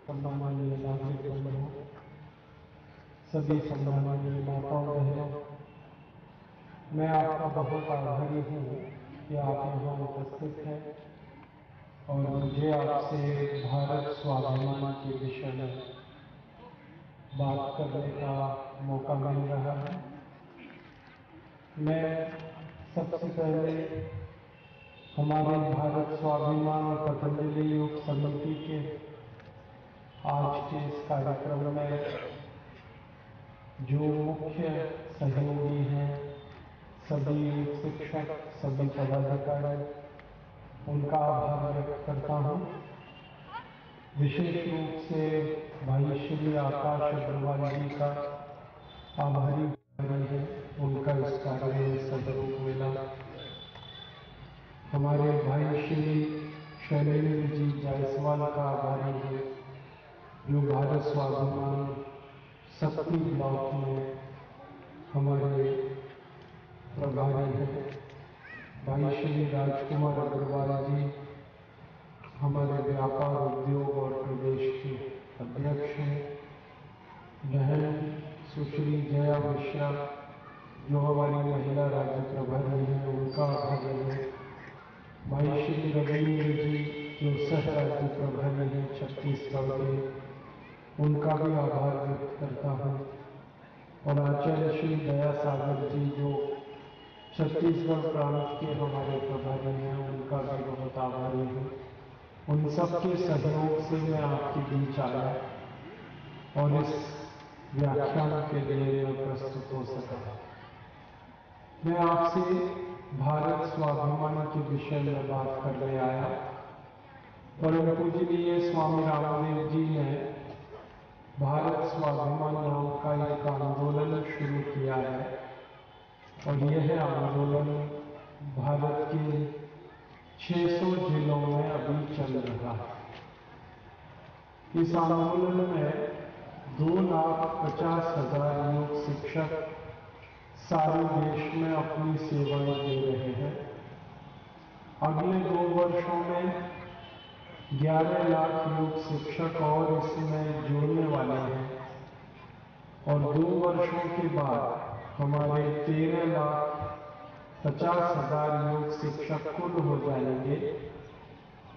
सम्माननीय नागरिक बंधुओं, सभी सम्माननीय माताओं बहनों, मैं आपका बहुत आभारी हूँ कि आप यहाँ उपस्थित हैं और मुझे आपसे भारत स्वाभिमान के विषय में बात करने का मौका मिल रहा है। मैं सबसे पहले हमारे भारत स्वाभिमान पतंजलि योग समिति के आज के इस कार्यक्रम में जो मुख्य सहयोगी हैं, सभी शिक्षक, सभी पदाधिकारी, उनका आभार व्यक्त करता हूँ। विशेष रूप से भाई श्री आकाश अग्रवाल जी का आभारी है, उनका इस कार्य में सहयोग मिला। हमारे भाई श्री शैलेंद्र जी जायसवाल का आभारी है, जो भारत स्वाभिमान शक्ति ब्लॉक में हमारे प्रभारी हैं। भाई श्री राजकुमार अग्रवाल जी हमारे व्यापार उद्योग और प्रदेश के अध्यक्ष हैं। बहन सुश्री जया मिश्रा जो हमारी महिला राज्य प्रभारी हैं, उनका आभारी है। भाई श्री रविंद्र जी जो सह राज्य प्रभारी हैं छत्तीसगढ़ के, उनका भी आभार व्यक्त करता हूँ। और आचार्य श्री दया सागर जी जो छत्तीसगढ़ प्रांत के हमारे प्रभारी हैं, उनका भी बहुत आभारी हूँ। उन सबके सहयोग से मैं आपके बीच आया और इस व्याख्यान के लिए मैं प्रस्तुत हो सका। मैं आपसे भारत स्वाभिमान के विषय में बात करने आया। परम पूजनीय स्वामी रामदेव जी ने भारत स्वाभिमान नाम का एक आंदोलन शुरू किया है और यह आंदोलन भारत के 600 जिलों में अभी चल रहा है। इस आंदोलन में 2,50,000 योग शिक्षक सारे देश में अपनी सेवाएं दे रहे हैं। अगले 2 वर्षों में 11 लाख योग शिक्षक और इसमें जुड़ने वाले हैं और 2 वर्षों के बाद हमारे 13,50,000 योग शिक्षक कुल हो जाएंगे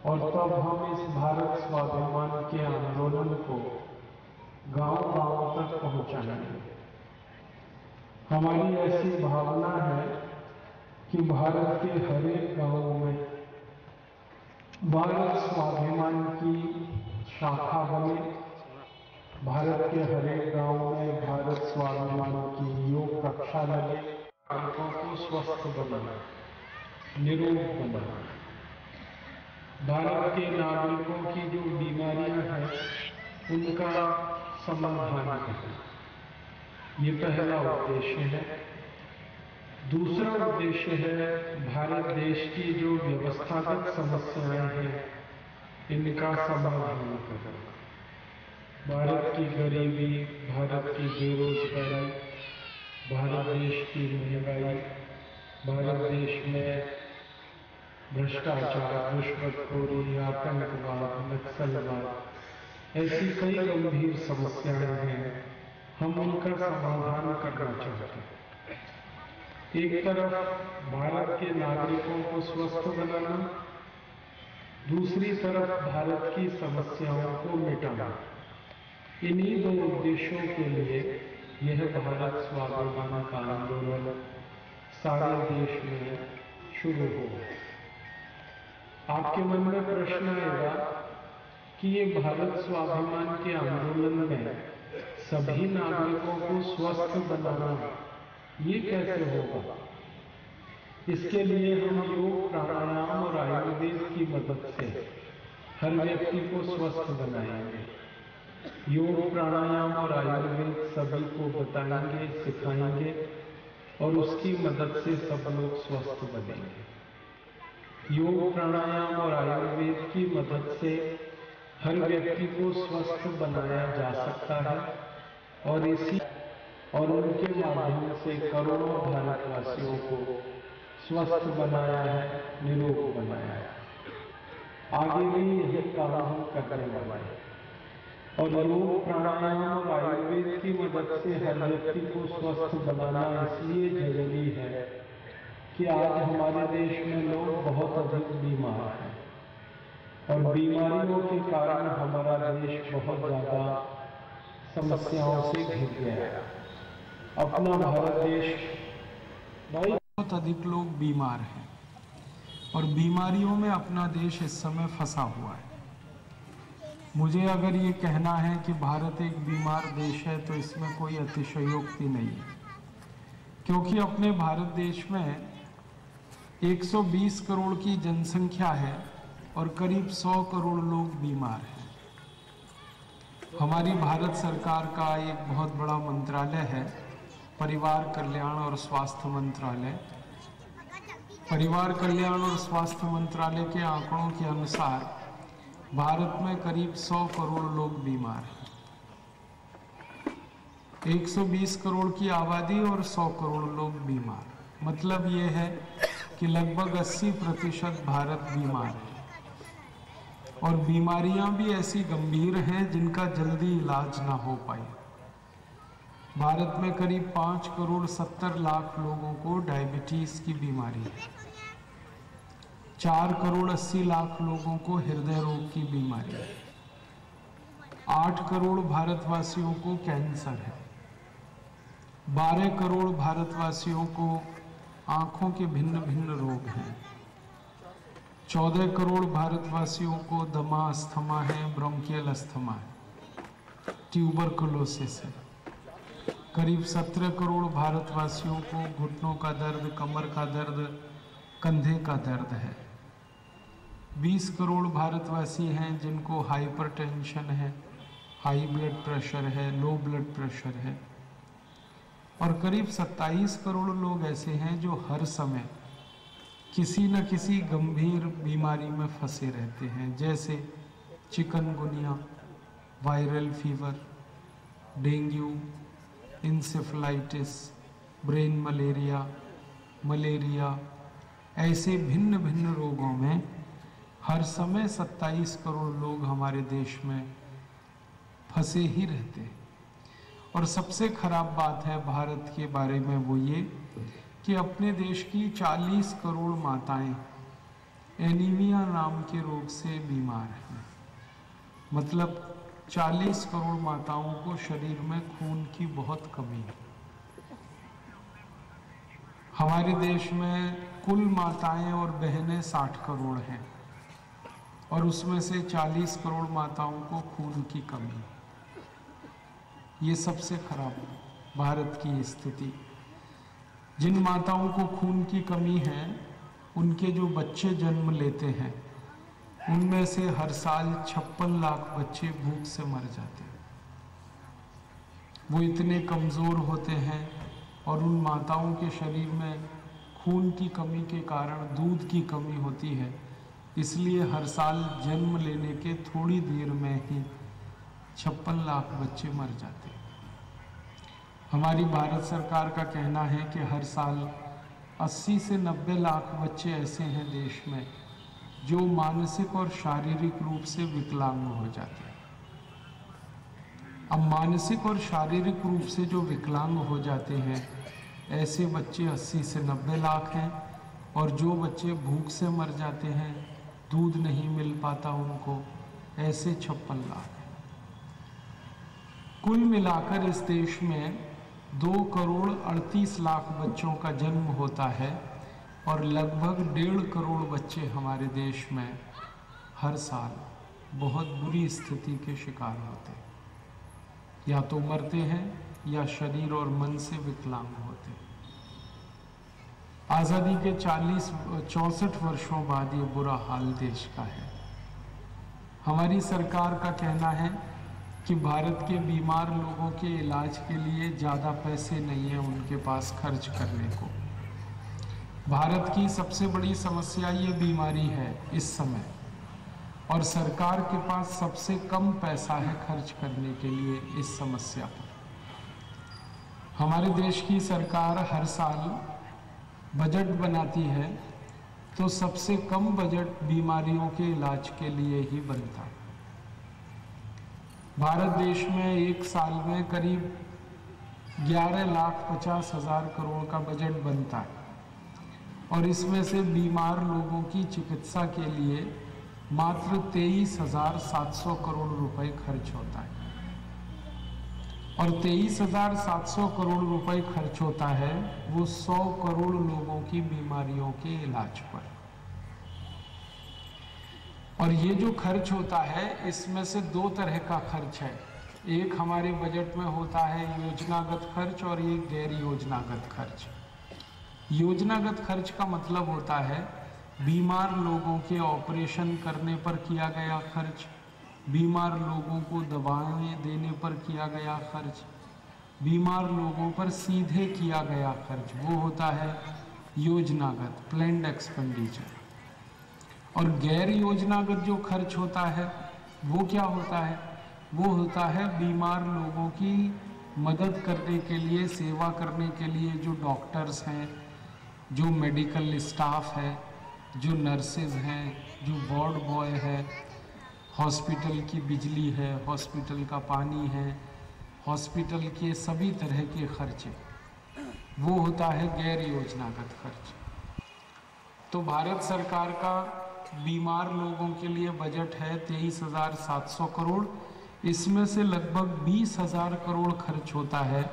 और तब हम इस भारत स्वाभिमान के आंदोलन को गांव-गांव तक पहुंचाएंगे। हमारी ऐसी भावना है कि भारत के हर एक गांव में भारत स्वाभिमान की शाखा बने, भारत के हर एक गांव में भारत स्वाभिमान की योग कक्षा लगे, नागरिकों को स्वस्थ बनाना, निरोग बनाना, भारत के नागरिकों की जो बीमारियां हैं उनका समाधान करना, ये पहला उद्देश्य है। दूसरा उद्देश्य है भारत देश की जो व्यवस्थागत समस्याएं हैं इनका समाधान करना। भारत की गरीबी, भारत की बेरोजगारी, भारत देश की महंगाई, भारत देश में भ्रष्टाचार, रिश्वतखोरी, आतंकवाद, नक्सलवाद, ऐसी कई गंभीर समस्याएं हैं। हम उनका समाधान करना चाहते हैं। एक तरफ भारत के नागरिकों को स्वस्थ बनाना, दूसरी तरफ भारत की समस्याओं को मिटाना। इन्हीं 2 उद्देश्यों के लिए यह भारत स्वाभिमान का आंदोलन सारे देश में शुरू हुआ। आपके मन में प्रश्न आएगा कि ये भारत स्वाभिमान के आंदोलन में सभी नागरिकों को स्वस्थ बनाना ये कैसे होगा? इसके लिए हम योग, प्राणायाम और आयुर्वेद की मदद से हर व्यक्ति को स्वस्थ बनाएंगे। योग, प्राणायाम और आयुर्वेद सभी को बताएंगे, सिखाएंगे और उसकी मदद से सब लोग स्वस्थ बनेंगे। योग, प्राणायाम और आयुर्वेद की मदद से हर व्यक्ति को स्वस्थ बनाया जा सकता है और उनके माध्यम से करोड़ों भारतवासियों को स्वस्थ बनाया है, निरोग बनाया है। आगे भी यही काम हम करने वाले हैं। और योग, प्राणायाम और आयुर्वेद की मदद से हर व्यक्ति को स्वस्थ बनाना इसलिए जरूरी है कि आज हमारे देश में लोग बहुत अधिक बीमार हैं और बीमारियों के कारण हमारा देश बहुत ज़्यादा समस्याओं से घिर गया है। अपना भारत देश भाई बहुत अधिक लोग बीमार हैं और बीमारियों में अपना देश इस समय फंसा हुआ है। मुझे अगर ये कहना है कि भारत एक बीमार देश है तो इसमें कोई अतिशयोक्ति नहीं है, क्योंकि अपने भारत देश में 120 करोड़ की जनसंख्या है और करीब 100 करोड़ लोग बीमार हैं। हमारी भारत सरकार का एक बहुत बड़ा मंत्रालय है, परिवार कल्याण और स्वास्थ्य मंत्रालय। परिवार कल्याण और स्वास्थ्य मंत्रालय के आंकड़ों के अनुसार भारत में करीब 100 करोड़ लोग बीमार हैं। 120 करोड़ की आबादी और 100 करोड़ लोग बीमार, मतलब ये है कि लगभग 80% भारत बीमार है और बीमारियां भी ऐसी गंभीर हैं जिनका जल्दी इलाज ना हो पाए। भारत में करीब 5 करोड़ 70 लाख लोगों को डायबिटीज की बीमारी है, 4 करोड़ 80 लाख लोगों को हृदय रोग की बीमारी है, 8 करोड़ भारतवासियों को कैंसर है, 12 करोड़ भारतवासियों को आंखों के भिन्न भिन्न रोग हैं, 14 करोड़ भारतवासियों को दमा अस्थमा है, ब्रोंकियल अस्थमा है, ट्यूबरकुलोसिस है, करीब 17 करोड़ भारतवासियों को घुटनों का दर्द, कमर का दर्द, कंधे का दर्द है, 20 करोड़ भारतवासी हैं जिनको हाइपरटेंशन है, हाई ब्लड प्रेशर है, लो ब्लड प्रेशर है और करीब 27 करोड़ लोग ऐसे हैं जो हर समय किसी न किसी गंभीर बीमारी में फंसे रहते हैं, जैसे chikungunya, viral fever, dengue, encephalitis, brain malaria, malaria. ऐसे भिन्न भिन्न रोगों में हर समय 27 करोड़ लोग हमारे देश में फंसे ही रहते हैं। और सबसे खराब बात है भारत के बारे में वो ये कि अपने देश की 40 करोड़ माताएं एनीमिया नाम के रोग से बीमार हैं। मतलब 40 करोड़ माताओं को शरीर में खून की बहुत कमी है। हमारे देश में कुल माताएं और बहनें 60 करोड़ हैं और उसमें से 40 करोड़ माताओं को खून की कमी है। ये सबसे खराब भारत की स्थिति। जिन माताओं को खून की कमी है उनके जो बच्चे जन्म लेते हैं उनमें से हर साल 56 लाख बच्चे भूख से मर जाते हैं। वो इतने कमज़ोर होते हैं और उन माताओं के शरीर में खून की कमी के कारण दूध की कमी होती है, इसलिए हर साल जन्म लेने के थोड़ी देर में ही 56 लाख बच्चे मर जाते हैं। हमारी भारत सरकार का कहना है कि हर साल 80 से 90 लाख बच्चे ऐसे हैं देश में जो मानसिक और शारीरिक रूप से विकलांग हो जाते हैं। अब मानसिक और शारीरिक रूप से जो विकलांग हो जाते हैं ऐसे बच्चे 80 से 90 लाख हैं और जो बच्चे भूख से मर जाते हैं, दूध नहीं मिल पाता उनको, ऐसे 56 लाख हैं। कुल मिलाकर इस देश में 2 करोड़ 38 लाख बच्चों का जन्म होता है और लगभग 1.5 करोड़ बच्चे हमारे देश में हर साल बहुत बुरी स्थिति के शिकार होते हैं, या तो मरते हैं या शरीर और मन से विकलांग होते हैं। आज़ादी के 64 वर्षों बाद ये बुरा हाल देश का है। हमारी सरकार का कहना है कि भारत के बीमार लोगों के इलाज के लिए ज़्यादा पैसे नहीं है उनके पास खर्च करने को। भारत की सबसे बड़ी समस्या ये बीमारी है इस समय, और सरकार के पास सबसे कम पैसा है खर्च करने के लिए इस समस्या पर। हमारे देश की सरकार हर साल बजट बनाती है तो सबसे कम बजट बीमारियों के इलाज के लिए ही बनता है। भारत देश में एक साल में करीब 11,50,000 करोड़ का बजट बनता है और इसमें से बीमार लोगों की चिकित्सा के लिए मात्र 23,700 करोड़ रुपए खर्च होता है। और 23,700 करोड़ रुपए खर्च होता है वो 100 करोड़ लोगों की बीमारियों के इलाज पर। और ये जो खर्च होता है इसमें से दो तरह का खर्च है। एक हमारे बजट में होता है योजनागत खर्च और एक गैर योजनागत खर्च। योजनागत खर्च का मतलब होता है बीमार लोगों के ऑपरेशन करने पर किया गया खर्च, बीमार लोगों को दवाएं देने पर किया गया खर्च, बीमार लोगों पर सीधे किया गया खर्च, वो होता है योजनागत प्लैन्ड एक्सपेंडिचर। और गैर योजनागत जो खर्च होता है वो क्या होता है? वो होता है बीमार लोगों की मदद करने के लिए, सेवा करने के लिए जो डॉक्टर्स हैं, जो मेडिकल स्टाफ है, जो नर्सेज हैं, जो वार्ड बॉय है, हॉस्पिटल की बिजली है, हॉस्पिटल का पानी है, हॉस्पिटल के सभी तरह के खर्चे, वो होता है गैर योजनागत खर्च। तो भारत सरकार का बीमार लोगों के लिए बजट है 23,700 करोड़। इसमें से लगभग 20,000 करोड़ खर्च होता है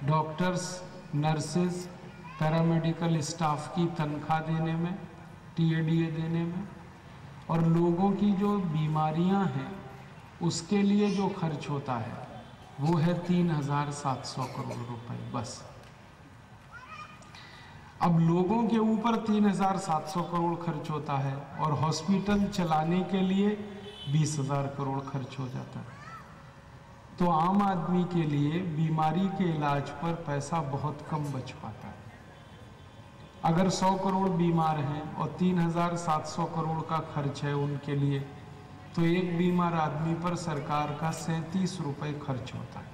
डॉक्टर्स, नर्सेज, पैरामेडिकल स्टाफ की तनख्वाह देने में, टीएडीए देने में, और लोगों की जो बीमारियां हैं उसके लिए जो खर्च होता है वो है 3,700 करोड़ रुपए बस। अब लोगों के ऊपर 3,700 करोड़ खर्च होता है और हॉस्पिटल चलाने के लिए 20,000 करोड़ खर्च हो जाता है। तो आम आदमी के लिए बीमारी के इलाज पर पैसा बहुत कम बच पाता है। अगर 100 करोड़ बीमार हैं और 3,700 करोड़ का खर्च है उनके लिए, तो एक बीमार आदमी पर सरकार का 37 रुपए खर्च होता है।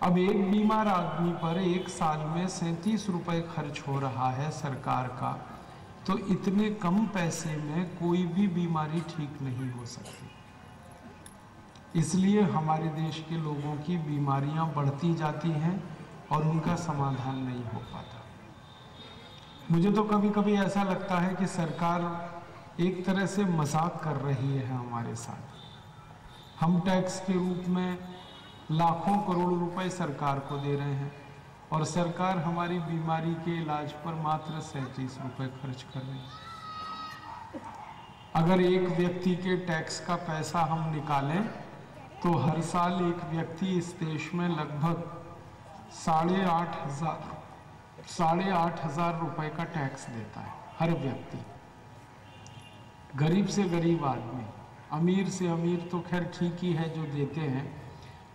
अब एक बीमार आदमी पर एक साल में 37 रुपए खर्च हो रहा है सरकार का, तो इतने कम पैसे में कोई भी बीमारी ठीक नहीं हो सकती। इसलिए हमारे देश के लोगों की बीमारियां बढ़ती जाती हैं और उनका समाधान नहीं हो पाता। मुझे तो कभी कभी ऐसा लगता है कि सरकार एक तरह से मजाक कर रही है हमारे साथ। हम टैक्स के रूप में लाखों करोड़ रुपए सरकार को दे रहे हैं और सरकार हमारी बीमारी के इलाज पर मात्र 37 रुपए खर्च कर रही है। अगर एक व्यक्ति के टैक्स का पैसा हम निकालें तो हर साल एक व्यक्ति इस देश में लगभग 8,500 रुपए का टैक्स देता है, हर व्यक्ति। गरीब से गरीब आदमी, अमीर से अमीर तो खैर ठीक ही है जो देते हैं,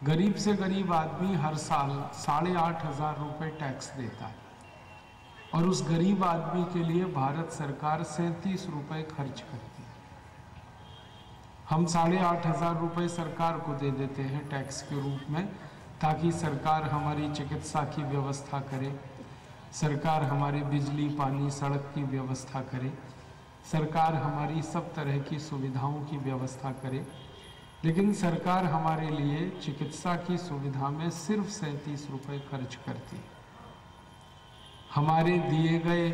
गरीब से गरीब आदमी हर साल 8,500 रुपए टैक्स देता है और उस गरीब आदमी के लिए भारत सरकार 37 रुपए खर्च करती है। हम 8,500 रुपए सरकार को दे देते हैं टैक्स के रूप में, ताकि सरकार हमारी चिकित्सा की व्यवस्था करे, सरकार हमारी बिजली, पानी, सड़क की व्यवस्था करे, सरकार हमारी सब तरह की सुविधाओं की व्यवस्था करे। लेकिन सरकार हमारे लिए चिकित्सा की सुविधा में सिर्फ 37 रुपए खर्च करती है। हमारे दिए गए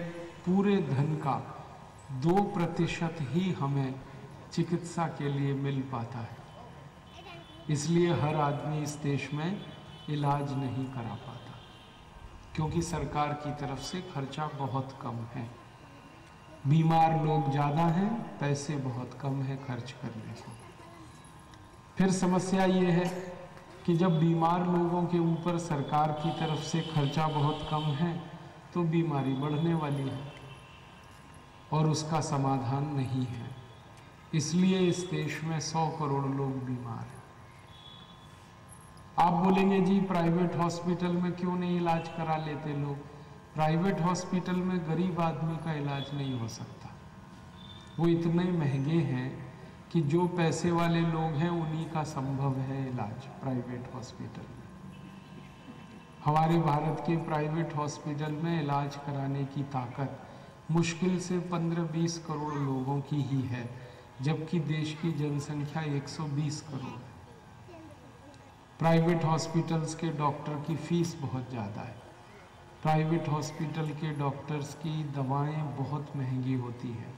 पूरे धन का 2% ही हमें चिकित्सा के लिए मिल पाता है। इसलिए हर आदमी इस देश में इलाज नहीं करा पाता, क्योंकि सरकार की तरफ से खर्चा बहुत कम है। बीमार लोग ज़्यादा हैं, पैसे बहुत कम है खर्च करने को। फिर समस्या ये है कि जब बीमार लोगों के ऊपर सरकार की तरफ से खर्चा बहुत कम है तो बीमारी बढ़ने वाली है और उसका समाधान नहीं है। इसलिए इस देश में 100 करोड़ लोग बीमार हैं। आप बोलेंगे जी प्राइवेट हॉस्पिटल में क्यों नहीं इलाज करा लेते लोग? प्राइवेट हॉस्पिटल में गरीब आदमी का इलाज नहीं हो सकता, वो इतने महंगे हैं कि जो पैसे वाले लोग हैं उन्हीं का संभव है इलाज प्राइवेट हॉस्पिटल में। हमारे भारत के प्राइवेट हॉस्पिटल में इलाज कराने की ताकत मुश्किल से 15-20 करोड़ लोगों की ही है, जबकि देश की जनसंख्या 120 करोड़ है। प्राइवेट हॉस्पिटल्स के डॉक्टर की फ़ीस बहुत ज़्यादा है। प्राइवेट हॉस्पिटल के डॉक्टर्स की दवाएं बहुत महंगी होती हैं।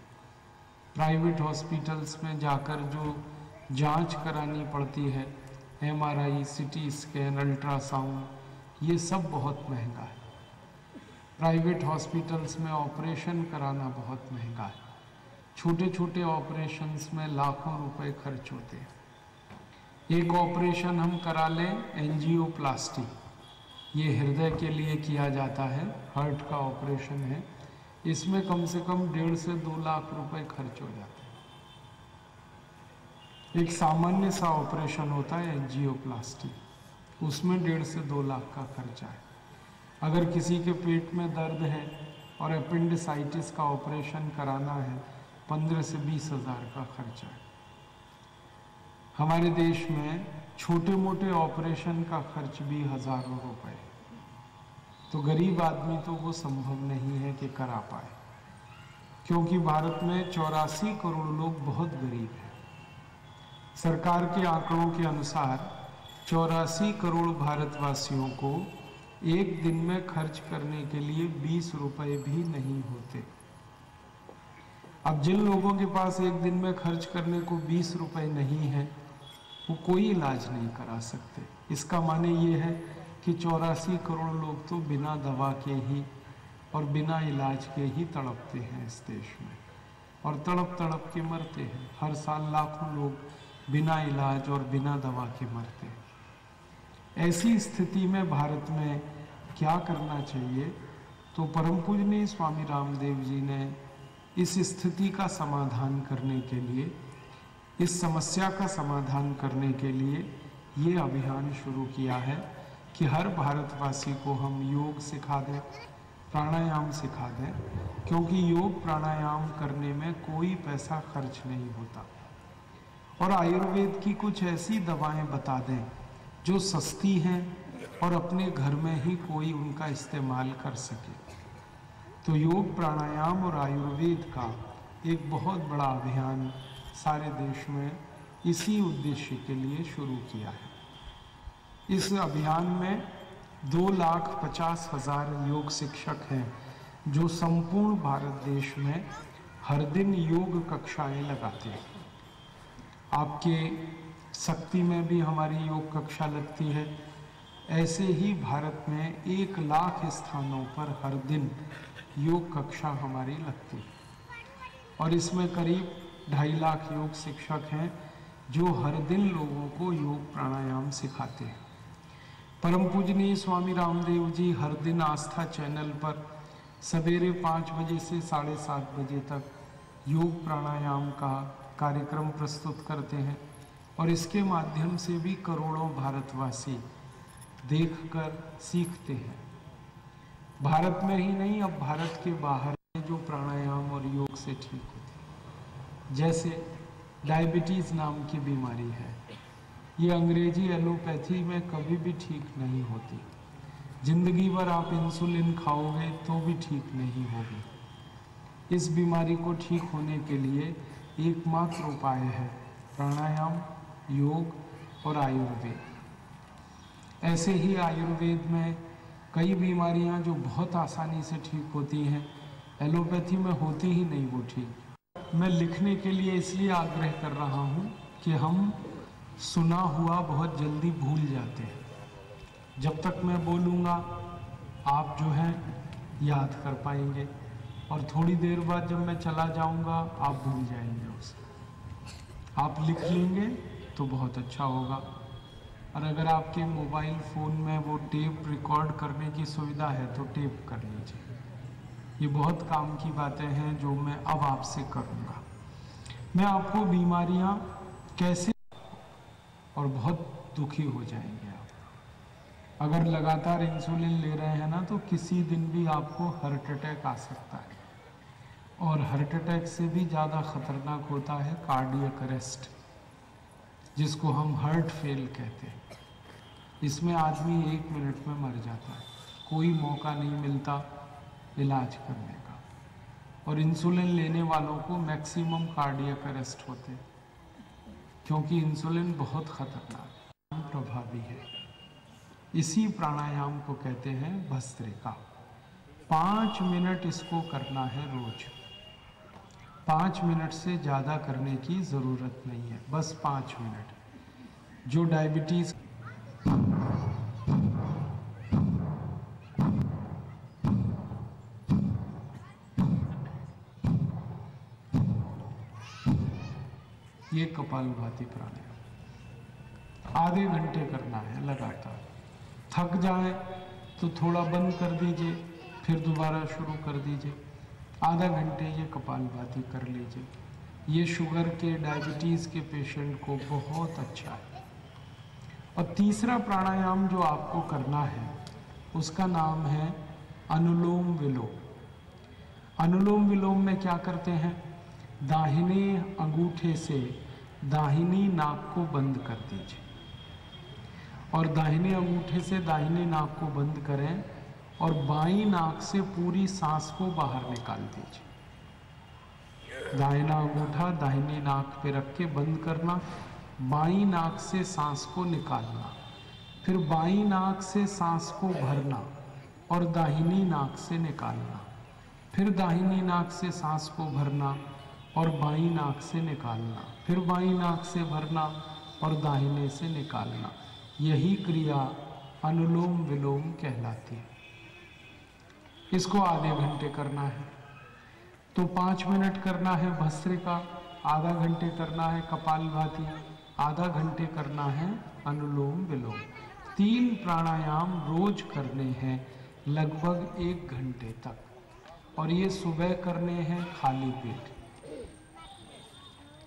प्राइवेट हॉस्पिटल्स में जाकर जो जांच करानी पड़ती है, MRI, CT स्कैन, अल्ट्रासाउंड, ये सब बहुत महंगा है। प्राइवेट हॉस्पिटल्स में ऑपरेशन कराना बहुत महंगा है। छोटे छोटे ऑपरेशंस में लाखों रुपए खर्च होते हैं। एक ऑपरेशन हम करा लें, एंजियोप्लास्टी, ये हृदय के लिए किया जाता है, हार्ट का ऑपरेशन है। इसमें कम से कम 1.5 से 2 लाख रुपए खर्च हो जाते हैं। एक सामान्य सा ऑपरेशन होता है एंजियोप्लास्टी, उसमें 1.5 से 2 लाख का खर्चा है। अगर किसी के पेट में दर्द है और अपेंडिसाइटिस का ऑपरेशन कराना है, 15 से 20 हज़ार का खर्चा है। हमारे देश में छोटे मोटे ऑपरेशन का खर्च भी हज़ारों रुपए, तो गरीब आदमी तो वो संभव नहीं है कि करा पाए, क्योंकि भारत में 84 करोड़ लोग बहुत गरीब हैं। सरकार के आंकड़ों के अनुसार 84 करोड़ भारतवासियों को एक दिन में खर्च करने के लिए 20 रुपए भी नहीं होते। अब जिन लोगों के पास एक दिन में खर्च करने को 20 रुपए नहीं है, वो कोई इलाज नहीं करा सकते। इसका माने ये है कि 84 करोड़ लोग तो बिना दवा के ही और बिना इलाज के ही तड़पते हैं इस देश में, और तड़प तड़प के मरते हैं। हर साल लाखों लोग बिना इलाज और बिना दवा के मरते हैं। ऐसी स्थिति में भारत में क्या करना चाहिए? तो परम पूजनीय स्वामी रामदेव जी ने इस स्थिति का समाधान करने के लिए, इस समस्या का समाधान करने के लिए ये अभियान शुरू किया है कि हर भारतवासी को हम योग सिखा दें, प्राणायाम सिखा दें, क्योंकि योग प्राणायाम करने में कोई पैसा खर्च नहीं होता। और आयुर्वेद की कुछ ऐसी दवाएं बता दें जो सस्ती हैं और अपने घर में ही कोई उनका इस्तेमाल कर सके। तो योग प्राणायाम और आयुर्वेद का एक बहुत बड़ा अभियान सारे देश में इसी उद्देश्य के लिए शुरू किया है। इस अभियान में 2,50,000 योग शिक्षक हैं जो संपूर्ण भारत देश में हर दिन योग कक्षाएं लगाते हैं। आपके शक्ति में भी हमारी योग कक्षा लगती है। ऐसे ही भारत में 1 लाख स्थानों पर हर दिन योग कक्षा हमारी लगती है, और इसमें करीब 2.5 लाख योग शिक्षक हैं जो हर दिन लोगों को योग प्राणायाम सिखाते हैं। परम पूजनीय स्वामी रामदेव जी हर दिन आस्था चैनल पर सवेरे 5 बजे से 7:30 बजे तक योग प्राणायाम का कार्यक्रम प्रस्तुत करते हैं, और इसके माध्यम से भी करोड़ों भारतवासी देखकर सीखते हैं। भारत में ही नहीं, अब भारत के बाहर जो प्राणायाम और योग से ठीक होते हैं। जैसे डायबिटीज़ नाम की बीमारी है, ये अंग्रेजी एलोपैथी में कभी भी ठीक नहीं होती। जिंदगी भर आप इंसुलिन खाओगे तो भी ठीक नहीं होगी। इस बीमारी को ठीक होने के लिए एकमात्र उपाय है प्राणायाम, योग और आयुर्वेद। ऐसे ही आयुर्वेद में कई बीमारियां जो बहुत आसानी से ठीक होती हैं, एलोपैथी में होती ही नहीं वो ठीक। मैं लिखने के लिए इसलिए आग्रह कर रहा हूँ कि हम सुना हुआ बहुत जल्दी भूल जाते हैं। जब तक मैं बोलूँगा आप जो है याद कर पाएंगे, और थोड़ी देर बाद जब मैं चला जाऊँगा आप भूल जाएंगे उसे। आप लिख लेंगे तो बहुत अच्छा होगा। और अगर आपके मोबाइल फ़ोन में वो टेप रिकॉर्ड करने की सुविधा है तो टेप कर लीजिए। ये बहुत काम की बातें हैं जो मैं अब आपसे करूँगा। मैं आपको बीमारियाँ कैसे, और बहुत दुखी हो जाएंगे आप अगर लगातार इंसुलिन ले रहे हैं ना, तो किसी दिन भी आपको हार्ट अटैक आ सकता है, और हार्ट अटैक से भी ज़्यादा खतरनाक होता है कार्डियक अरेस्ट, जिसको हम हार्ट फेल कहते हैं। इसमें आदमी 1 मिनट में मर जाता है, कोई मौका नहीं मिलता इलाज करने का। और इंसुलिन लेने वालों को मैक्सिमम कार्डियक अरेस्ट होते हैं, क्योंकि इंसुलिन बहुत खतरनाक प्रभावी है। इसी प्राणायाम को कहते हैं भस्त्रिका। 5 मिनट इसको करना है रोज। 5 मिनट से ज़्यादा करने की ज़रूरत नहीं है, बस 5 मिनट। जो डायबिटीज़ ये कपालभाति प्राणायाम आधे घंटे करना है लगातार। थक जाए तो थोड़ा बंद कर दीजिए, फिर दोबारा शुरू कर दीजिए। आधा घंटे ये कपालभाति कर लीजिए। ये शुगर के, डायबिटीज़ के पेशेंट को बहुत अच्छा है। और तीसरा प्राणायाम जो आपको करना है उसका नाम है अनुलोम विलोम। अनुलोम विलोम में क्या करते हैं, दाहिने अंगूठे से दाहिनी नाक को बंद कर दीजिए और दाहिने अंगूठे से दाहिने नाक को बंद करें और बाईं नाक से पूरी सांस को बाहर निकाल दीजिए। दाहिना अंगूठा दाहिनी नाक पे रख के बंद करना, बाईं नाक से सांस को निकालना, फिर बाईं नाक से सांस को भरना और दाहिनी नाक से निकालना, फिर दाहिनी नाक से सांस को भरना और बाईं नाक से निकालना, फिर बाईं नाक से भरना और दाहिने से निकालना। यही क्रिया अनुलोम विलोम कहलाती है। इसको आधे घंटे करना है। तो 5 मिनट करना है भस्त्रिका, आधा घंटे करना है कपालभाति, आधा घंटे करना है अनुलोम विलोम। 3 प्राणायाम रोज करने हैं लगभग 1 घंटे तक, और ये सुबह करने हैं खाली पेट।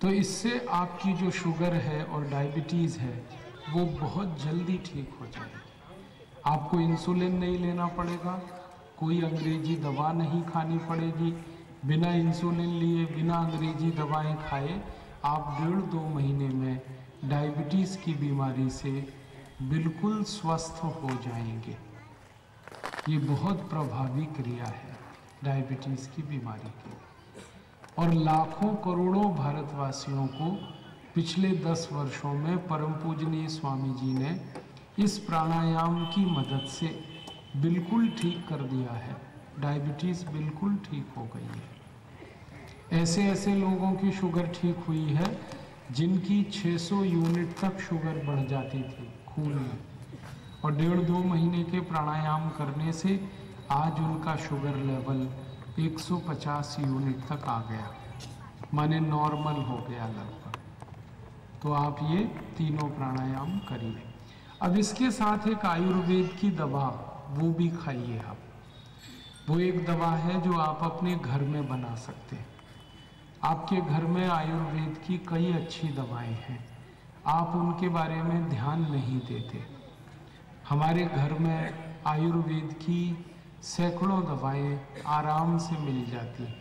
तो इससे आपकी जो शुगर है और डायबिटीज़ है वो बहुत जल्दी ठीक हो जाएगी। आपको इंसुलिन नहीं लेना पड़ेगा, कोई अंग्रेजी दवा नहीं खानी पड़ेगी। बिना इंसुलिन लिए, बिना अंग्रेजी दवाएं खाए आप 1.5-2 महीने में डायबिटीज़ की बीमारी से बिल्कुल स्वस्थ हो जाएंगे। ये बहुत प्रभावी क्रिया है डायबिटीज़ की बीमारी की, और लाखों करोड़ों भारतवासियों को पिछले 10 वर्षों में परम पूजनीय स्वामी जी ने इस प्राणायाम की मदद से बिल्कुल ठीक कर दिया है। डायबिटीज़ बिल्कुल ठीक हो गई है। ऐसे ऐसे लोगों की शुगर ठीक हुई है जिनकी 600 यूनिट तक शुगर बढ़ जाती थी खून में, और 1.5-2 महीने के प्राणायाम करने से आज उनका शुगर लेवल 150 यूनिट तक आ गया, माने नॉर्मल हो गया लगभग। तो आप ये तीनों प्राणायाम करिए। अब इसके साथ एक आयुर्वेद की दवा वो भी खाइए आप। वो एक दवा है जो आप अपने घर में बना सकते हैं। आपके घर में आयुर्वेद की कई अच्छी दवाएं हैं, आप उनके बारे में ध्यान नहीं देते। हमारे घर में आयुर्वेद की सैकड़ों दवाएं आराम से मिल जाती हैं,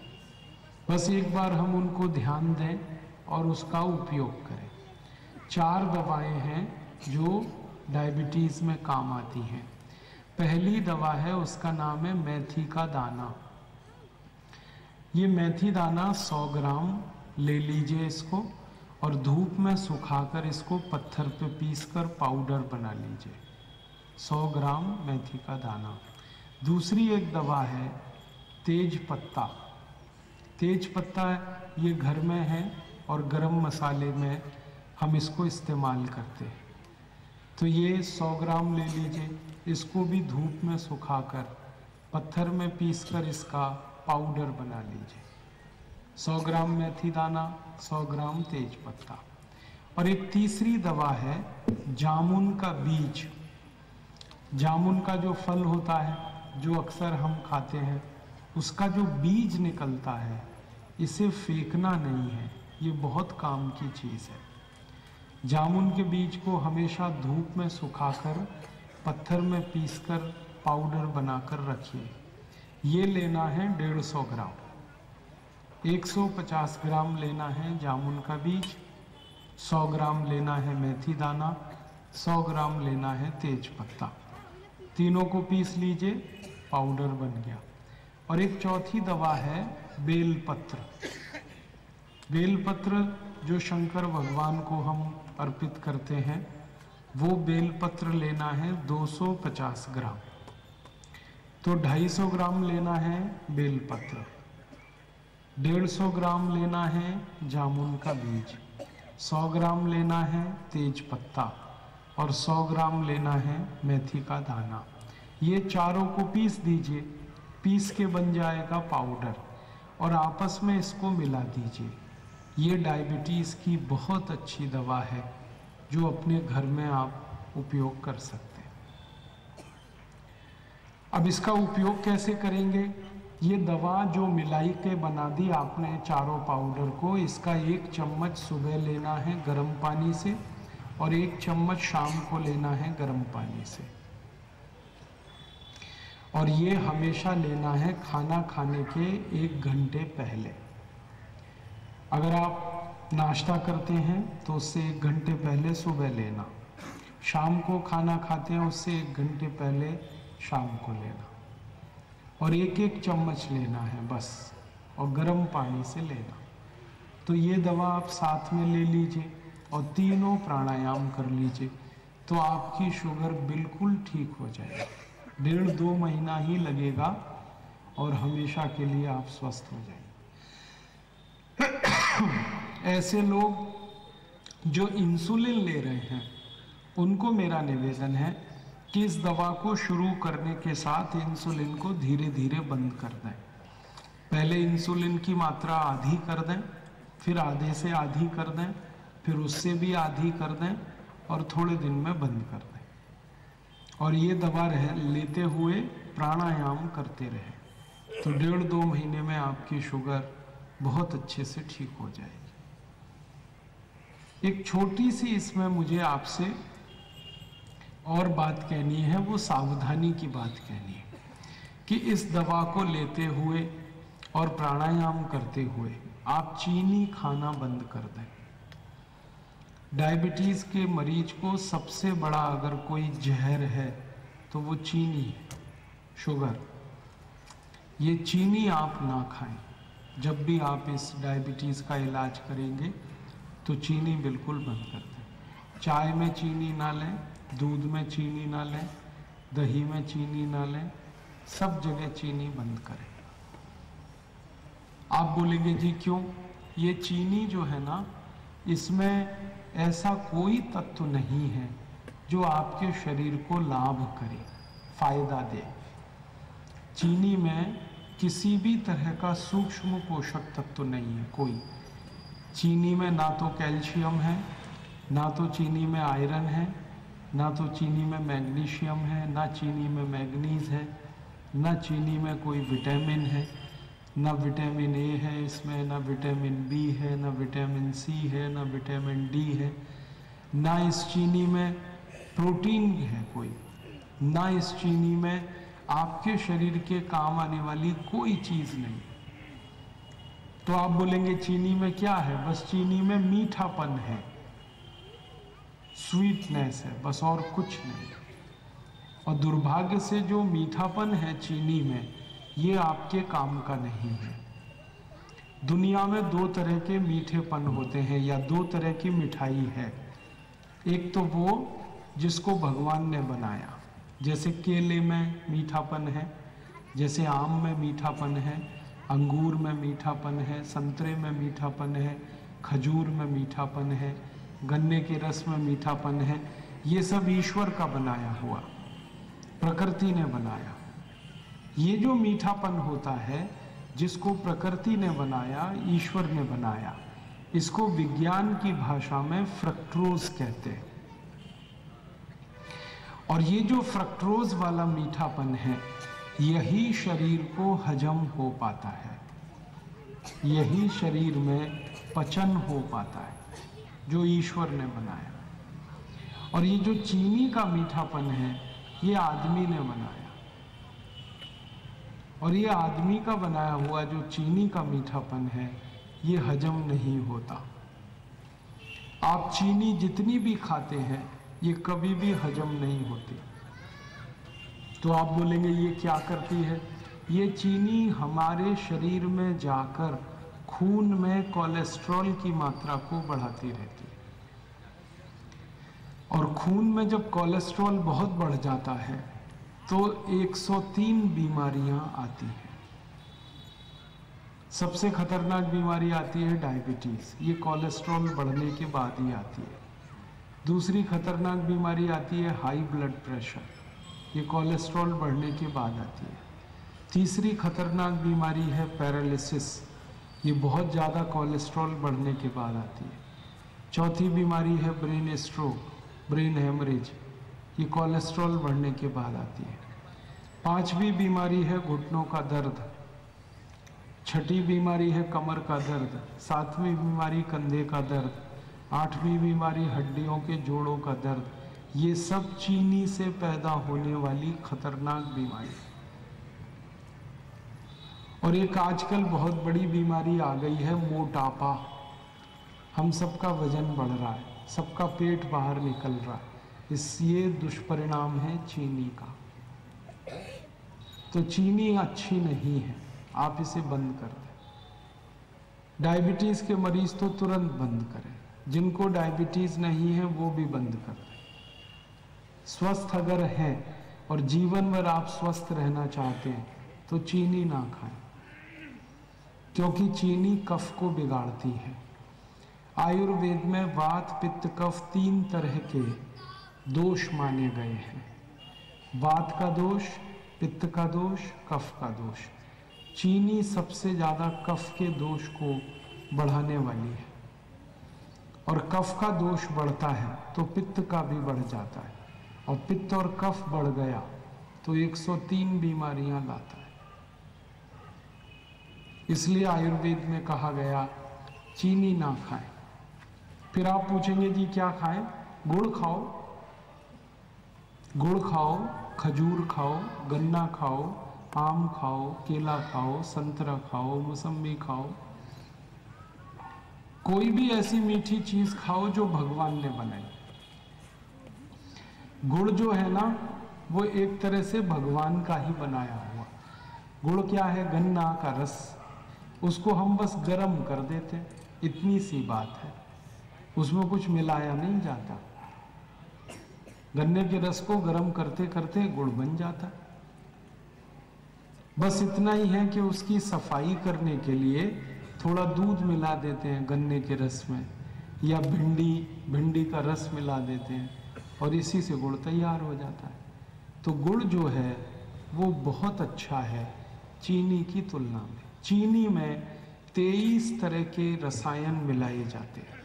बस एक बार हम उनको ध्यान दें और उसका उपयोग करें। 4 दवाएं हैं जो डायबिटीज़ में काम आती हैं। पहली दवा है, उसका नाम है मेथी का दाना। ये मेथी दाना 100 ग्राम ले लीजिए इसको, और धूप में सुखाकर इसको पत्थर पे पीसकर पाउडर बना लीजिए। 100 ग्राम मेथी का दाना। दूसरी एक दवा है तेज पत्ता। तेज पत्ता ये घर में है और गरम मसाले में हम इसको इस्तेमाल करते हैं। तो ये 100 ग्राम ले लीजिए, इसको भी धूप में सुखाकर पत्थर में पीसकर इसका पाउडर बना लीजिए। 100 ग्राम मेथी दाना, 100 ग्राम तेज पत्ता। और एक तीसरी दवा है जामुन का बीज। जामुन का जो फल होता है जो अक्सर हम खाते हैं, उसका जो बीज निकलता है, इसे फेंकना नहीं है, ये बहुत काम की चीज़ है। जामुन के बीज को हमेशा धूप में सुखाकर पत्थर में पीसकर पाउडर बनाकर रखिए। ये लेना है 150 ग्राम। 150 ग्राम लेना है जामुन का बीज, 100 ग्राम लेना है मेथी दाना, 100 ग्राम लेना है तेज पत्ता। तीनों को पीस लीजिए, पाउडर बन गया। और एक चौथी दवा है बेलपत्र। बेलपत्र जो शंकर भगवान को हम अर्पित करते हैं, वो बेलपत्र लेना है 250 ग्राम। तो 250 ग्राम लेना है बेलपत्र, 150 ग्राम लेना है जामुन का बीज, 100 ग्राम लेना है तेज पत्ता और 100 ग्राम लेना है मेथी का दाना। ये चारों को पीस दीजिए, पीस के बन जाएगा पाउडर और आपस में इसको मिला दीजिए। ये डायबिटीज़ की बहुत अच्छी दवा है जो अपने घर में आप उपयोग कर सकते हैं। अब इसका उपयोग कैसे करेंगे? ये दवा जो मिलाई के बना दी आपने चारों पाउडर को, इसका 1 चम्मच सुबह लेना है गर्म पानी से और 1 चम्मच शाम को लेना है गर्म पानी से। और ये हमेशा लेना है खाना खाने के 1 घंटे पहले। अगर आप नाश्ता करते हैं तो उससे 1 घंटे पहले सुबह लेना, शाम को खाना खाते हैं उससे 1 घंटे पहले शाम को लेना और 1-1 चम्मच लेना है बस, और गर्म पानी से लेना। तो ये दवा आप साथ में ले लीजिए और तीनों प्राणायाम कर लीजिए तो आपकी शुगर बिल्कुल ठीक हो जाएगी। 1.5-2 महीना ही लगेगा और हमेशा के लिए आप स्वस्थ हो जाएंगे। ऐसे लोग जो इंसुलिन ले रहे हैं उनको मेरा निवेदन है कि इस दवा को शुरू करने के साथ इंसुलिन को धीरे धीरे बंद कर दें। पहले इंसुलिन की मात्रा आधी कर दें, फिर आधे से आधी कर दें, फिर उससे भी आधी कर दें और थोड़े दिन में बंद कर दें। और ये दवा लेते हुए प्राणायाम करते रहे तो 1.5-2 महीने में आपकी शुगर बहुत अच्छे से ठीक हो जाएगी। एक छोटी सी इसमें मुझे आपसे और बात कहनी है, वो सावधानी की बात कहनी है कि इस दवा को लेते हुए और प्राणायाम करते हुए आप चीनी खाना बंद कर दें। डायबिटीज के मरीज को सबसे बड़ा अगर कोई जहर है तो वो चीनी है, शुगर। ये चीनी आप ना खाएं। जब भी आप इस डायबिटीज का इलाज करेंगे तो चीनी बिल्कुल बंद कर दें। चाय में चीनी ना लें, दूध में चीनी ना लें, दही में चीनी ना लें, सब जगह चीनी बंद करें। आप बोलेंगे जी क्यों? ये चीनी जो है ना, इसमें ऐसा कोई तत्व नहीं है जो आपके शरीर को लाभ करे, फायदा दे। चीनी में किसी भी तरह का सूक्ष्म पोषक तत्व नहीं है कोई। चीनी में ना तो कैल्शियम है, ना तो चीनी में आयरन है, ना तो चीनी में मैग्नीशियम है, ना चीनी में मैग्नीज है, ना चीनी में कोई विटामिन है, ना विटामिन ए है इसमें, ना विटामिन बी है, ना विटामिन सी है, ना विटामिन डी है, ना इस चीनी में प्रोटीन है कोई, ना इस चीनी में आपके शरीर के काम आने वाली कोई चीज़ नहीं। तो आप बोलेंगे चीनी में क्या है? बस चीनी में मीठापन है, स्वीटनेस है, बस और कुछ नहीं। और दुर्भाग्य से जो मीठापन है चीनी में, ये आपके काम का नहीं है। दुनिया में 2 तरह के मीठेपन होते हैं या 2 तरह की मिठाई है। एक तो वो जिसको भगवान ने बनाया, जैसे केले में मीठापन है, जैसे आम में मीठापन है, अंगूर में मीठापन है, संतरे में मीठापन है, खजूर में मीठापन है, गन्ने के रस में मीठापन है। ये सब ईश्वर का बनाया हुआ, प्रकृति ने बनाया। ये जो मीठापन होता है जिसको प्रकृति ने बनाया, ईश्वर ने बनाया, इसको विज्ञान की भाषा में फ्रक्टोज कहते हैं। और ये जो फ्रक्टोज वाला मीठापन है, यही शरीर को हजम हो पाता है, यही शरीर में पचन हो पाता है, जो ईश्वर ने बनाया। और ये जो चीनी का मीठापन है, ये आदमी ने बनाया। और ये आदमी का बनाया हुआ जो चीनी का मीठापन है, ये हजम नहीं होता। आप चीनी जितनी भी खाते हैं, ये कभी भी हजम नहीं होती। तो आप बोलेंगे ये क्या करती है? ये चीनी हमारे शरीर में जाकर खून में कोलेस्ट्रॉल की मात्रा को बढ़ाती रहती है। और खून में जब कोलेस्ट्रॉल बहुत बढ़ जाता है तो 103 बीमारियां आती हैं। सबसे खतरनाक बीमारी आती है डायबिटीज, ये कोलेस्ट्रॉल बढ़ने के बाद ही आती है। दूसरी खतरनाक बीमारी आती है हाई ब्लड प्रेशर, ये कोलेस्ट्रॉल बढ़ने के बाद आती है। तीसरी खतरनाक बीमारी है पैरालिसिस, ये बहुत ज़्यादा कोलेस्ट्रॉल बढ़ने के बाद आती है। चौथी बीमारी है ब्रेन स्ट्रोक, ब्रेन हेमरेज, ये कोलेस्ट्रॉल बढ़ने के बाद आती है। पांचवी बीमारी है घुटनों का दर्द। छठी बीमारी है कमर का दर्द। सातवीं बीमारी कंधे का दर्द। आठवीं बीमारी हड्डियों के जोड़ों का दर्द। ये सब चीनी से पैदा होने वाली खतरनाक बीमारी। और एक आजकल बहुत बड़ी बीमारी आ गई है मोटापा। हम सबका वजन बढ़ रहा है, सबका पेट बाहर निकल रहा है, ये दुष्परिणाम है चीनी का। तो चीनी अच्छी नहीं है, आप इसे बंद कर दें। डायबिटीज के मरीज तो तुरंत बंद करें, जिनको डायबिटीज नहीं है वो भी बंद कर दें। स्वस्थ अगर हैं और जीवन भर आप स्वस्थ रहना चाहते हैं तो चीनी ना खाएं, क्योंकि चीनी कफ को बिगाड़ती है। आयुर्वेद में वात पित्त कफ 3 तरह के दोष माने गए हैं। वात का दोष, पित्त का दोष, कफ का दोष। चीनी सबसे ज्यादा कफ के दोष को बढ़ाने वाली है, और कफ का दोष बढ़ता है तो पित्त का भी बढ़ जाता है, और पित्त और कफ बढ़ गया तो 103 बीमारियां लाता है। इसलिए आयुर्वेद में कहा गया चीनी ना खाएं। फिर आप पूछेंगे जी क्या खाएं? गुड़ खाओ, गुड़ खाओ, खजूर खाओ, गन्ना खाओ, आम खाओ, केला खाओ, संतरा खाओ, मौसम्बी खाओ, कोई भी ऐसी मीठी चीज खाओ जो भगवान ने बनाई। गुड़ जो है ना वो एक तरह से भगवान का ही बनाया हुआ। गुड़ क्या है? गन्ना का रस, उसको हम बस गर्म कर देते, इतनी सी बात है, उसमें कुछ मिलाया नहीं जाता। गन्ने के रस को गर्म करते करते गुड़ बन जाता। बस इतना ही है कि उसकी सफाई करने के लिए थोड़ा दूध मिला देते हैं गन्ने के रस में, या भिंडी का रस मिला देते हैं, और इसी से गुड़ तैयार हो जाता है। तो गुड़ जो है वो बहुत अच्छा है चीनी की तुलना में। चीनी में 23 तरह के रसायन मिलाए जाते हैं,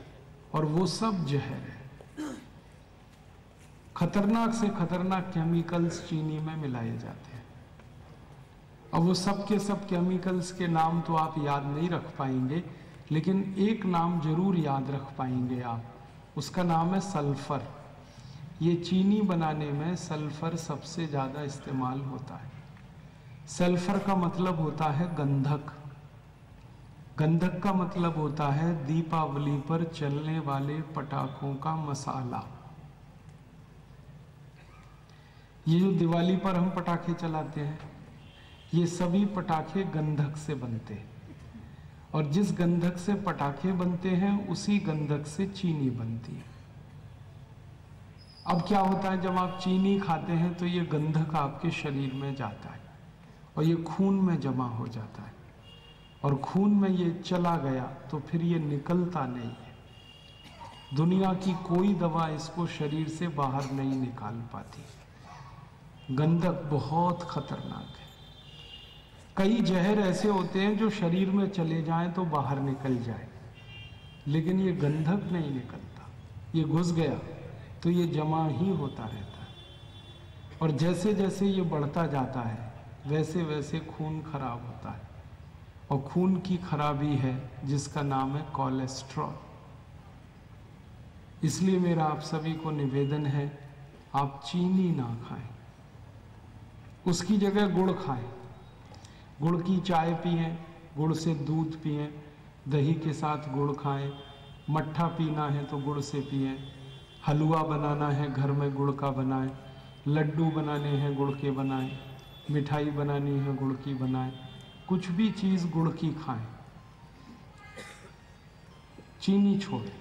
और वो सब जहर है। खतरनाक से खतरनाक केमिकल्स चीनी में मिलाए जाते हैं। अब वो सब के सब केमिकल्स के नाम तो आप याद नहीं रख पाएंगे, लेकिन एक नाम जरूर याद रख पाएंगे आप, उसका नाम है सल्फर। ये चीनी बनाने में सल्फर सबसे ज्यादा इस्तेमाल होता है। सल्फर का मतलब होता है गंधक। गंधक का मतलब होता है दीपावली पर चलने वाले पटाखों का मसाला। ये जो दिवाली पर हम पटाखे चलाते हैं, ये सभी पटाखे गंधक से बनते हैं, और जिस गंधक से पटाखे बनते हैं उसी गंधक से चीनी बनती है। अब क्या होता है, जब आप चीनी खाते हैं तो ये गंधक आपके शरीर में जाता है और ये खून में जमा हो जाता है, और खून में ये चला गया तो फिर ये निकलता नहीं है। दुनिया की कोई दवा इसको शरीर से बाहर नहीं निकाल पाती। गंधक बहुत खतरनाक है। कई जहर ऐसे होते हैं जो शरीर में चले जाएं तो बाहर निकल जाए, लेकिन ये गंधक नहीं निकलता। ये घुस गया तो ये जमा ही होता रहता है, और जैसे जैसे ये बढ़ता जाता है वैसे वैसे खून खराब होता है, और खून की खराबी है जिसका नाम है कोलेस्ट्रॉल। इसलिए मेरा आप सभी को निवेदन है, आप चीनी ना खाएं, उसकी जगह गुड़ खाएं। गुड़ की चाय पिएं, गुड़ से दूध पिएं, दही के साथ गुड़ खाएं। मट्ठा पीना है तो गुड़ से पिएं। हलवा बनाना है घर में गुड़ का बनाएं। लड्डू बनाने हैं गुड़ के बनाएं। मिठाई बनानी है गुड़ की बनाएं। कुछ भी चीज़ गुड़ की खाएं, चीनी छोड़ें।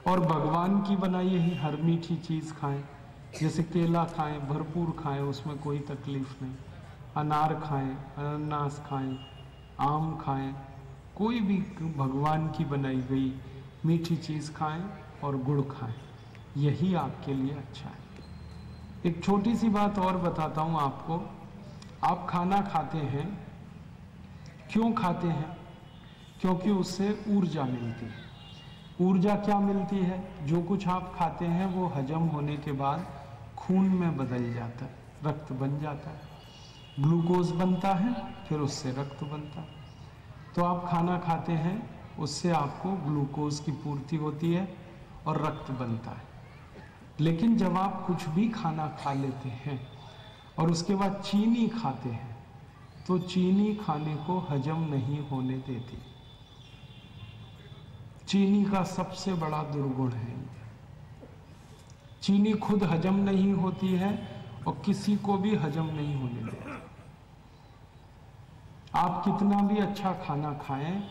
और भगवान की बनाई ही हर मीठी चीज़ खाएं, जैसे केला खाएं, भरपूर खाएं, उसमें कोई तकलीफ नहीं। अनार खाएं, अनानास खाएं, आम खाएं, कोई भी भगवान की बनाई गई मीठी चीज़ खाएं और गुड़ खाएं, यही आपके लिए अच्छा है। एक छोटी सी बात और बताता हूँ आपको। आप खाना खाते हैं, क्यों खाते हैं? क्योंकि उससे ऊर्जा मिलती है। ऊर्जा क्या मिलती है? जो कुछ आप खाते हैं वो हजम होने के बाद खून में बदल जाता है, रक्त बन जाता है, ग्लूकोज बनता है, फिर उससे रक्त बनता है। तो आप खाना खाते हैं, उससे आपको ग्लूकोज की पूर्ति होती है और रक्त बनता है। लेकिन जब आप कुछ भी खाना खा लेते हैं और उसके बाद चीनी खाते हैं, तो चीनी खाने को हजम नहीं होने देती। चीनी का सबसे बड़ा दुर्गुण है। चीनी खुद हजम नहीं होती है और किसी को भी हजम नहीं होने देती। आप कितना भी अच्छा खाना खाएं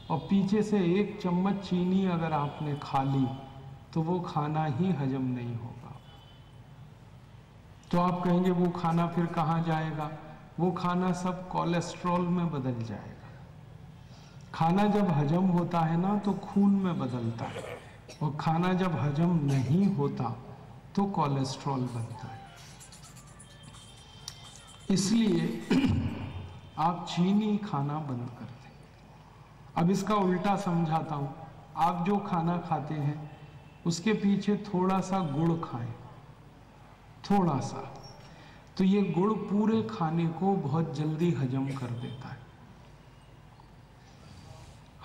और पीछे से एक चम्मच चीनी अगर आपने खा ली तो वो खाना ही हजम नहीं होगा। तो आप कहेंगे वो खाना फिर कहाँ जाएगा? वो खाना सब कोलेस्ट्रॉल में बदल जाएगा। खाना जब हजम होता है ना तो खून में बदलता है, और खाना जब हजम नहीं होता तो कोलेस्ट्रॉल बनता है। इसलिए आप चीनी खाना बंद कर दें। अब इसका उल्टा समझाता हूं। आप जो खाना खाते हैं उसके पीछे थोड़ा सा गुड़ खाएं, थोड़ा सा, तो ये गुड़ पूरे खाने को बहुत जल्दी हजम कर देता है।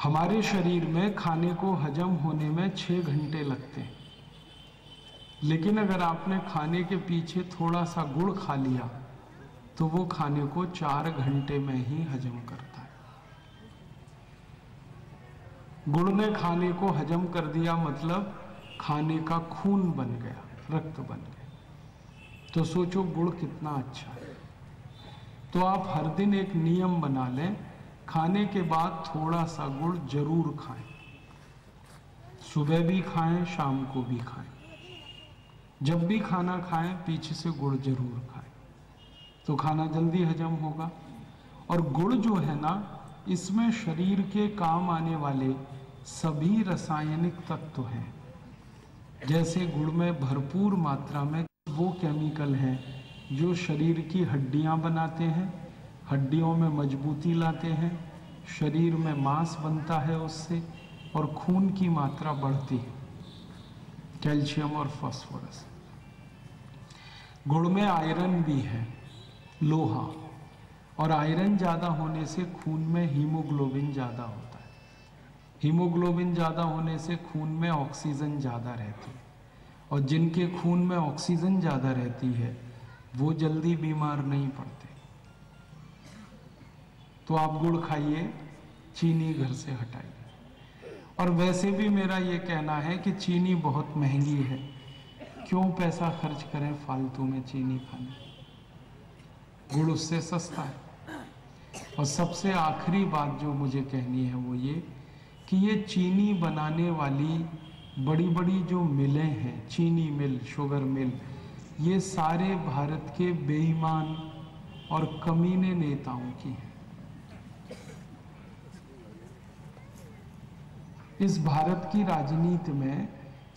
हमारे शरीर में खाने को हजम होने में 6 घंटे लगते हैं, लेकिन अगर आपने खाने के पीछे थोड़ा सा गुड़ खा लिया तो वो खाने को 4 घंटे में ही हजम करता है। गुड़ ने खाने को हजम कर दिया, मतलब खाने का खून बन गया, रक्त बन गया। तो सोचो गुड़ कितना अच्छा है। तो आप हर दिन एक नियम बना लें, खाने के बाद थोड़ा सा गुड़ जरूर खाएं। सुबह भी खाएं, शाम को भी खाएं। जब भी खाना खाएं पीछे से गुड़ जरूर खाएं, तो खाना जल्दी हजम होगा। और गुड़ जो है ना, इसमें शरीर के काम आने वाले सभी रासायनिक तत्व हैं। जैसे गुड़ में भरपूर मात्रा में वो केमिकल हैं जो शरीर की हड्डियां बनाते हैं, हड्डियों में मजबूती लाते हैं, शरीर में मांस बनता है उससे, और खून की मात्रा बढ़ती है, कैल्शियम और फास्फोरस। गुड़ में आयरन भी है, लोहा, और आयरन ज़्यादा होने से खून में हीमोग्लोबिन ज़्यादा होता है। हीमोग्लोबिन ज़्यादा होने से खून में ऑक्सीजन ज़्यादा रहती है, और जिनके खून में ऑक्सीजन ज़्यादा रहती है वो जल्दी बीमार नहीं पड़ते। तो आप गुड़ खाइए, चीनी घर से हटाइए। और वैसे भी मेरा ये कहना है कि चीनी बहुत महंगी है, क्यों पैसा खर्च करें फालतू में चीनी खाने? गुड़ उससे सस्ता है। और सबसे आखिरी बात जो मुझे कहनी है वो ये कि ये चीनी बनाने वाली बड़ी बड़ी जो मिलें हैं, चीनी मिल, शुगर मिल, ये सारे भारत के बेईमान और कमीने नेताओं की हैं। इस भारत की राजनीति में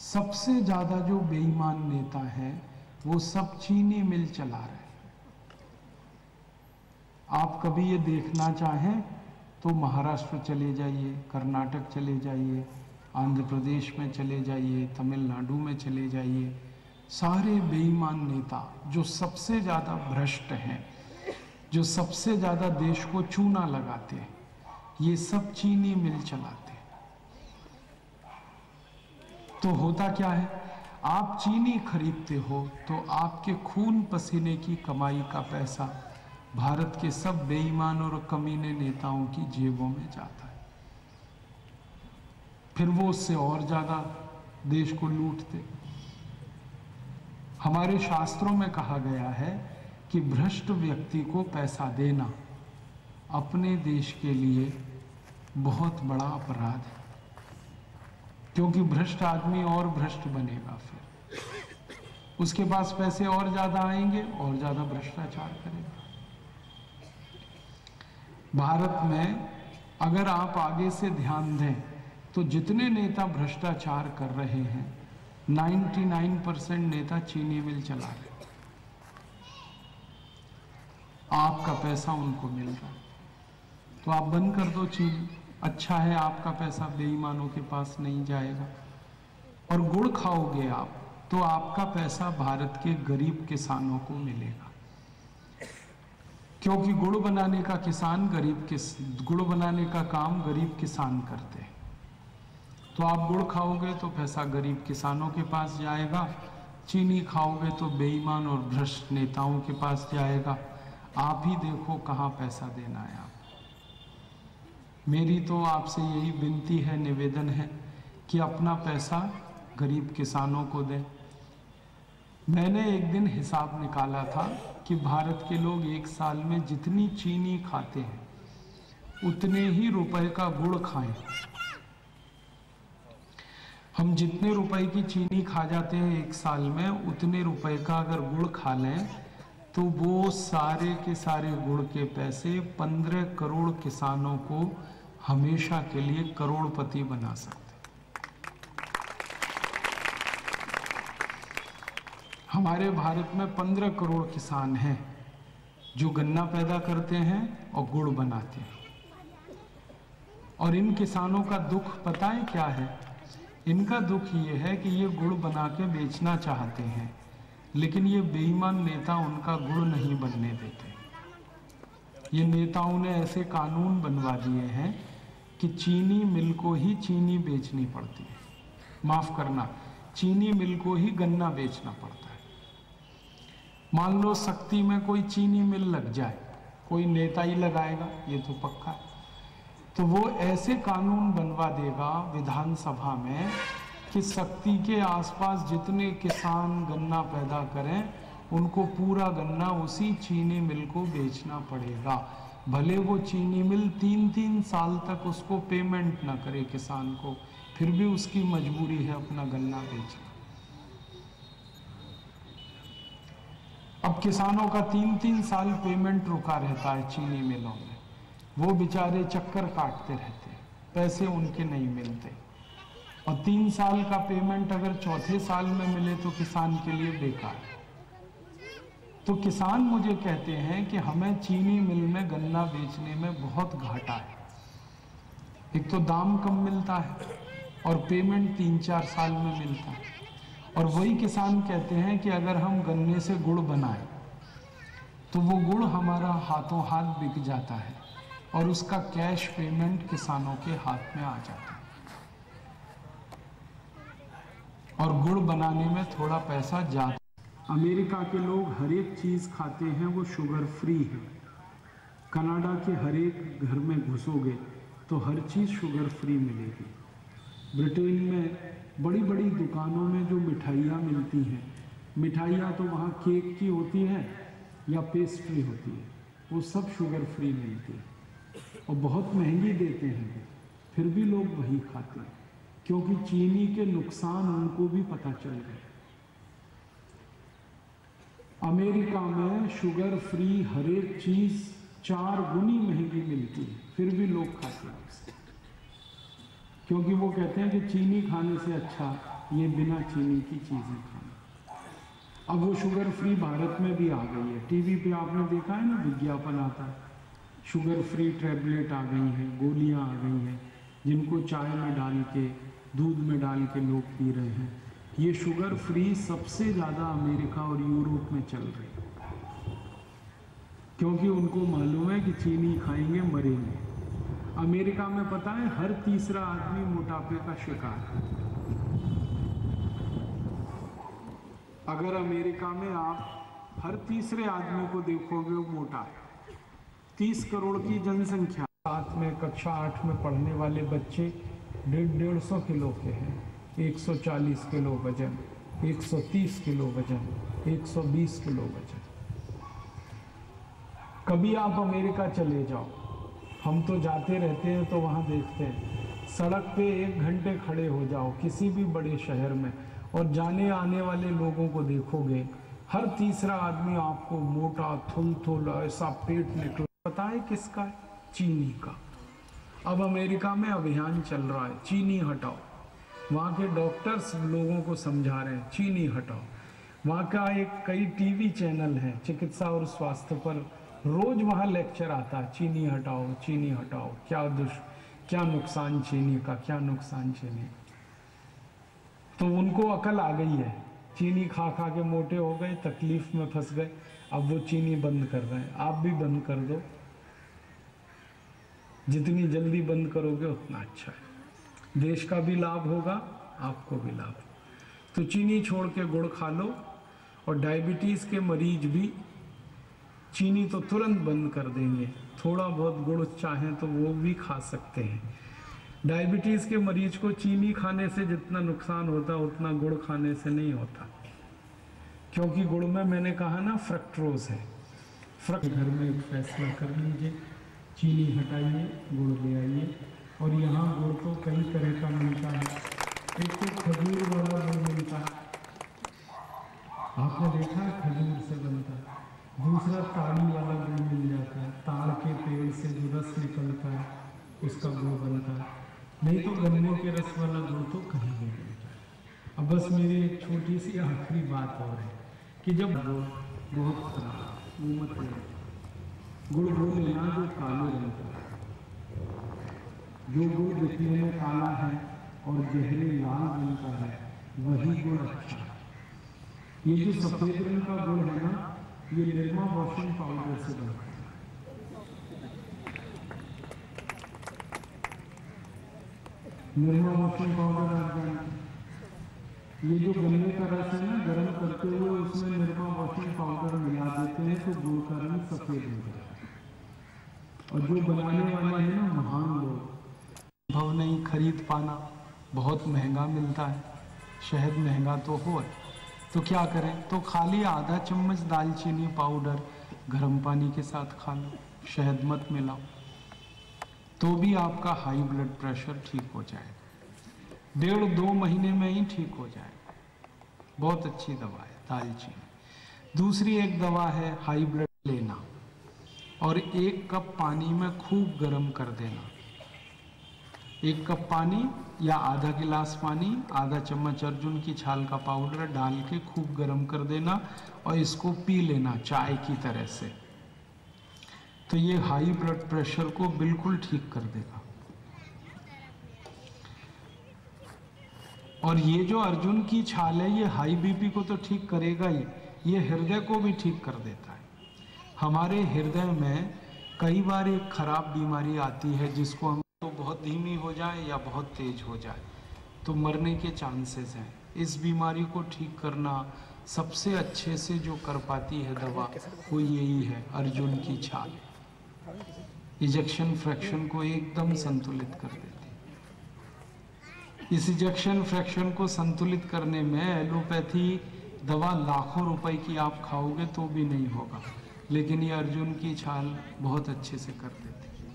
सबसे ज्यादा जो बेईमान नेता हैं वो सब चीनी मिल चला रहे हैं। आप कभी ये देखना चाहें तो महाराष्ट्र चले जाइए, कर्नाटक चले जाइए, आंध्र प्रदेश में चले जाइए, तमिलनाडु में चले जाइए, सारे बेईमान नेता जो सबसे ज़्यादा भ्रष्ट हैं, जो सबसे ज़्यादा देश को चूना लगाते हैं, ये सब चीनी मिल चलाते हैं। तो होता क्या है, आप चीनी खरीदते हो तो आपके खून पसीने की कमाई का पैसा भारत के सब बेईमान और कमीने नेताओं की जेबों में जाता है। फिर वो उससे और ज्यादा देश को लूटते। हमारे शास्त्रों में कहा गया है कि भ्रष्ट व्यक्ति को पैसा देना अपने देश के लिए बहुत बड़ा अपराध है। क्योंकि भ्रष्ट आदमी और भ्रष्ट बनेगा, फिर उसके पास पैसे और ज्यादा आएंगे और ज्यादा भ्रष्टाचार करेगा। भारत में अगर आप आगे से ध्यान दें तो जितने नेता भ्रष्टाचार कर रहे हैं 99% नेता चीनी मिल चला रहे, आपका पैसा उनको मिल रहा है, तो आप बंद कर दो चीनी। अच्छा है, आपका पैसा बेईमानों के पास नहीं जाएगा। और गुड़ खाओगे आप तो आपका पैसा भारत के गरीब किसानों को मिलेगा, क्योंकि गुड़ बनाने का गुड़ बनाने का काम गरीब किसान करते हैं। तो आप गुड़ खाओगे तो पैसा गरीब किसानों के पास जाएगा, चीनी खाओगे तो बेईमान और भ्रष्ट नेताओं के पास जाएगा। आप ही देखो कहाँ पैसा देना है आप। मेरी तो आपसे यही विनती है, निवेदन है कि अपना पैसा गरीब किसानों को दें। मैंने एक दिन हिसाब निकाला था कि भारत के लोग एक साल में जितनी चीनी खाते हैं उतने ही रुपए का गुड़ खाएं। हम जितने रुपए की चीनी खा जाते हैं एक साल में, उतने रुपए का अगर गुड़ खा लें तो वो सारे के सारे गुड़ के पैसे 15 करोड़ किसानों को हमेशा के लिए करोड़पति बना सकते। हमारे भारत में 15 करोड़ किसान हैं जो गन्ना पैदा करते हैं और गुड़ बनाते हैं। और इन किसानों का दुख पता है क्या है? इनका दुख ये है कि ये गुड़ बना के बेचना चाहते हैं, लेकिन ये बेईमान नेता उनका गुड़ नहीं बनने देते। ये नेताओं ने ऐसे कानून बनवा दिए हैं कि चीनी मिल को ही चीनी बेचनी पड़ती है, माफ करना, चीनी मिल को ही गन्ना बेचना पड़ता है। मान लो शक्ति में कोई चीनी मिल लग जाए, कोई नेता ही लगाएगा, ये तो पक्का है, तो वो ऐसे कानून बनवा देगा विधानसभा में कि शक्ति के आसपास जितने किसान गन्ना पैदा करें उनको पूरा गन्ना उसी चीनी मिल को बेचना पड़ेगा। भले वो चीनी मिल 3-3 साल तक उसको पेमेंट ना करे किसान को, फिर भी उसकी मजबूरी है अपना गन्ना बेचना। अब किसानों का 3-3 साल पेमेंट रुका रहता है चीनी मिलों में, वो बेचारे चक्कर काटते रहते हैं, पैसे उनके नहीं मिलते। और 3 साल का पेमेंट अगर चौथे साल में मिले तो किसान के लिए बेकार है। तो किसान मुझे कहते हैं कि हमें चीनी मिल में गन्ना बेचने में बहुत घाटा है। एक तो दाम कम मिलता है और पेमेंट 3-4 साल में मिलता है। और वही किसान कहते हैं कि अगर हम गन्ने से गुड़ बनाएं तो वो गुड़ हमारा हाथों हाथ बिक जाता है और उसका कैश पेमेंट किसानों के हाथ में आ जाता है। और गुड़ बनाने में थोड़ा पैसा ज्यादा। अमेरिका के लोग हर एक चीज खाते हैं वो शुगर फ्री है। कनाडा के हर एक घर में घुसोगे तो हर चीज शुगर फ्री मिलेगी। ब्रिटेन में बड़ी बड़ी दुकानों में जो मिठाइयाँ मिलती हैं, मिठाइयाँ तो वहाँ केक की होती है या पेस्ट्री होती है, वो सब शुगर फ्री मिलती है और बहुत महंगी देते हैं, फिर भी लोग वही खाते हैं क्योंकि चीनी के नुकसान उनको भी पता चल गए। अमेरिका में शुगर फ्री हर एक चीज 4 गुनी महंगी मिलती है, फिर भी लोग खाते हैं उसे, क्योंकि वो कहते हैं कि चीनी खाने से अच्छा ये बिना चीनी की चीजें खाना। अब वो शुगर फ्री भारत में भी आ गई है। टीवी पे आपने देखा है ना, विज्ञापन आता है, शुगर फ्री टैबलेट आ गई हैं, गोलियां आ गई हैं जिनको चाय में डाल के, दूध में डाल के लोग पी रहे हैं। ये शुगर फ्री सबसे ज़्यादा अमेरिका और यूरोप में चल रही है, क्योंकि उनको मालूम है कि चीनी खाएंगे मरेंगे। अमेरिका में पता है हर तीसरा आदमी मोटापे का शिकार है। अगर अमेरिका में आप हर तीसरे आदमी को देखोगे वो मोटा है। 30 करोड़ की जनसंख्या, साथ में कक्षा 8 में पढ़ने वाले बच्चे 150 किलो के हैं, 140 किलो वजन, 130 किलो वजन, 120 किलो वजन। कभी आप अमेरिका चले जाओ, हम तो जाते रहते हैं तो वहाँ देखते हैं सड़क पे 1 घंटे खड़े हो जाओ किसी भी बड़े शहर में, और जाने आने वाले लोगों को देखोगे, हर तीसरा आदमी आपको मोटा थुल ऐसा पेट निकला, पता है किसका है? चीनी का। अब अमेरिका में अभियान चल रहा है, चीनी हटाओ। वहाँ के डॉक्टर्स लोगों को समझा रहे हैं चीनी हटाओ। वहाँ का कई टीवी चैनल हैं चिकित्सा और स्वास्थ्य पर, रोज वहाँ लेक्चर आता है चीनी हटाओ, चीनी हटाओ, क्या नुकसान चीनी का, क्या नुकसान चीनी। तो उनको अकल आ गई है, चीनी खा खा के मोटे हो गए, तकलीफ में फंस गए, अब वो चीनी बंद कर रहे हैं। आप भी बंद कर दो, जितनी जल्दी बंद करोगे उतना अच्छा है, देश का भी लाभ होगा, आपको भी लाभ। तो चीनी छोड़ के गुड़ खा लो, और डायबिटीज़ के मरीज भी चीनी तो तुरंत बंद कर देंगे, थोड़ा बहुत गुड़ चाहें तो वो भी खा सकते हैं। डायबिटीज़ के मरीज को चीनी खाने से जितना नुकसान होता है उतना गुड़ खाने से नहीं होता, क्योंकि गुड़ में मैंने कहा ना फ्रक्टोज है। घर में एक फैसला कर लीजिए, चीनी हटाइए, गुड़ ले आइए। और यहाँ गुड़ तो कई तरह का मिलता है, एक तो खजूर वाला गुड़ मिलता है, आपने देखा है खजूर से बनता है। दूसरा ताड़ी वाला गुड़ मिल जाता है, ताड़ के पेड़ से जो रस निकलता है उसका गुड़ बनता है। नहीं तो गन्ने के रस वाला गुड़ तो कहीं नहीं मिलता है। अब बस मेरी एक छोटी सी आखिरी बात और है कि जब बहुत खराब मत गुड़ वो लेना जो काले रंग का है, जो गुड़ दिखने में काला है और गहरे लाल रंग का है वही गुड़ अच्छा है। ये जो सफेद रंग का गुड़ है ना, ये निरमा वॉशिंग पाउडर से बनता है। निरमा वॉशिंग पाउडर आप जानते हैं, ये जो गन्ने का रस है ना, गर्म करते हुए उसमें निरमा वॉशिंग पाउडर मिला देते हैं तो गुड़ का रंग सफेद हो जाता है। और जो बनाने वाले हैं ना महान लोग, संभव नहीं खरीद पाना, बहुत महंगा मिलता है, शहद महंगा तो हो, तो क्या करें, तो खाली आधा चम्मच दालचीनी पाउडर गर्म पानी के साथ खा लो, शहद मत मिलाओ, तो भी आपका हाई ब्लड प्रेशर ठीक हो जाएगा। 1.5-2 महीने में ही ठीक हो जाएगा। बहुत अच्छी दवा है दालचीनी। दूसरी एक दवा है हाई ब्लड लेना, और 1 कप पानी में खूब गर्म कर देना। 1 कप पानी या आधा गिलास पानी, आधा चम्मच अर्जुन की छाल का पाउडर डाल के खूब गर्म कर देना और इसको पी लेना चाय की तरह से। तो ये हाई ब्लड प्रेशर को बिल्कुल ठीक कर देगा। और ये जो अर्जुन की छाल है ये हाई बीपी को तो ठीक करेगा ही, ये हृदय को भी ठीक कर देता है। हमारे हृदय में कई बार एक खराब बीमारी आती है जिसको हम तो बहुत धीमी हो जाए या बहुत तेज हो जाए तो मरने के चांसेस हैं। इस बीमारी को ठीक करना सबसे अच्छे से जो कर पाती है दवा वो यही है, अर्जुन की छाल। इजेक्शन फ्रैक्शन को एकदम संतुलित कर देती है। इस इजेक्शन फ्रैक्शन को संतुलित करने में एलोपैथी दवा लाखों रुपए की आप खाओगे तो भी नहीं होगा, लेकिन ये अर्जुन की छाल बहुत अच्छे से कर देती है।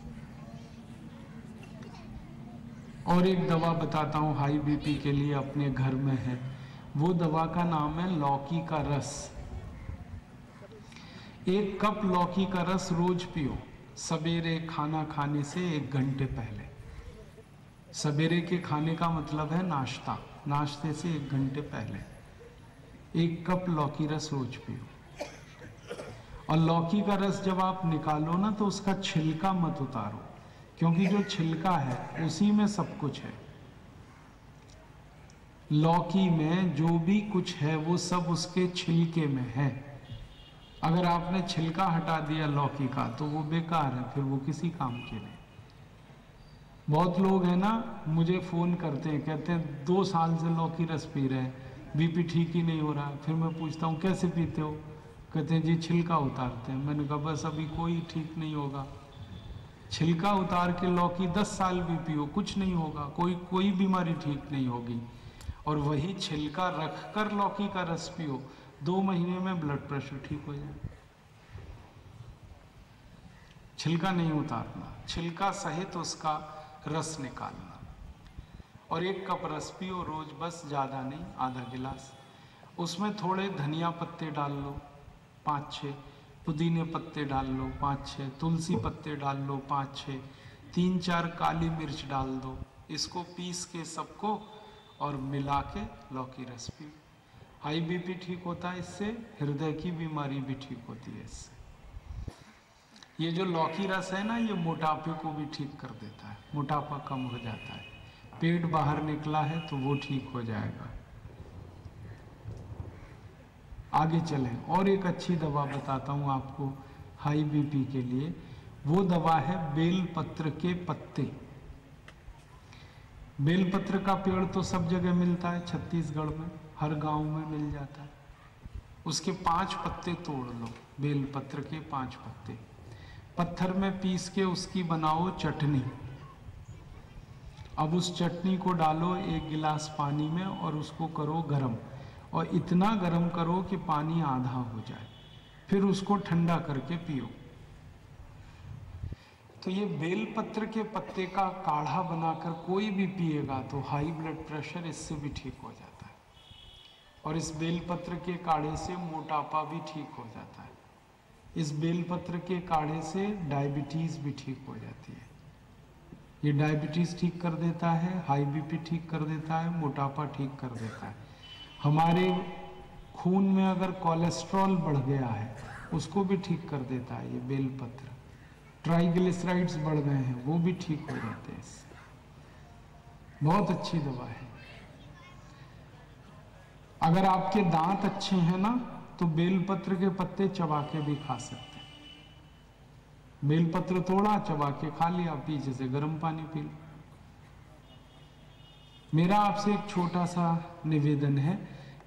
और एक दवा बताता हूँ हाई बीपी के लिए, अपने घर में है, वो दवा का नाम है लौकी का रस। 1 कप लौकी का रस रोज पियो, सवेरे खाना खाने से 1 घंटे पहले। सवेरे के खाने का मतलब है नाश्ता, नाश्ते से 1 घंटे पहले 1 कप लौकी रस रोज पियो। और लौकी का रस जब आप निकालो ना तो उसका छिलका मत उतारो, क्योंकि जो छिलका है उसी में सब कुछ है। लौकी में जो भी कुछ है वो सब उसके छिलके में है। अगर आपने छिलका हटा दिया लौकी का तो वो बेकार है, फिर वो किसी काम के नहीं। बहुत लोग हैं ना मुझे फ़ोन करते हैं, कहते हैं 2 साल से लौकी रस पी रहे हैं, बीपी ठीक ही नहीं हो रहा। फिर मैं पूछता हूँ कैसे पीते हो, कहते हैं जी छिलका उतारते हैं। मैंने कहा बस अभी कोई ठीक नहीं होगा। छिलका उतार के लौकी 10 साल भी पियो कुछ नहीं होगा, कोई बीमारी ठीक नहीं होगी। और वही छिलका रख कर लौकी का रस पियो, 2 महीने में ब्लड प्रेशर ठीक हो जाए। छिलका नहीं उतारना, छिलका सहित उसका रस निकालना। और 1 कप रस पियो रोज, बस, ज़्यादा नहीं, आधा गिलास। उसमें थोड़े धनिया पत्ते डाल लो 5-6, पुदीने पत्ते डाल लो 5-6, तुलसी पत्ते डाल लो 5-6, 3-4 काली मिर्च डाल दो। इसको पीस के सबको और मिला के लौकी रस पियो। हाई बीपी ठीक होता है इससे, हृदय की बीमारी भी ठीक होती है इससे। ये जो लौकी रस है ना, ये मोटापे को भी ठीक कर देता है, मोटापा कम हो जाता है। पेट बाहर निकला है तो वो ठीक हो जाएगा। आगे चलें, और एक अच्छी दवा बताता हूँ आपको हाई बीपी के लिए। वो दवा है बेलपत्र के पत्ते। बेलपत्र का पेड़ तो सब जगह मिलता है, छत्तीसगढ़ में हर गांव में मिल जाता है। उसके 5 पत्ते तोड़ लो, बेलपत्र के 5 पत्ते, पत्थर में पीस के उसकी बनाओ चटनी। अब उस चटनी को डालो 1 गिलास पानी में और उसको करो गरम, और इतना गरम करो कि पानी आधा हो जाए, फिर उसको ठंडा करके पियो। तो ये बेलपत्र के पत्ते का काढ़ा बनाकर कोई भी पिएगा तो हाई ब्लड प्रेशर इससे भी ठीक हो जाता है, और इस बेलपत्र के काढ़े से मोटापा भी ठीक हो जाता है। इस बेलपत्र के काढ़े से डायबिटीज़ भी ठीक हो जाती है। ये डायबिटीज़ ठीक कर देता है, हाई बीपी ठीक कर देता है, मोटापा ठीक कर देता है। हमारे खून में अगर कोलेस्ट्रॉल बढ़ गया है उसको भी ठीक कर देता है ये बेलपत्र। ट्राइग्लिसराइड्स बढ़ गए हैं वो भी ठीक हो जाते हैं इससे। बहुत अच्छी दवा है। अगर आपके दांत अच्छे हैं ना तो बेलपत्र के पत्ते चबा के भी खा सकते हैं। बेलपत्र तोड़ा, चबा के खा लिया, पीछे से गर्म पानी पी लो। मेरा आपसे एक छोटा सा निवेदन है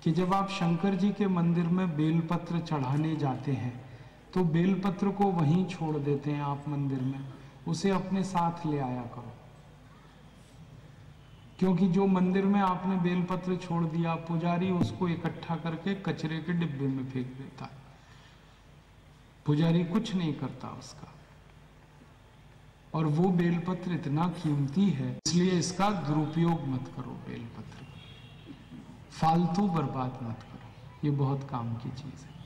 कि जब आप शंकर जी के मंदिर में बेलपत्र चढ़ाने जाते हैं तो बेलपत्र को वहीं छोड़ देते हैं आप मंदिर में, उसे अपने साथ ले आया करो। क्योंकि जो मंदिर में आपने बेलपत्र छोड़ दिया, पुजारी उसको इकट्ठा करके कचरे के डिब्बे में फेंक देता है। पुजारी कुछ नहीं करता उसका, और वो बेलपत्र इतना कीमती है, इसलिए इसका दुरुपयोग मत करो। बेलपत्र फालतू बर्बाद मत करो, ये बहुत काम की चीज है।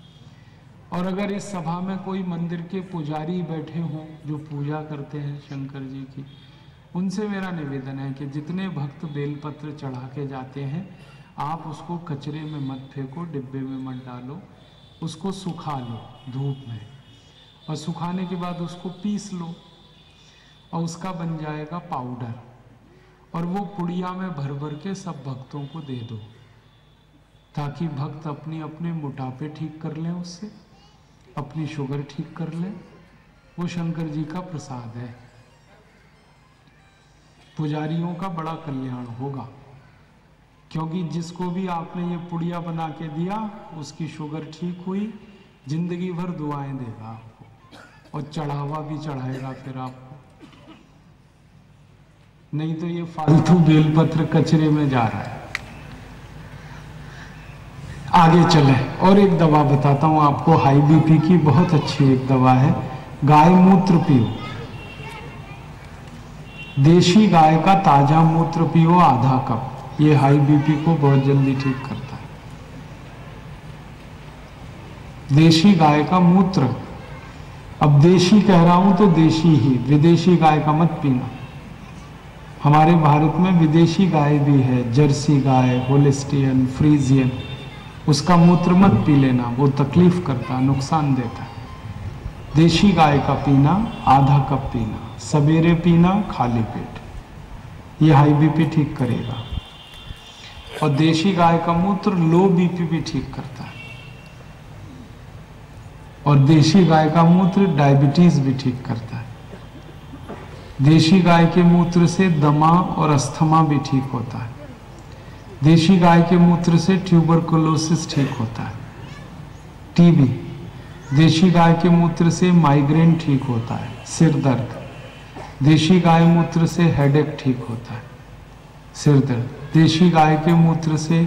और अगर इस सभा में कोई मंदिर के पुजारी बैठे हों जो पूजा करते हैं शंकर जी की, उनसे मेरा निवेदन है कि जितने भक्त बेलपत्र चढ़ा के जाते हैं आप उसको कचरे में मत फेंको, डिब्बे में मत डालो, उसको सुखा लो धूप में, और सुखाने के बाद उसको पीस लो और उसका बन जाएगा पाउडर, और वो पुड़िया में भर भर के सब भक्तों को दे दो, ताकि भक्त अपने अपने मोटापे ठीक कर लें, उससे अपनी शुगर ठीक कर लें। वो शंकर जी का प्रसाद है। पुजारियों का बड़ा कल्याण होगा, क्योंकि जिसको भी आपने ये पुड़िया बना के दिया उसकी शुगर ठीक हुई, जिंदगी भर दुआएं देगा आपको, और चढ़ावा भी चढ़ाएगा फिर आपको। नहीं तो ये फालतू बेलपत्र कचरे में जा रहा है। आगे चले, और एक दवा बताता हूं आपको हाई बीपी की, बहुत अच्छी एक दवा है। गाय मूत्र पियो, देशी गाय का ताजा मूत्र पियो आधा कप, ये हाई बीपी को बहुत जल्दी ठीक करता है। देशी गाय का मूत्र, अब देशी कह रहा हूं तो देशी ही, विदेशी गाय का मत पीना। हमारे भारत में विदेशी गाय भी है, जर्सी गाय, होलिस्टियन, फ्रीजियन, उसका मूत्र मत पी लेना, वो तकलीफ करता, नुकसान देता है। देशी गाय का पीना आधा कप पीना, सवेरे पीना खाली पेट, ये हाई बीपी ठीक करेगा। और देशी गाय का मूत्र लो बीपी भी ठीक करता है, और देशी गाय का मूत्र डायबिटीज भी ठीक करता है। देशी गाय के मूत्र से दमा और अस्थमा भी ठीक होता है। देशी गाय के मूत्र से ट्यूबरकुलोसिस ठीक होता है, टीबी। देशी गाय के मूत्र से माइग्रेन ठीक होता है, सिर दर्द। देशी गाय मूत्र से हेडेक ठीक होता है, सिर दर्द। देशी गाय के मूत्र से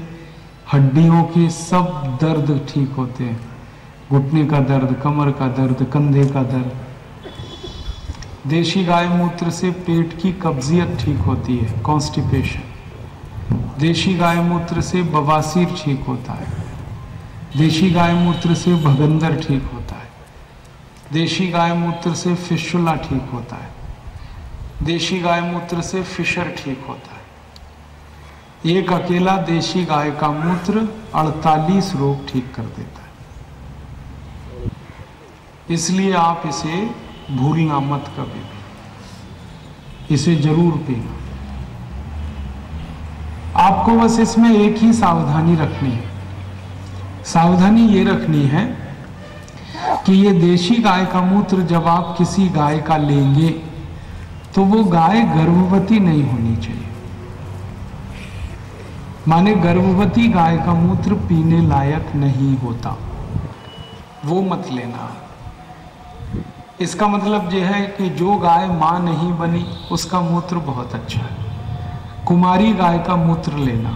हड्डियों के सब दर्द ठीक होते हैं, घुटने का दर्द, कमर का दर्द, कंधे का दर्द। देशी गाय मूत्र से पेट की कब्जियत ठीक होती है, कॉन्स्टिपेशन। देशी गाय मूत्र से बवासीर ठीक होता है, देशी गाय मूत्र से भगंदर ठीक होता है, देशी गाय मूत्र से फिशुला ठीक होता है, देशी गाय मूत्र से फिशर ठीक होता है। एक अकेला देशी गाय का मूत्र 48 रोग ठीक कर देता है। इसलिए आप इसे भूलना मत कभी भी, इसे जरूर पीना। आपको बस इसमें एक ही सावधानी रखनी है, सावधानी ये रखनी है कि ये देशी गाय का मूत्र जब आप किसी गाय का लेंगे तो वो गाय गर्भवती नहीं होनी चाहिए। माने गर्भवती गाय का मूत्र पीने लायक नहीं होता, वो मत लेना। इसका मतलब यह है कि जो गाय मां नहीं बनी उसका मूत्र बहुत अच्छा है। कुमारी गाय का मूत्र लेना,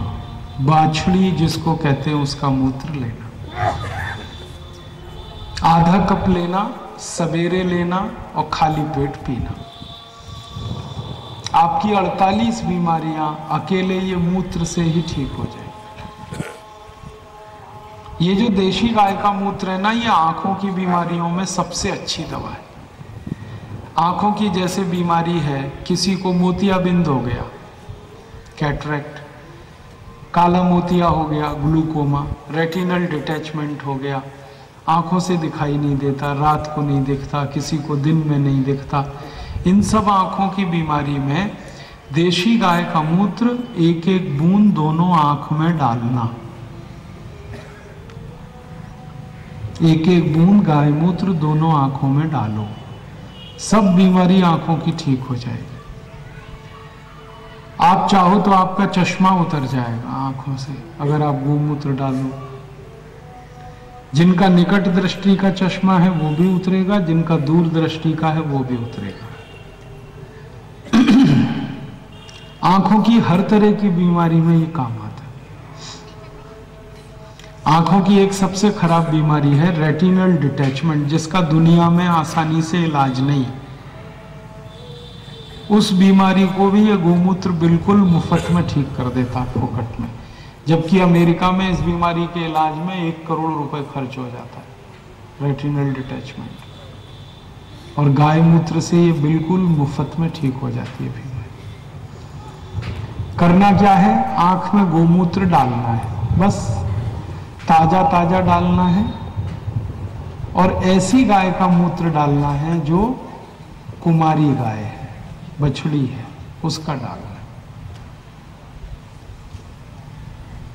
बाछड़ी जिसको कहते हैं उसका मूत्र लेना, आधा कप लेना, सवेरे लेना और खाली पेट पीना। आपकी 48 बीमारियां अकेले ये मूत्र से ही ठीक हो जाएगी। ये जो देशी गाय का मूत्र है ना, ये आंखों की बीमारियों में सबसे अच्छी दवा है। आंखों की जैसे बीमारी है, किसी को मोतियाबिंद हो गया, कैटरेक्ट, काला मोतिया हो गया, ग्लूकोमा, रेटिनल डिटैचमेंट हो गया, आंखों से दिखाई नहीं देता, रात को नहीं दिखता, किसी को दिन में नहीं दिखता, इन सब आंखों की बीमारी में देशी गाय का मूत्र एक एक बूंद दोनों आंख में डालना। एक एक बूंद गाय मूत्र दोनों आंखों में डालो, सब बीमारी आंखों की ठीक हो जाएगी। आप चाहो तो आपका चश्मा उतर जाएगा आंखों से अगर आप गोमूत्र डालो। जिनका निकट दृष्टि का चश्मा है वो भी उतरेगा, जिनका दूर दृष्टि का है वो भी उतरेगा। आंखों की हर तरह की बीमारी में ये काम आता है। आंखों की एक सबसे खराब बीमारी है रेटिनल डिटैचमेंट, जिसका दुनिया में आसानी से इलाज नहीं। उस बीमारी को भी ये गोमूत्र बिल्कुल मुफ्त में ठीक कर देता है, फोकट में। जबकि अमेरिका में इस बीमारी के इलाज में 1 करोड़ रुपए खर्च हो जाता है, रेटिनल डिटैचमेंट। और गाय मूत्र से ये बिल्कुल मुफ्त में ठीक हो जाती है बीमारी। करना क्या है, आंख में गोमूत्र डालना है, बस ताजा ताजा डालना है। और ऐसी गाय का मूत्र डालना है जो कुमारी गाय है, बछड़ी है, उसका डालना है।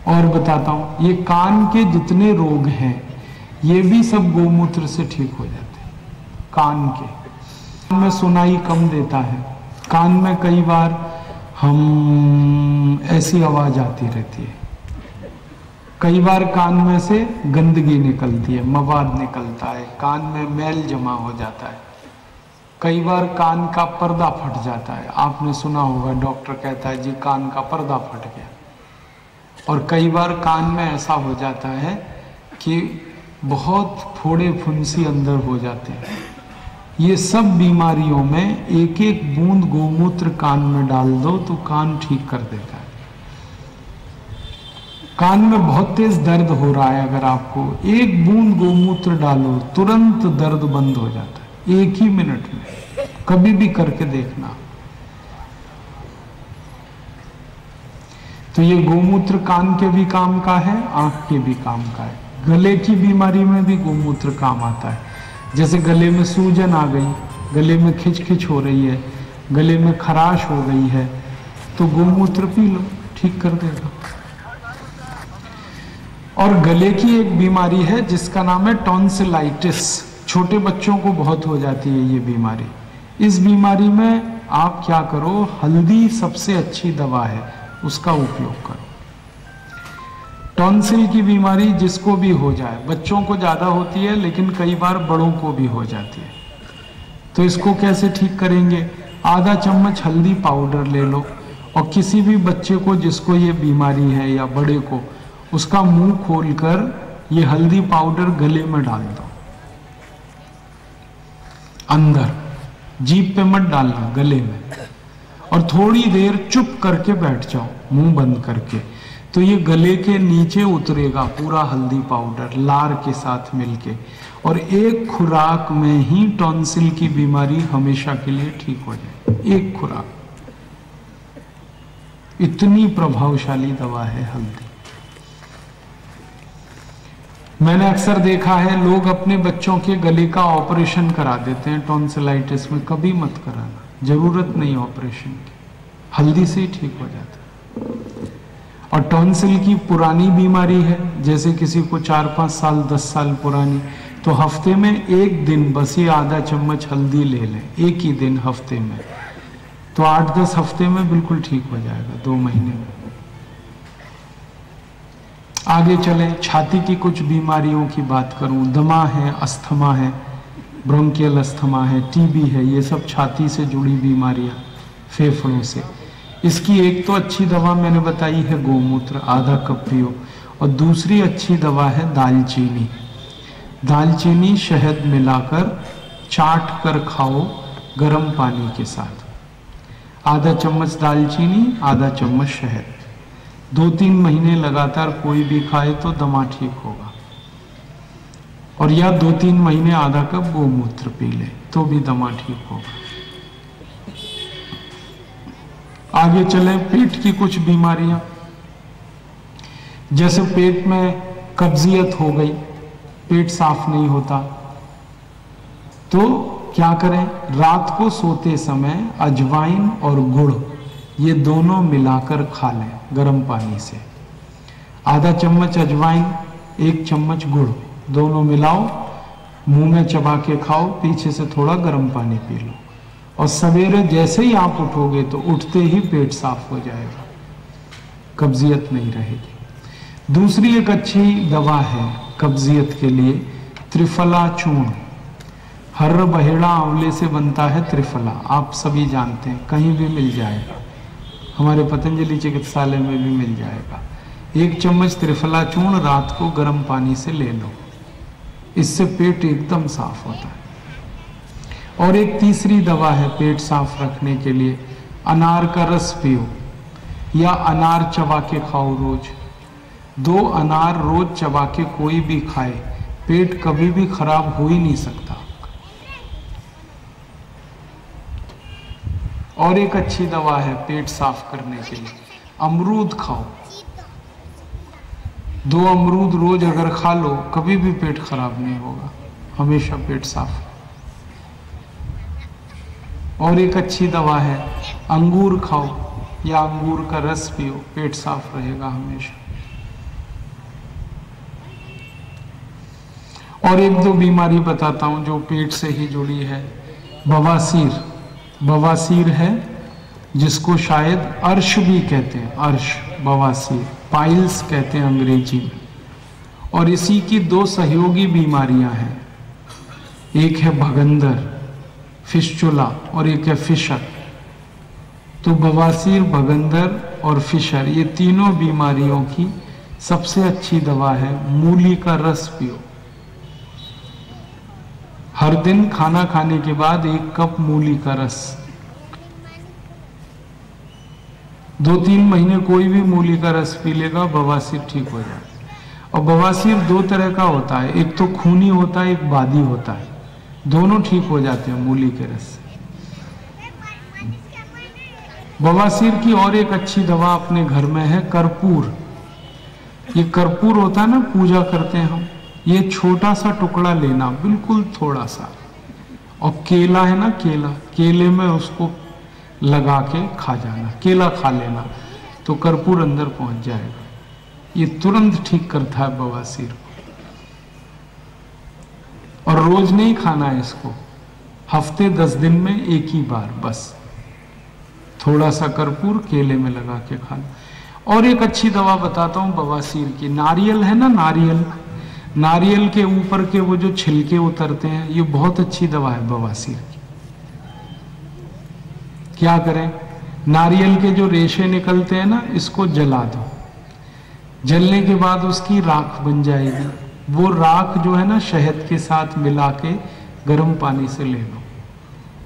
और बताता हूं, ये कान के जितने रोग हैं ये भी सब गोमूत्र से ठीक हो जाते हैं। कान के, कान में सुनाई कम देता है, कान में कई बार हम ऐसी आवाज आती रहती है, कई बार कान में से गंदगी निकलती है, मवाद निकलता है, कान में मैल जमा हो जाता है, कई बार कान का पर्दा फट जाता है। आपने सुना होगा डॉक्टर कहता है जी कान का पर्दा फट गया। और कई बार कान में ऐसा हो जाता है कि बहुत फोड़े फुंसी अंदर हो जाते हैं। ये सब बीमारियों में एक एक बूंद गोमूत्र कान में डाल दो तो कान ठीक कर देता है। कान में बहुत तेज दर्द हो रहा है, अगर आपको एक बूंद गोमूत्र डालो तुरंत दर्द बंद हो जाता है, 1 ही मिनट में। कभी भी करके देखना। तो ये गोमूत्र कान के भी काम का है, आंख के भी काम का है। गले की बीमारी में भी गोमूत्र काम आता है। जैसे गले में सूजन आ गई, गले में खिंच हो रही है, गले में खराश हो गई है, तो गोमूत्र पी लो, ठीक कर देगा। और गले की एक बीमारी है जिसका नाम है टॉन्सिलाइटिस। छोटे बच्चों को बहुत हो जाती है ये बीमारी। इस बीमारी में आप क्या करो, हल्दी सबसे अच्छी दवा है, उसका उपयोग करो। टॉन्सिल की बीमारी जिसको भी हो जाए, बच्चों को ज्यादा होती है लेकिन कई बार बड़ों को भी हो जाती है। तो इसको कैसे ठीक करेंगे, आधा चम्मच हल्दी पाउडर ले लो और किसी भी बच्चे को जिसको ये बीमारी है या बड़े को, उसका मुंह खोलकर ये हल्दी पाउडर गले में डाल दो, अंदर, जीभ पे मत डालना, गले में। और थोड़ी देर चुप करके बैठ जाओ, मुंह बंद करके। तो ये गले के नीचे उतरेगा पूरा हल्दी पाउडर लार के साथ मिलके, और एक खुराक में ही टॉन्सिल की बीमारी हमेशा के लिए ठीक हो जाए। एक खुराक, इतनी प्रभावशाली दवा है हल्दी। मैंने अक्सर देखा है लोग अपने बच्चों के गले का ऑपरेशन करा देते हैं टॉन्सिलाइटिस में। कभी मत कराना, जरूरत नहीं ऑपरेशन की, हल्दी से ही ठीक हो जाता है। और टॉन्सिल की पुरानी बीमारी है, जैसे किसी को 4-5 साल 10 साल पुरानी, तो हफ्ते में एक दिन बस ये आधा चम्मच हल्दी ले लें, एक ही दिन हफ्ते में, तो 8-10 हफ्ते में बिल्कुल ठीक हो जाएगा, 2 महीने में। आगे चलें, छाती की कुछ बीमारियों की बात करूं, दमा है, अस्थमा है, ब्रोंकियल अस्थमा है, टीबी है, ये सब छाती से जुड़ी बीमारियां, फेफड़ों से। इसकी एक तो अच्छी दवा मैंने बताई है गोमूत्र, आधा कप पियो, और दूसरी अच्छी दवा है दालचीनी। दालचीनी शहद मिलाकर चाट कर खाओ गर्म पानी के साथ, आधा चम्मच दालचीनी, आधा चम्मच शहद। 2-3 महीने लगातार कोई भी खाए तो दमा ठीक होगा। और या 2-3 महीने आधा कप गोमूत्र पी ले तो भी दमा ठीक होगा। आगे चलें, पेट की कुछ बीमारियां, जैसे पेट में कब्जियत हो गई, पेट साफ नहीं होता, तो क्या करें? रात को सोते समय अजवाइन और गुड़ ये दोनों मिलाकर खा लें गर्म पानी से। आधा चम्मच अजवाइन, 1 चम्मच गुड़, दोनों मिलाओ, मुंह में चबा के खाओ, पीछे से थोड़ा गर्म पानी पी लो, और सवेरे जैसे ही आप उठोगे तो उठते ही पेट साफ हो जाएगा, कब्जियत नहीं रहेगी। दूसरी एक अच्छी दवा है कब्जियत के लिए, त्रिफला चूर्ण। हर्र बहेड़ा आंवले से बनता है त्रिफला, आप सभी जानते हैं, कहीं भी मिल जाएगा, हमारे पतंजलि चिकित्सालय में भी मिल जाएगा। 1 चम्मच त्रिफला चूर्ण रात को गर्म पानी से ले लो, इससे पेट एकदम साफ होता है। और एक तीसरी दवा है पेट साफ रखने के लिए, अनार का रस पियो या अनार चबा के खाओ रोज। 2 अनार रोज चबा के कोई भी खाए, पेट कभी भी खराब हो ही नहीं सकता। और एक अच्छी दवा है पेट साफ करने के लिए, अमरूद खाओ। 2 अमरूद रोज अगर खा लो कभी भी पेट खराब नहीं होगा, हमेशा पेट साफ। और एक अच्छी दवा है अंगूर खाओ या अंगूर का रस पियो, पेट साफ रहेगा हमेशा। और 1-2 बीमारी बताता हूं जो पेट से ही जुड़ी है। बवासीर, बवासीर है जिसको शायद अर्श भी कहते हैं, अर्श, बवासीर, पाइल्स कहते हैं अंग्रेजी में। और इसी की 2 सहयोगी बीमारियां हैं, एक है भगंदर, फिस्चुला, और एक है फिशर। तो बवासीर, भगंदर और फिशर, ये तीनों बीमारियों की सबसे अच्छी दवा है मूली का रस पियो। हर दिन खाना खाने के बाद 1 कप मूली का रस। 2-3 महीने कोई भी मूली का रस पी लेगा, बवासीर ठीक हो जाए। और बवासीर 2 तरह का होता है, एक तो खूनी होता है, एक बादी होता है, दोनों ठीक हो जाते हैं मूली के रस से। बवासीर की और एक अच्छी दवा अपने घर में है कर्पूर। ये कर्पूर होता है ना, पूजा करते हैं हम, ये छोटा सा टुकड़ा लेना, बिल्कुल थोड़ा सा, और केला है ना, केला, केले में उसको लगा के खा जाना, केला खा लेना, तो कर्पूर अंदर पहुंच जाएगा। ये तुरंत ठीक करता है बवासीर को। और रोज नहीं खाना है इसको, हफ्ते 10 दिन में 1 ही बार बस, थोड़ा सा कर्पूर केले में लगा के खाना। और एक अच्छी दवा बताता हूं बवासीर की, नारियल है ना, नारियल, नारियल के ऊपर के वो जो छिलके उतरते हैं, ये बहुत अच्छी दवा है बवासीर की। क्या करें? नारियल के जो रेशे निकलते हैं ना, इसको जला दो, जलने के बाद उसकी राख बन जाएगी। वो राख जो है ना, शहद के साथ मिला के गर्म पानी से ले लो,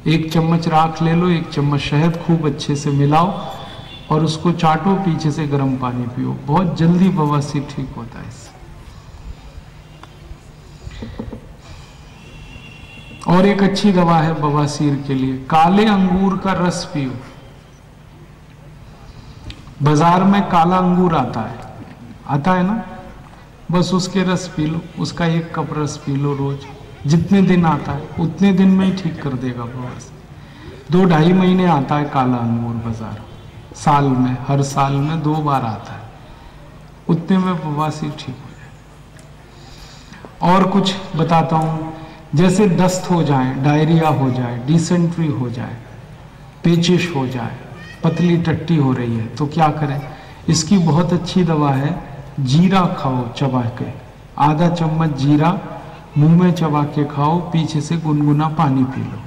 1 चम्मच राख ले लो, 1 चम्मच शहद, खूब अच्छे से मिलाओ, और उसको चाटो, पीछे से गर्म पानी पियो, बहुत जल्दी बवासीर ठीक होता है इससे। और एक अच्छी दवा है बवासीर के लिए, काले अंगूर का रस पियो। बाजार में काला अंगूर आता है ना, बस उसके रस पी लो, उसका 1 कप रस पी लो रोज। जितने दिन आता है उतने दिन में ही ठीक कर देगा बवासीर। 2-2.5 महीने आता है काला अंगूर बाजार, साल में, हर साल में 2 बार आता है, उतने में बवासीर ठीक हो जाए। और कुछ बताता हूँ, जैसे दस्त हो जाए, डायरिया हो जाए, डिसेंट्री हो जाए, पेचिश हो जाए, पतली टट्टी हो रही है, तो क्या करें? इसकी बहुत अच्छी दवा है, जीरा खाओ चबा के, आधा चम्मच जीरा मुंह में चबा के खाओ, पीछे से गुनगुना पानी पी लो,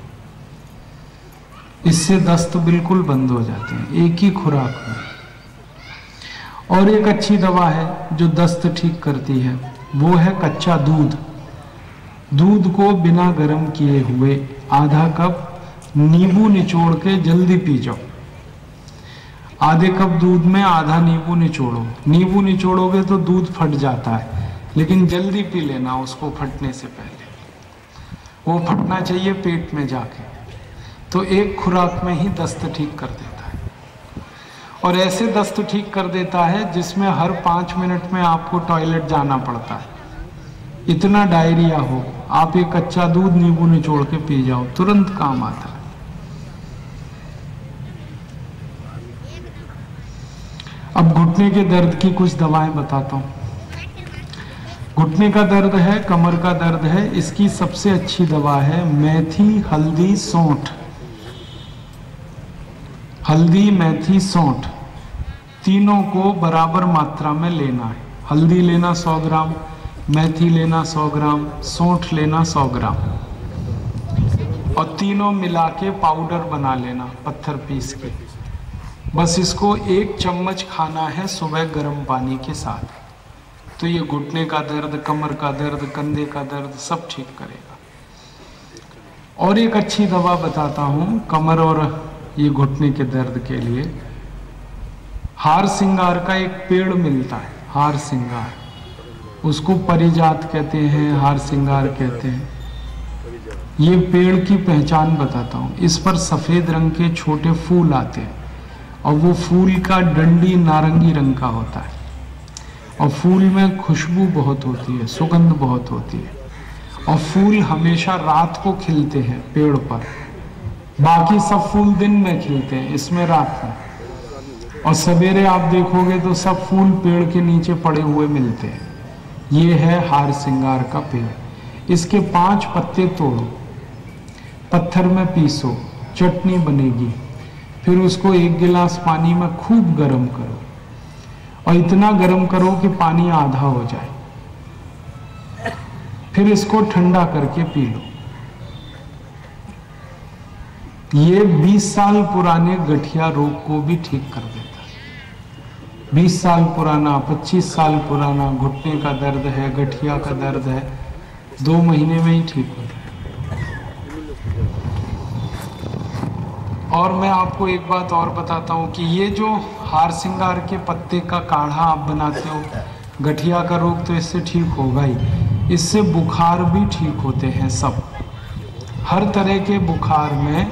इससे दस्त बिल्कुल बंद हो जाते हैं, एक ही खुराक में। और एक अच्छी दवा है जो दस्त ठीक करती है, वो है कच्चा दूध। दूध को बिना गर्म किए हुए आधा कप नींबू निचोड़ के जल्दी पी जाओ। आधे कप दूध में आधा नींबू निचोड़ो, नींबू निचोड़ोगे तो दूध फट जाता है, लेकिन जल्दी पी लेना उसको फटने से पहले, वो फटना चाहिए पेट में जाके, तो एक खुराक में ही दस्त ठीक कर देता है। और ऐसे दस्त ठीक कर देता है जिसमें हर 5 मिनट में आपको टॉयलेट जाना पड़ता है, इतना डायरिया हो, आप एक कच्चा दूध नींबू निचोड़ के पी जाओ, तुरंत काम आता है। अब घुटने के दर्द की कुछ दवाएं बताता हूं। घुटने का दर्द है, कमर का दर्द है, इसकी सबसे अच्छी दवा है मेथी, हल्दी, सौंठ। हल्दी, मेथी, सौंठ तीनों को बराबर मात्रा में लेना है। हल्दी लेना 100 ग्राम, मेथी लेना 100 ग्राम, सौंठ लेना 100 ग्राम, और तीनों मिला के पाउडर बना लेना पत्थर पीस के। बस इसको 1 चम्मच खाना है सुबह गर्म पानी के साथ, तो ये घुटने का दर्द, कमर का दर्द, कंधे का दर्द सब ठीक करेगा। और एक अच्छी दवा बताता हूँ कमर और ये घुटने के दर्द के लिए। हार सिंगार का एक पेड़ मिलता है, हार सिंगार, उसको परिजात कहते हैं, हार सिंगार कहते हैं। ये पेड़ की पहचान बताता हूँ, इस पर सफेद रंग के छोटे फूल आते हैं, और वो फूल का डंडी नारंगी रंग का होता है, और फूल में खुशबू बहुत होती है, सुगंध बहुत होती है, और फूल हमेशा रात को खिलते हैं पेड़ पर, बाकी सब फूल दिन में खिलते हैं, इसमें रात में। और सवेरे आप देखोगे तो सब फूल पेड़ के नीचे पड़े हुए मिलते हैं। ये है हार सिंगार का पेड़। इसके 5 पत्ते तोड़ो, पत्थर में पीसो, चटनी बनेगी, फिर उसको 1 गिलास पानी में खूब गर्म करो, और इतना गर्म करो कि पानी आधा हो जाए, फिर इसको ठंडा करके पी लो। ये 20 साल पुराने गठिया रोग को भी ठीक कर देता है। 20 साल पुराना, 25 साल पुराना घुटने का दर्द है, गठिया का दर्द है, 2 महीने में ही ठीक हो जाए। और मैं आपको एक बात और बताता हूँ कि ये जो हार सिंगार के पत्ते का काढ़ा आप बनाते हो, गठिया का रोग तो इससे ठीक होगा ही, इससे बुखार भी ठीक होते हैं सब। हर तरह के बुखार में,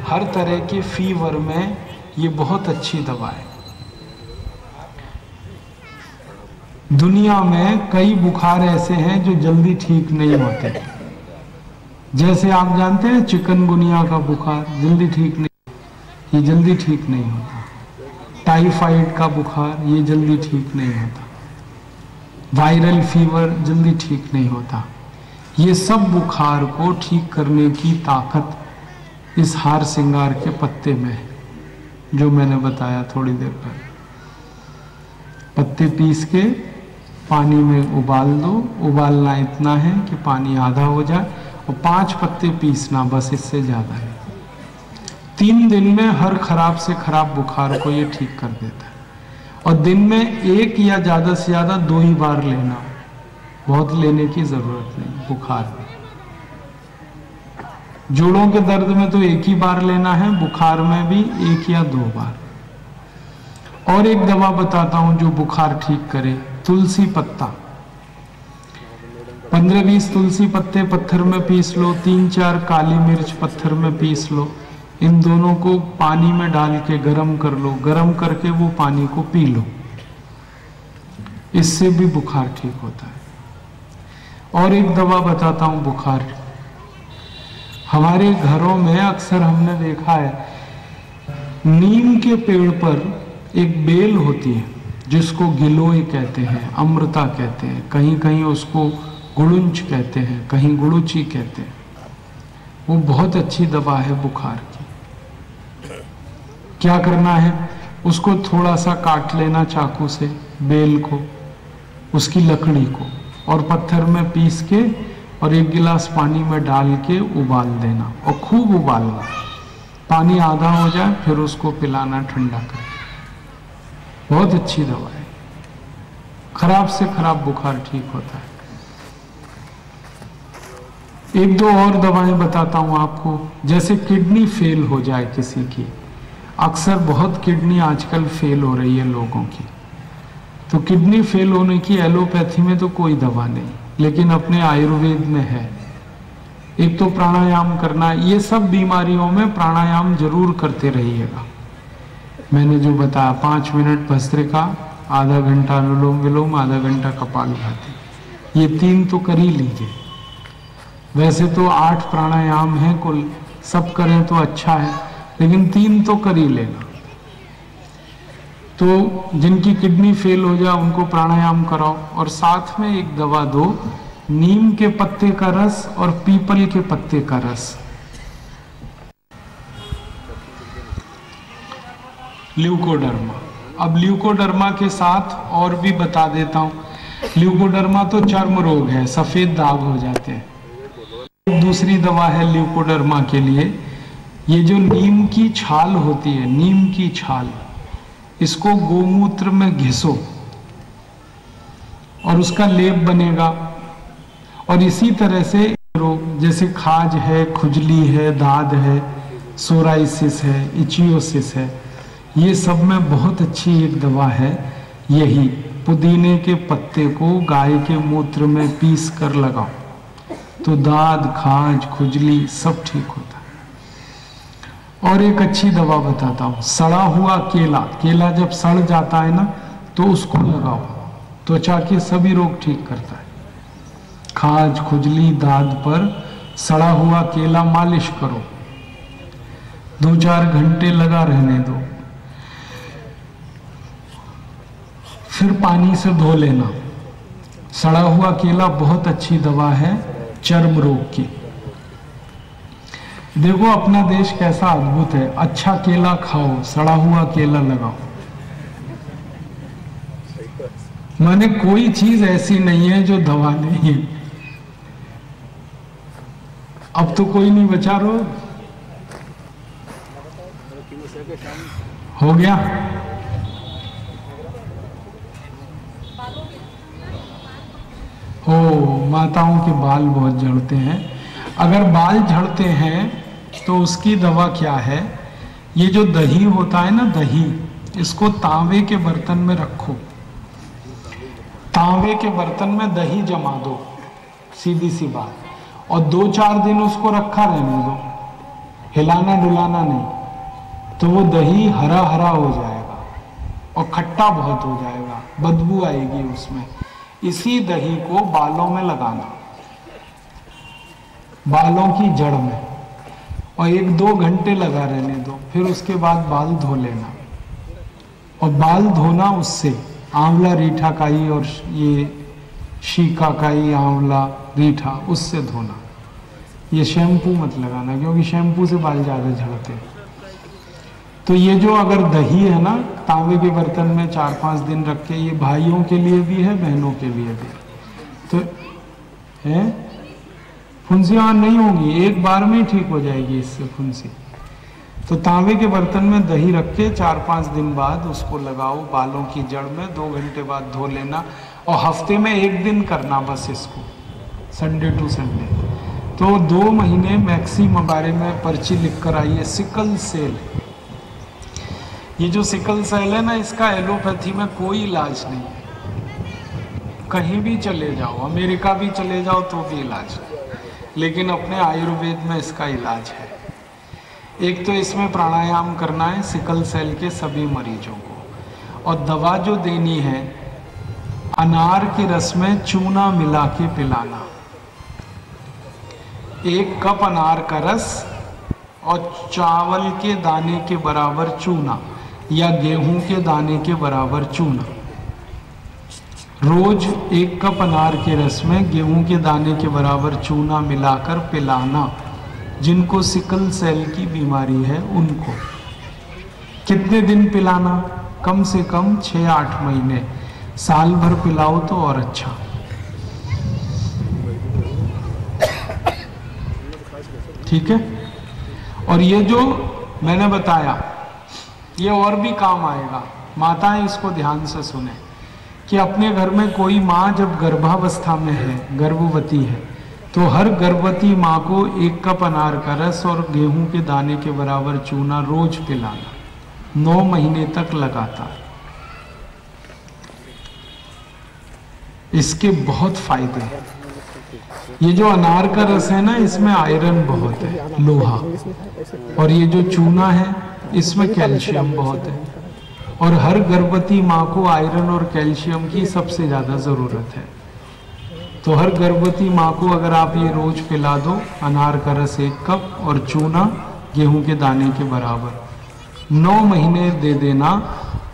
हर तरह के फीवर में ये बहुत अच्छी दवा है। दुनिया में कई बुखार ऐसे हैं जो जल्दी ठीक नहीं होते, जैसे आप जानते हैं चिकनगुनिया का बुखार जल्दी ठीक नहीं, ये जल्दी ठीक नहीं होता। टाइफाइड का बुखार ये जल्दी ठीक नहीं होता। वायरल फीवर जल्दी ठीक नहीं होता। ये सब बुखार को ठीक करने की ताकत इस हार सिंगार के पत्ते में है, जो मैंने बताया थोड़ी देर पहले। पत्ते पीस के पानी में उबाल दो, उबालना इतना है कि पानी आधा हो जाए, और 5 पत्ते पीसना, बस इससे ज़्यादा है। 3 दिन में हर खराब से खराब बुखार को ये ठीक कर देता है। और दिन में 1 या ज़्यादा से ज़्यादा 2 ही बार लेना, बहुत लेने की ज़रूरत नहीं। बुखार में, जोड़ों के दर्द में तो 1 ही बार लेना है, बुखार में भी 1 या 2 बार। और एक दवा बताता हूं जो बुखार ठीक करे, तुलसी पत्ता। 15-20 तुलसी पत्ते पत्थर में पीस लो, 3-4 काली मिर्च पत्थर में पीस लो, इन दोनों को पानी में डाल के गरम कर लो, गरम करके वो पानी को पी लो, इससे भी बुखार ठीक होता है। और एक दवा बताता हूं बुखार, हमारे घरों में अक्सर हमने देखा है, नीम के पेड़ पर एक बेल होती है जिसको गिलोय कहते हैं, अमृता कहते हैं, कहीं कहीं उसको गुड़ुंच कहते हैं, कहीं गुड़ुची कहते हैं। वो बहुत अच्छी दवा है बुखार की। क्या करना है, उसको थोड़ा सा काट लेना चाकू से, बेल को, उसकी लकड़ी को, और पत्थर में पीस के और 1 गिलास पानी में डाल के उबाल देना, और खूब उबालना, पानी आधा हो जाए फिर उसको पिलाना ठंडा कर। बहुत अच्छी दवा है, खराब से खराब बुखार ठीक होता है। एक दो और दवाएं बताता हूं आपको, जैसे किडनी फेल हो जाए किसी की, अक्सर बहुत किडनी आजकल फेल हो रही है लोगों की, तो किडनी फेल होने की एलोपैथी में तो कोई दवा नहीं, लेकिन अपने आयुर्वेद में है। एक तो प्राणायाम करना, ये सब बीमारियों में प्राणायाम जरूर करते रहिएगा। मैंने जो बताया 5 मिनट भस्त्रिका, आधा घंटा अनुलोम विलोम, आधा घंटा कपालभाति, ये 3 तो कर ही लीजिए। वैसे तो 8 प्राणायाम हैं कुल, सब करें तो अच्छा है, लेकिन 3 तो कर ही लेना। तो जिनकी किडनी फेल हो जाए उनको प्राणायाम कराओ, और साथ में एक दवा दो, नीम के पत्ते का रस और पीपल के पत्ते का रस। ल्यूकोडर्मा। अब ल्यूकोडर्मा के साथ और भी बता देता हूं, ल्यूकोडर्मा तो चर्म रोग है, सफेद दाग हो जाते हैं। दूसरी दवा है ल्यूकोडर्मा के लिए, ये जो नीम की छाल होती है, नीम की छाल, इसको गोमूत्र में घिसो और उसका लेप बनेगा। और इसी तरह से रोग जैसे खाज है, खुजली है, दाद है, सोराइसिस है, इचियोसिस है, ये सब में बहुत अच्छी एक दवा है यही, पुदीने के पत्ते को गाय के मूत्र में पीस कर लगाओ तो दाद, खाज, खुजली सब ठीक होता है। और एक अच्छी दवा बताता हूँ, सड़ा हुआ केला, केला जब सड़ जाता है ना तो उसको लगाओ, त्वचा के सभी रोग ठीक करता है। खाज, खुजली, दाद पर सड़ा हुआ केला मालिश करो, 2-4 घंटे लगा रहने दो, फिर पानी से धो लेना। सड़ा हुआ केला बहुत अच्छी दवा है चर्म रोग की। देखो अपना देश कैसा अद्भुत है, अच्छा केला खाओ, सड़ा हुआ केला लगाओ। माने कोई चीज ऐसी नहीं है जो दवा नहीं है। अब तो कोई नहीं बचा रो, हो गया। हो, माताओं के बाल बहुत झड़ते हैं। अगर बाल झड़ते हैं तो उसकी दवा क्या है, ये जो दही होता है ना, दही, इसको तांबे के बर्तन में रखो, तांबे के बर्तन में दही जमा दो, सीधी सी बात, और 2-4 दिन उसको रखा रहने दो, हिलाना डुलाना नहीं, तो वो दही हरा हरा हो जाएगा और खट्टा बहुत हो जाएगा, बदबू आएगी उसमें। इसी दही को बालों में लगाना, बालों की जड़ में, और 1-2 घंटे लगा रहने दो, फिर उसके बाद बाल धो लेना। और बाल धोना उससे आंवला रीठा काई और ये शीकाकाई, आंवला रीठा, उससे धोना। ये शैम्पू मत लगाना, क्योंकि शैम्पू से बाल ज्यादा झड़ते हैं। तो ये जो अगर दही है ना, तांबे के बर्तन में 4-5 दिन रख के, ये भाइयों के लिए भी है, बहनों के लिए भी। तो है, फुंसियाँ नहीं होंगी, एक बार में ही ठीक हो जाएगी इससे फुंसी। तो तांबे के बर्तन में दही रख के 4-5 दिन बाद उसको लगाओ बालों की जड़ में, 2 घंटे बाद धो लेना, और हफ्ते में 1 दिन करना बस इसको, संडे टू संडे। तो 2 महीने मैक्सिमम बारे में पर्ची लिख कर आइए। सिकल सेल, ये जो सिकल सेल है ना, इसका एलोपैथी में कोई इलाज नहीं है। कहीं भी चले जाओ, अमेरिका भी चले जाओ तो भी इलाज नहीं, लेकिन अपने आयुर्वेद में इसका इलाज है। एक तो इसमें प्राणायाम करना है सिकल सेल के सभी मरीजों को, और दवा जो देनी है अनार के रस में चूना मिला के पिलाना। 1 कप अनार का रस और चावल के दाने के बराबर चूना या गेहूं के दाने के बराबर चूना, रोज 1 कप अनार के रस में गेहूं के दाने के बराबर चूना मिलाकर पिलाना जिनको सिकल सेल की बीमारी है उनको। कितने दिन पिलाना? कम से कम 6-8 महीने, साल भर पिलाओ तो और अच्छा। ठीक है। और ये जो मैंने बताया ये और भी काम आएगा। माताएं इसको ध्यान से सुने कि अपने घर में कोई माँ जब गर्भावस्था में है, गर्भवती है, तो हर गर्भवती माँ को 1 कप अनार का रस और गेहूं के दाने के बराबर चूना रोज पिलाना, 9 महीने तक लगातार। इसके बहुत फायदे हैं। ये जो अनार का रस है ना, इसमें आयरन बहुत है, लोहा, और ये जो चूना है इसमें कैल्शियम बहुत है, और हर गर्भवती माँ को आयरन और कैल्शियम की सबसे ज़्यादा ज़रूरत है। तो हर गर्भवती माँ को अगर आप ये रोज पिला दो, अनार का रस 1 कप और चूना गेहूं के दाने के बराबर, 9 महीने दे देना,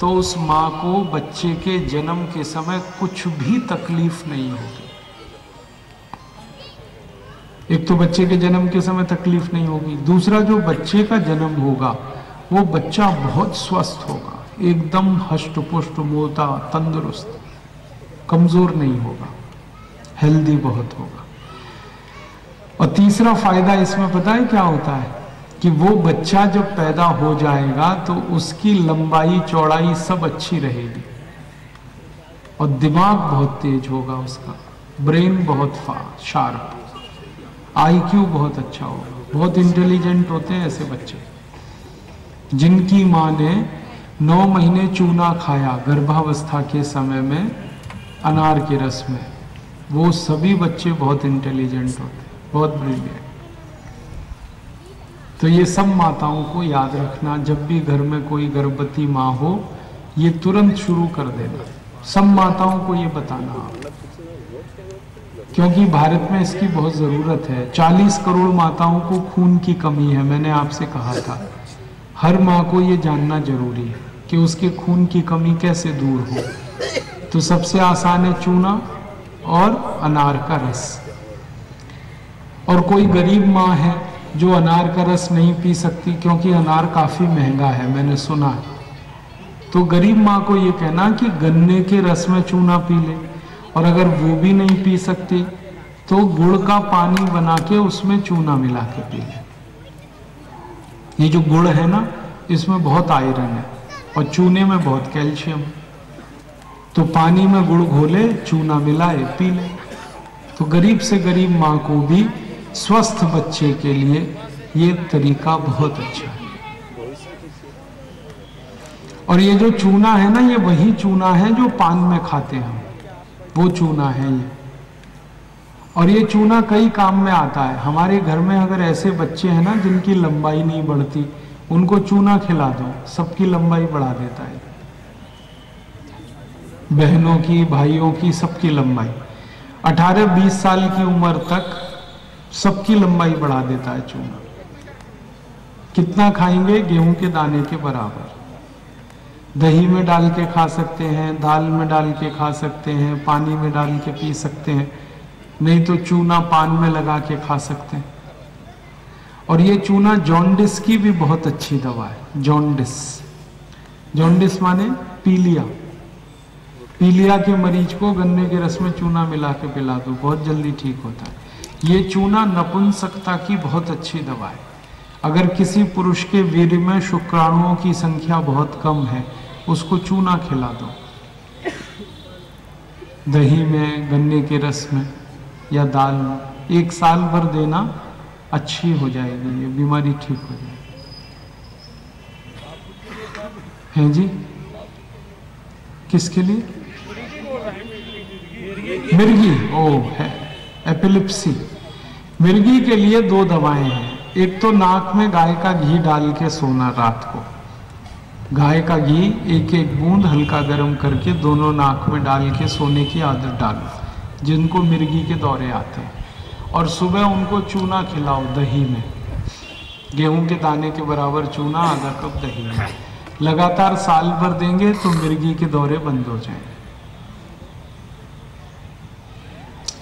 तो उस माँ को बच्चे के जन्म के समय कुछ भी तकलीफ नहीं होगी। एक तो बच्चे के जन्म के समय तकलीफ नहीं होगी, दूसरा जो बच्चे का जन्म होगा वो बच्चा बहुत स्वस्थ होगा, एकदम हष्ट पुष्ट, मोटा, तंदुरुस्त, कमजोर नहीं होगा, हेल्दी बहुत होगा। और तीसरा फायदा इसमें पता है क्या होता है कि वो बच्चा जब पैदा हो जाएगा तो उसकी लंबाई चौड़ाई सब अच्छी रहेगी, और दिमाग बहुत तेज होगा उसका, ब्रेन बहुत शार्प, IQ बहुत अच्छा होगा। बहुत इंटेलिजेंट होते हैं ऐसे बच्चे जिनकी माँ ने 9 महीने चूना खाया गर्भावस्था के समय में अनार के रस में, वो सभी बच्चे बहुत इंटेलिजेंट होते हैं, बहुत ब्रिलियंट। तो ये सब माताओं को याद रखना, जब भी घर में कोई गर्भवती माँ हो ये तुरंत शुरू कर देना। सब माताओं को ये बताना आप, क्योंकि भारत में इसकी बहुत ज़रूरत है। 40 करोड़ माताओं को खून की कमी है, मैंने आपसे कहा था। हर माँ को ये जानना जरूरी है कि उसके खून की कमी कैसे दूर हो। तो सबसे आसान है चूना और अनार का रस। और कोई गरीब माँ है जो अनार का रस नहीं पी सकती, क्योंकि अनार काफ़ी महंगा है, मैंने सुना है, तो गरीब माँ को ये कहना कि गन्ने के रस में चूना पी ले। और अगर वो भी नहीं पी सकती तो गुड़ का पानी बना के उसमें चूना मिला के पी ले। ये जो गुड़ है ना, इसमें बहुत आयरन है और चूने में बहुत कैल्शियम। तो पानी में गुड़ घोले, चूना मिलाए, पी ले। तो गरीब से गरीब माँ को भी स्वस्थ बच्चे के लिए ये तरीका बहुत अच्छा है। और ये जो चूना है ना, ये वही चूना है जो पान में खाते हैं, वो चूना है ये। और ये चूना कई काम में आता है। हमारे घर में अगर ऐसे बच्चे हैं ना जिनकी लंबाई नहीं बढ़ती, उनको चूना खिला दो, सबकी लंबाई बढ़ा देता है। बहनों की, भाइयों की, सबकी लंबाई 18-20 साल की उम्र तक सबकी लंबाई बढ़ा देता है चूना। कितना खाएंगे? गेहूं के दाने के बराबर। दही में डाल के खा सकते हैं, दाल में डाल के खा सकते हैं, पानी में डाल के पी सकते हैं, नहीं तो चूना पान में लगा के खा सकते हैं। और ये चूना जॉन्डिस की भी बहुत अच्छी दवा है। जॉन्डिस, जॉन्डिस माने पीलिया। पीलिया के मरीज को गन्ने के रस में चूना मिला के पिला दो, बहुत जल्दी ठीक होता है। ये चूना नपुंसकता की बहुत अच्छी दवा है। अगर किसी पुरुष के वीर्य में शुक्राणुओं की संख्या बहुत कम है, उसको चूना खिला दो, दही में, गन्ने के रस में या दाल में। 1 साल भर देना, अच्छी हो जाएगी, ये बीमारी ठीक हो जाएगी। हैं जी? किसके लिए? मिर्गी, ओ है एपिलिप्सी। मिर्गी के लिए 2 दवाएं हैं। एक तो नाक में गाय का घी डाल के सोना रात को, गाय का घी 1-1 बूंद हल्का गर्म करके दोनों नाक में डाल के सोने की आदत डालो जिनको मिर्गी के दौरे आते हैं। और सुबह उनको चूना खिलाओ दही में, गेहूं के दाने के बराबर चूना, आधा कप दही में। लगातार साल भर देंगे तो मिर्गी के दौरे बंद हो जाएंगे।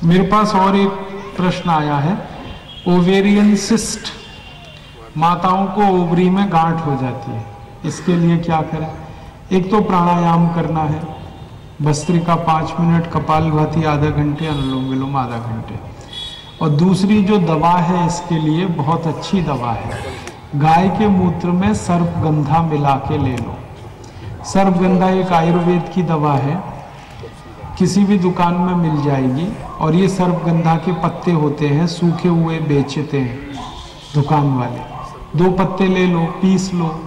मेरे पास और एक प्रश्न आया है, ओवेरियन सिस्ट, माताओं को ओवरी में गांठ हो जाती है, इसके लिए क्या करें? एक तो प्राणायाम करना है, भस्त्रिका 5 मिनट, कपालभाति आधा घंटे, अनुलोम विलोम आधा घंटे। और दूसरी जो दवा है इसके लिए बहुत अच्छी दवा है, गाय के मूत्र में सर्पगंधा मिला के ले लो। सर्पगंधा एक आयुर्वेद की दवा है, किसी भी दुकान में मिल जाएगी। और ये सर्पगंधा के पत्ते होते हैं, सूखे हुए बेचते हैं दुकान वाले। 2 पत्ते ले लो, पीस लो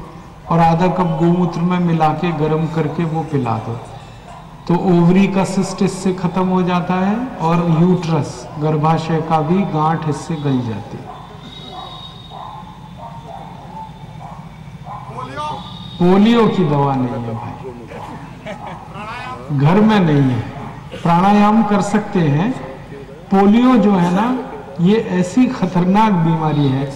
और आधा कप गोमूत्र में मिला के गर्म करके वो पिला दो, तो ओवरी का सिस्ट इससे खत्म हो जाता है और यूट्रस गर्भाशय का भी गांठ इससे गल जाती है। पोलियो की दवा नहीं है भाई, घर में नहीं है। प्राणायाम कर सकते हैं। पोलियो जो है ना, ये ऐसी खतरनाक बीमारी है,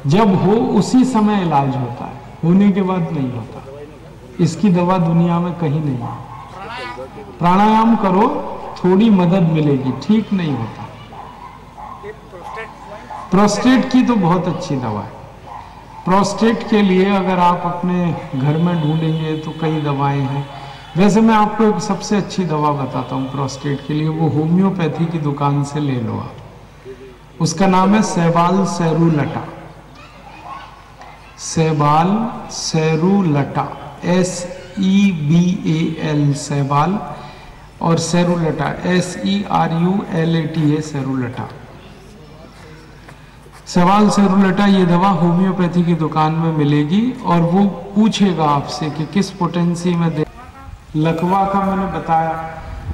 जब हो उसी समय इलाज होता है, होने के बाद नहीं होता। इसकी दवा दुनिया में कहीं नहीं है। प्राणायाम करो, थोड़ी मदद मिलेगी, ठीक नहीं होता। प्रोस्टेट की तो बहुत अच्छी दवा है। प्रोस्टेट के लिए अगर आप अपने घर में ढूंढेंगे तो कई दवाएं हैं। वैसे मैं आपको एक सबसे अच्छी दवा बताता हूँ प्रोस्टेट के लिए, वो होम्योपैथी की दुकान से ले लो आप। उसका नाम है सैबाल सेरुलटा। सैबाल सेरुलटा, SEBAL सैबाल, और सेरुलटा SERULATA सेरुलटा। सैबाल सेरुलटा ये दवा होम्योपैथी की दुकान में मिलेगी और वो पूछेगा आपसे कि किस पोटेंसी में दे। लकवा का मैंने बताया,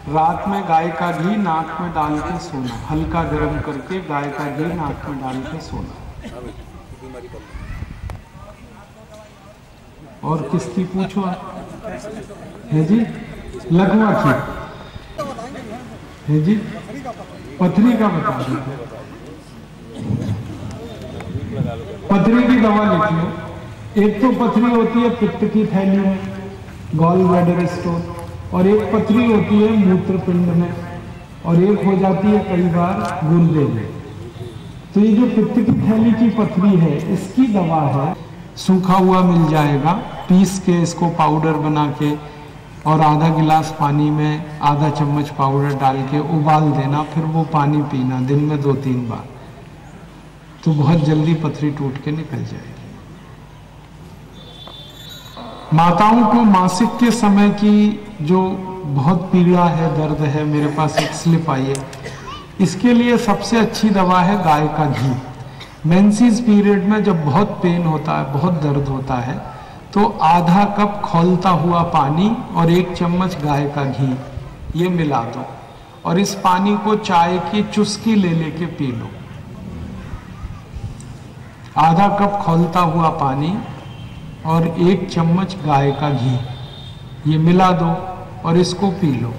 रात में गाय का घी नाक में डाल के सोना, हल्का गर्म करके गाय का घी नाक में डाल के सोना। और किसकी पूछो है जी? लकवा की है जी? पथरी का बता दीजिए। पथरी की दवा लिख लो। एक तो पथरी होती है पित्त की थैली में, गॉल ब्लैडर स्टोन, और एक पथरी होती है मूत्रपिंड में, और एक हो जाती है कई बार गुर्दे में। तो ये जो पित्त की थैली की पथरी है, इसकी दवा है, सूखा हुआ मिल जाएगा, पीस के इसको पाउडर बना के और आधा गिलास पानी में आधा चम्मच पाउडर डाल के उबाल देना, फिर वो पानी पीना दिन में 2-3 बार, तो बहुत जल्दी पथरी टूट के निकल जाएगी। माताओं को मासिक के समय की जो बहुत पीड़ा है, दर्द है, मेरे पास एक स्लिप आई है, इसके लिए सबसे अच्छी दवा है गाय का घी। मेंसेस पीरियड में जब बहुत पेन होता है, बहुत दर्द होता है, तो आधा कप खौलता हुआ पानी और 1 चम्मच गाय का घी ये मिला दो, और इस पानी को चाय की चुस्की ले लेके पी लो। आधा कप खौलता हुआ पानी और 1 चम्मच गाय का घी ये मिला दो और इसको पी लो।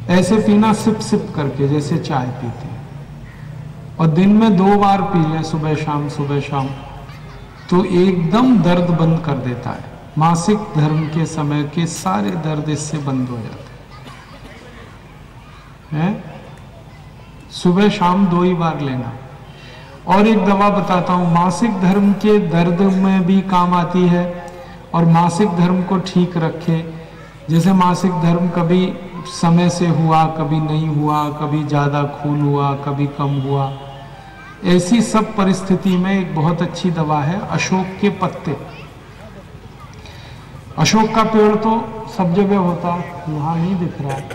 ऐसे पीना सिप सिप करके, जैसे चाय पीते हैं, और दिन में 2 बार पी लें, सुबह शाम सुबह शाम, तो एकदम दर्द बंद कर देता है। मासिक धर्म के समय के सारे दर्द इससे बंद हो जाते हैं। सुबह शाम 2 ही बार लेना। और एक दवा बताता हूँ, मासिक धर्म के दर्द में भी काम आती है और मासिक धर्म को ठीक रखे। जैसे मासिक धर्म कभी समय से हुआ, कभी नहीं हुआ, कभी ज़्यादा खून हुआ, कभी कम हुआ, ऐसी सब परिस्थिति में एक बहुत अच्छी दवा है अशोक के पत्ते। अशोक का पेड़ तो सब जगह होता है, यहाँ नहीं दिख रहा है।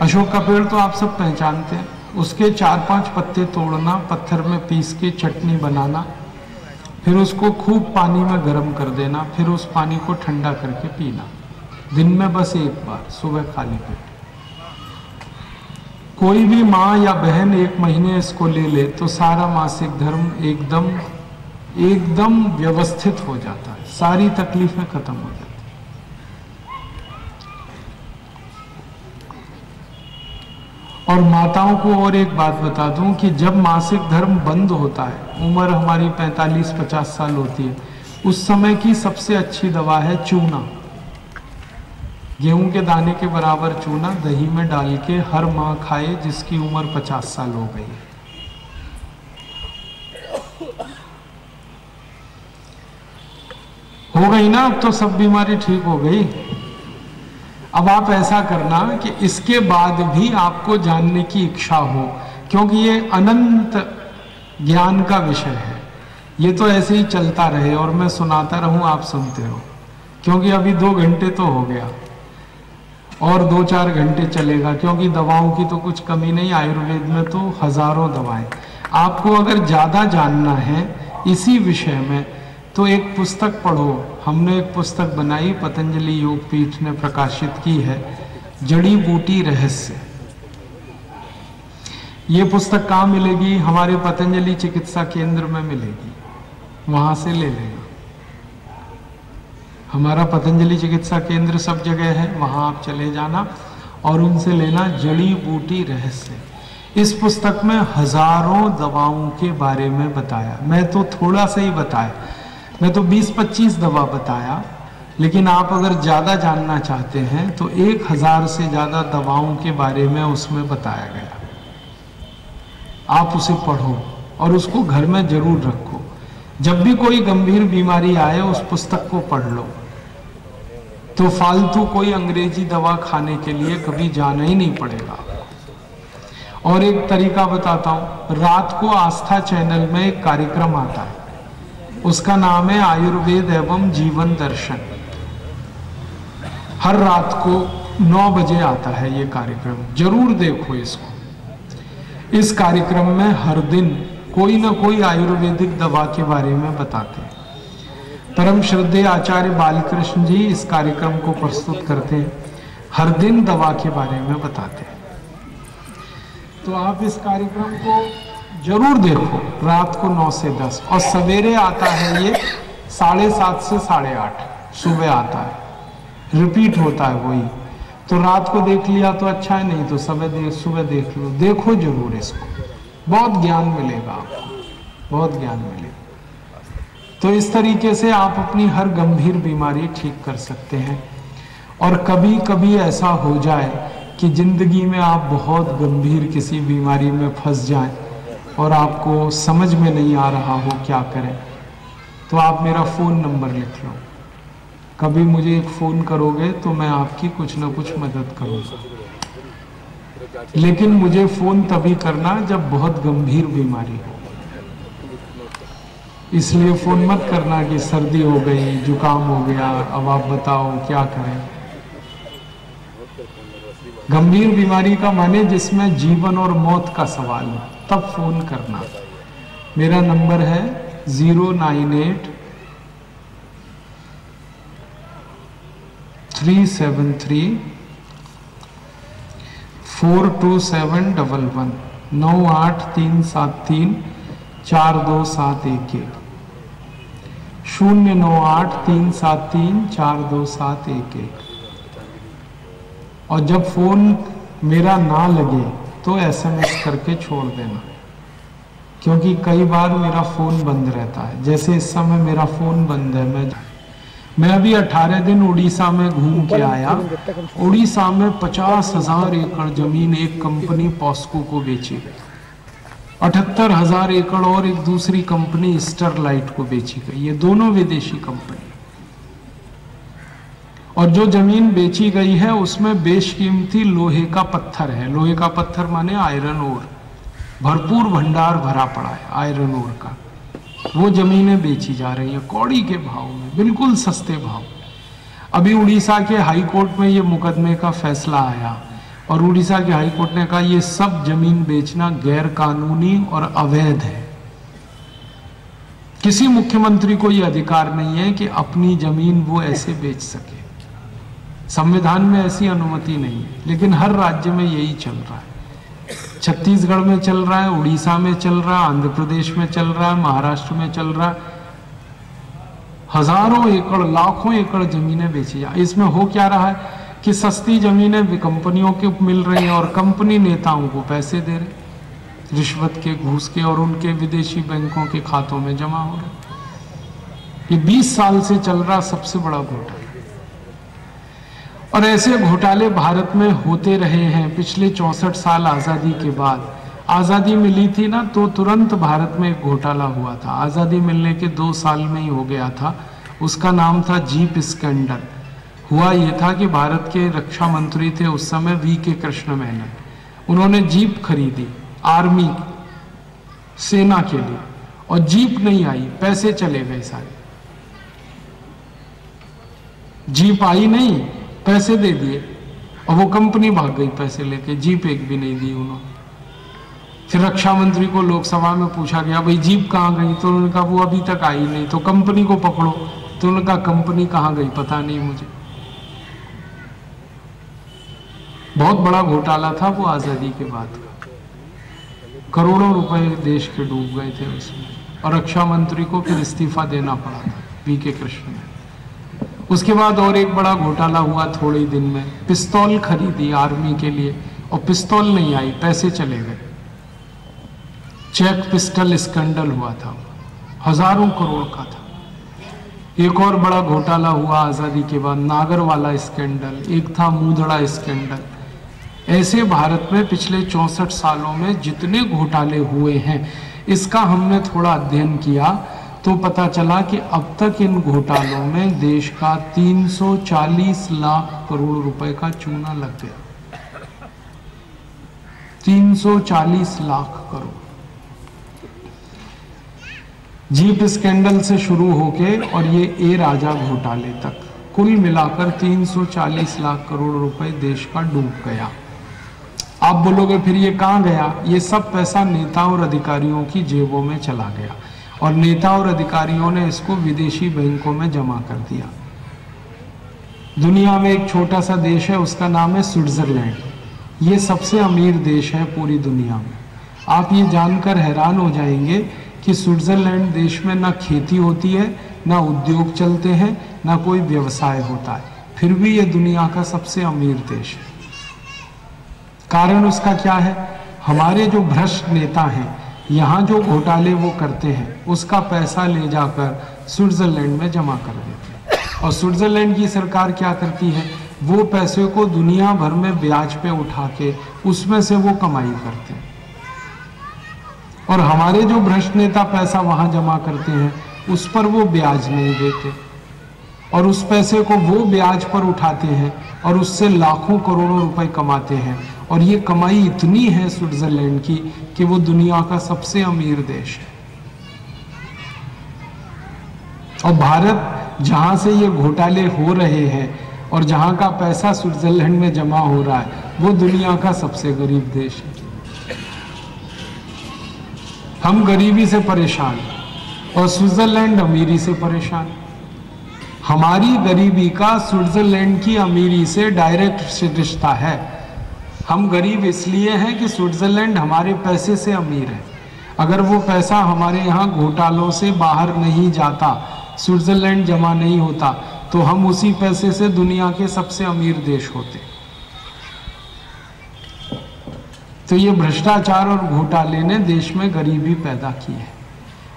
अशोक का पेड़ तो आप सब पहचानते हैं। उसके 4-5 पत्ते तोड़ना, पत्थर में पीस के चटनी बनाना, फिर उसको खूब पानी में गर्म कर देना, फिर उस पानी को ठंडा करके पीना, दिन में बस एक बार, सुबह खाली पेट। कोई भी माँ या बहन 1 महीने इसको ले ले तो सारा मासिक धर्म एकदम व्यवस्थित हो जाता है, सारी तकलीफें खत्म हो जाती। और माताओं को और एक बात बता दूं कि जब मासिक धर्म बंद होता है, उम्र हमारी 45-50 साल होती है, उस समय की सबसे अच्छी दवा है चूना। गेहूं के दाने के बराबर चूना दही में डाल के हर माँ खाए जिसकी उम्र 50 साल हो गई है। हो गई ना, अब तो सब बीमारी ठीक हो गई। अब आप ऐसा करना कि इसके बाद भी आपको जानने की इच्छा हो, क्योंकि ये अनंत ज्ञान का विषय है। ये तो ऐसे ही चलता रहे और मैं सुनाता रहूं, आप सुनते रहो, क्योंकि अभी 2 घंटे तो हो गया और 2-4 घंटे चलेगा, क्योंकि दवाओं की तो कुछ कमी नहीं। आयुर्वेद में तो हजारों दवाएं। आपको अगर ज्यादा जानना है इसी विषय में तो एक पुस्तक पढ़ो। हमने एक पुस्तक बनाई, पतंजलि योग पीठ ने प्रकाशित की है, जड़ी बूटी रहस्य। ये पुस्तक कहाँ मिलेगी? हमारे पतंजलि चिकित्सा केंद्र में मिलेगी, वहां से ले लेना। हमारा पतंजलि चिकित्सा केंद्र सब जगह है, वहां आप चले जाना और उनसे लेना जड़ी बूटी रहस्य। इस पुस्तक में हजारों दवाओं के बारे में बताया। मैं तो थोड़ा सा ही बताया, मैं तो 20-25 दवा बताया, लेकिन आप अगर ज़्यादा जानना चाहते हैं तो 1000 से ज़्यादा दवाओं के बारे में उसमें बताया गया। आप उसे पढ़ो और उसको घर में जरूर रखो। जब भी कोई गंभीर बीमारी आए उस पुस्तक को पढ़ लो, तो फालतू कोई अंग्रेजी दवा खाने के लिए कभी जाना ही नहीं पड़ेगा। और एक तरीका बताता हूँ, रात को आस्था चैनल में एक कार्यक्रम आता है, उसका नाम है आयुर्वेद एवं जीवन दर्शन। हर रात को 9 बजे आता है ये कार्यक्रम, जरूर देखो इसको। इस कार्यक्रम में हर दिन कोई ना कोई आयुर्वेदिक दवा के बारे में बताते हैं। परम श्रद्धेय आचार्य बालकृष्ण जी इस कार्यक्रम को प्रस्तुत करते हैं, हर दिन दवा के बारे में बताते हैं। तो आप इस कार्यक्रम को जरूर देखो, रात को 9 से 10, और सवेरे आता है ये 7:30 से 8:30 सुबह आता है, रिपीट होता है वही। तो रात को देख लिया तो अच्छा है, नहीं तो सुबह देख लो, देखो जरूर इसको, बहुत ज्ञान मिलेगा आपको, बहुत ज्ञान मिलेगा। तो इस तरीके से आप अपनी हर गंभीर बीमारी ठीक कर सकते हैं। और कभी कभी ऐसा हो जाए कि जिंदगी में आप बहुत गंभीर किसी बीमारी में फंस जाएं और आपको समझ में नहीं आ रहा हो क्या करें, तो आप मेरा फ़ोन नंबर लिख लो। कभी मुझे एक फ़ोन करोगे तो मैं आपकी कुछ ना कुछ मदद करूँगा, लेकिन मुझे फ़ोन तभी करना जब बहुत गंभीर बीमारी हो। इसलिए फ़ोन मत करना कि सर्दी हो गई, जुकाम हो गया, अब आप बताओ क्या करें। गंभीर बीमारी का माने जिसमें जीवन और मौत का सवाल हो, तब फोन करना। मेरा नंबर है 098 373 42711 98373 42711 098 373 42711। और जब फोन मेरा ना लगे तो SMS करके छोड़ देना, क्योंकि कई बार मेरा फोन बंद रहता है। जैसे इस समय मेरा फोन बंद है। मैं अभी 18 दिन उड़ीसा में घूम के आया। उड़ीसा में 50,000 एकड़ जमीन एक कंपनी पॉस्को को बेची गई, 78,000 एकड़ और एक दूसरी कंपनी स्टरलाइट को बेची गई। ये दोनों विदेशी कंपनी। और जो जमीन बेची गई है उसमें बेशकीमती लोहे का पत्थर है। लोहे का पत्थर माने आयरन ओर, भरपूर भंडार भरा पड़ा है आयरन ओर का। वो जमीनें बेची जा रही हैं कौड़ी के भाव में, बिल्कुल सस्ते भाव। अभी उड़ीसा के हाई कोर्ट में ये मुकदमे का फैसला आया और उड़ीसा के हाई कोर्ट ने कहा ये सब जमीन बेचना गैर कानूनी और अवैध है। किसी मुख्यमंत्री को यह अधिकार नहीं है कि अपनी जमीन वो ऐसे बेच सके, संविधान में ऐसी अनुमति नहीं है, लेकिन हर राज्य में यही चल रहा है। छत्तीसगढ़ में चल रहा है, उड़ीसा में चल रहा है, आंध्र प्रदेश में चल रहा है, महाराष्ट्र में चल रहा है। हजारों एकड़, लाखों एकड़ जमीनें बेची जा। इसमें हो क्या रहा है कि सस्ती जमीनें कंपनियों को मिल रही हैं और कंपनी नेताओं को पैसे दे रहे, रिश्वत के, घूस के, और उनके विदेशी बैंकों के खातों में जमा हो रहे। ये 20 साल से चल रहा सबसे बड़ा घोटाला, और ऐसे घोटाले भारत में होते रहे हैं पिछले 64 साल। आजादी के बाद, आजादी मिली थी ना तो तुरंत भारत में एक घोटाला हुआ था, आजादी मिलने के 2 साल में ही हो गया था। उसका नाम था जीप स्कैंडल। हुआ ये था कि भारत के रक्षा मंत्री थे उस समय वी.के. कृष्ण मेनन। उन्होंने जीप खरीदी आर्मी, सेना के लिए, और जीप नहीं आई, पैसे चले गए सारे। जीप आई नहीं, पैसे दे दिए, और वो कंपनी भाग गई पैसे लेके, जीप एक भी नहीं दी उन्होंने। फिर रक्षा मंत्री को लोकसभा में पूछा गया, भाई जीप कहाँ गई? तो उन्होंने कहा वो अभी तक आई नहीं। तो कंपनी को पकड़ो। तो उन्होंने कहा कंपनी कहाँ गई पता नहीं मुझे। बहुत बड़ा घोटाला था वो आजादी के बाद का, करोड़ों रुपए देश के डूब गए थे उसमें, और रक्षा मंत्री को फिर इस्तीफा देना पड़ा था, वी.के. कृष्ण में। उसके बाद और एक बड़ा घोटाला हुआ थोड़े ही दिन में, पिस्तौल खरीदी आर्मी के लिए और पिस्तौल नहीं आई, पैसे चले गए। चेक पिस्टल स्कैंडल हुआ था, हजारों करोड़ का था। एक और बड़ा घोटाला हुआ आजादी के बाद, नागरवाला स्कैंडल, एक था मूधड़ा स्कैंडल। ऐसे भारत में पिछले 64 सालों में जितने घोटाले हुए हैं, इसका हमने थोड़ा अध्ययन किया तो पता चला कि अब तक इन घोटालों में देश का 340 लाख करोड़ रुपए का चूना लग गया। 340 लाख करोड़। जीप स्कैंडल से शुरू होके और ये ए राजा घोटाले तक कुल मिलाकर 340 लाख करोड़ रुपए देश का डूब गया। आप बोलोगे फिर ये कहाँ गया? ये सब पैसा नेता और अधिकारियों की जेबों में चला गया, और नेता और अधिकारियों ने इसको विदेशी बैंकों में जमा कर दिया। दुनिया में एक छोटा सा देश है, उसका नाम है स्विट्जरलैंड। ये सबसे अमीर देश है पूरी दुनिया में। आप ये जानकर हैरान हो जाएंगे कि स्विट्जरलैंड देश में ना खेती होती है, ना उद्योग चलते हैं, ना कोई व्यवसाय होता है, फिर भी ये दुनिया का सबसे अमीर देश है। कारण उसका क्या है? हमारे जो भ्रष्ट नेता हैं, यहाँ जो घोटाले वो करते हैं, उसका पैसा ले जाकर स्विट्जरलैंड में जमा कर देते हैं, और स्विट्जरलैंड की सरकार क्या करती है, वो पैसे को दुनिया भर में ब्याज पे उठा के उसमें से वो कमाई करते हैं। और हमारे जो भ्रष्ट नेता पैसा वहां जमा करते हैं, उस पर वो ब्याज नहीं देते, और उस पैसे को वो ब्याज पर उठाते हैं और उससे लाखों करोड़ों रुपए कमाते हैं। और ये कमाई इतनी है स्विट्जरलैंड की कि वो दुनिया का सबसे अमीर देश है। और भारत जहां से ये घोटाले हो रहे हैं और जहां का पैसा स्विट्जरलैंड में जमा हो रहा है, वो दुनिया का सबसे गरीब देश है। हम गरीबी से परेशान और स्विट्जरलैंड अमीरी से परेशान। हमारी गरीबी का स्विट्जरलैंड की अमीरी से डायरेक्ट रिश्ता है। हम गरीब इसलिए हैं कि स्विट्जरलैंड हमारे पैसे से अमीर है। अगर वो पैसा हमारे यहाँ घोटालों से बाहर नहीं जाता, स्विट्जरलैंड जमा नहीं होता, तो हम उसी पैसे से दुनिया के सबसे अमीर देश होते। तो ये भ्रष्टाचार और घोटाले ने देश में गरीबी पैदा की है,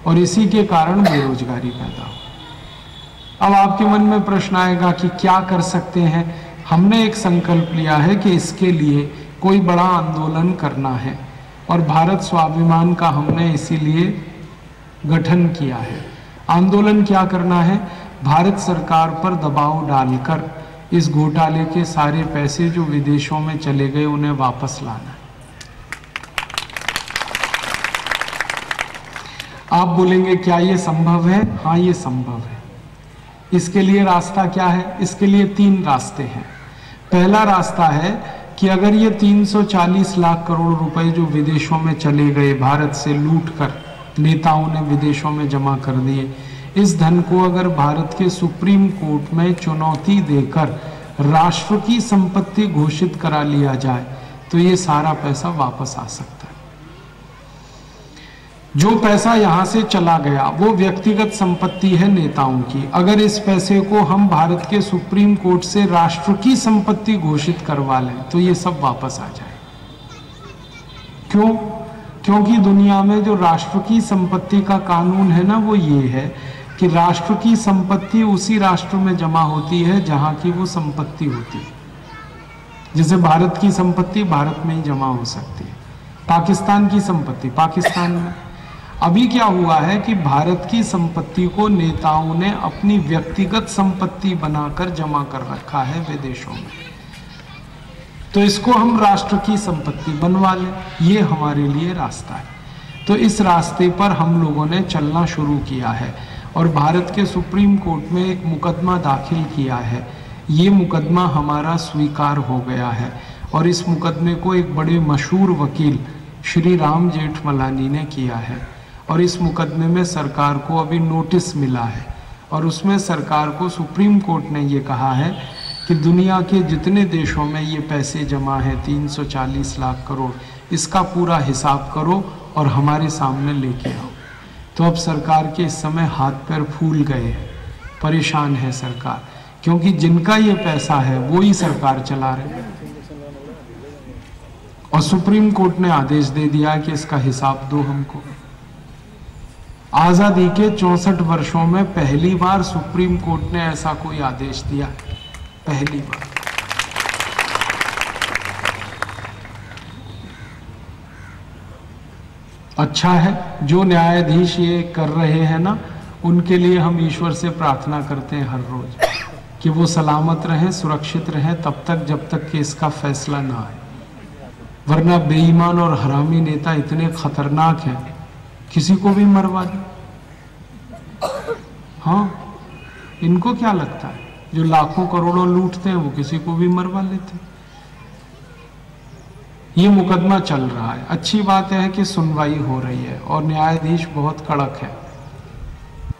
और इसी के कारण बेरोजगारी पैदा हो। अब आपके मन में प्रश्न आएगा कि क्या कर सकते हैं? हमने एक संकल्प लिया है कि इसके लिए कोई बड़ा आंदोलन करना है, और भारत स्वाभिमान का हमने इसीलिए गठन किया है। आंदोलन क्या करना है? भारत सरकार पर दबाव डालकर इस घोटाले के सारे पैसे जो विदेशों में चले गए उन्हें वापस लाना है। आप बोलेंगे क्या ये संभव है? हाँ, ये संभव है। इसके लिए रास्ता क्या है? इसके लिए 3 रास्ते हैं। पहला रास्ता है कि अगर ये 340 लाख करोड़ रुपए जो विदेशों में चले गए भारत से लूट कर नेताओं ने विदेशों में जमा कर दिए। इस धन को अगर भारत के सुप्रीम कोर्ट में चुनौती देकर राष्ट्र की संपत्ति घोषित करा लिया जाए तो ये सारा पैसा वापस आ सकता है। जो पैसा यहां से चला गया वो व्यक्तिगत संपत्ति है नेताओं की। अगर इस पैसे को हम भारत के सुप्रीम कोर्ट से राष्ट्र की संपत्ति घोषित करवा लें तो ये सब वापस आ जाए। क्यों? क्योंकि दुनिया में जो राष्ट्र की संपत्ति का कानून है ना, वो ये है कि राष्ट्र की संपत्ति उसी राष्ट्र में जमा होती है जहां की वो संपत्ति होती है। जैसे भारत की संपत्ति भारत में ही जमा हो सकती है, पाकिस्तान की संपत्ति पाकिस्तान में। अभी क्या हुआ है कि भारत की संपत्ति को नेताओं ने अपनी व्यक्तिगत संपत्ति बनाकर जमा कर रखा है विदेशों में, तो इसको हम राष्ट्र की संपत्ति बनवा लें, ये हमारे लिए रास्ता है। तो इस रास्ते पर हम लोगों ने चलना शुरू किया है और भारत के सुप्रीम कोर्ट में एक मुकदमा दाखिल किया है। ये मुकदमा हमारा स्वीकार हो गया है और इस मुकदमे को एक बड़े मशहूर वकील श्री राम जेठमलानी ने किया है। और इस मुकदमे में सरकार को अभी नोटिस मिला है और उसमें सरकार को सुप्रीम कोर्ट ने ये कहा है कि दुनिया के जितने देशों में ये पैसे जमा है 340 लाख करोड़, इसका पूरा हिसाब करो और हमारे सामने लेके आओ। तो अब सरकार के इस समय हाथ पैर फूल गए हैं, परेशान है सरकार, क्योंकि जिनका ये पैसा है वो ही सरकार चला रहे हैं। और सुप्रीम कोर्ट ने आदेश दे दिया कि इसका हिसाब दो हमको। आजादी के 64 वर्षों में पहली बार सुप्रीम कोर्ट ने ऐसा कोई आदेश दिया, पहली बार। अच्छा है, जो न्यायाधीश ये कर रहे हैं ना, उनके लिए हम ईश्वर से प्रार्थना करते हैं हर रोज कि वो सलामत रहें, सुरक्षित रहें तब तक जब तक कि इसका फैसला ना आए। वरना बेईमान और हरामी नेता इतने खतरनाक हैं, किसी को भी मरवा दे। हाँ, इनको क्या लगता है, जो लाखों करोड़ों लूटते हैं वो किसी को भी मरवा लेते हैं। ये मुकदमा चल रहा है। अच्छी बात है कि सुनवाई हो रही है और न्यायाधीश बहुत कड़क है।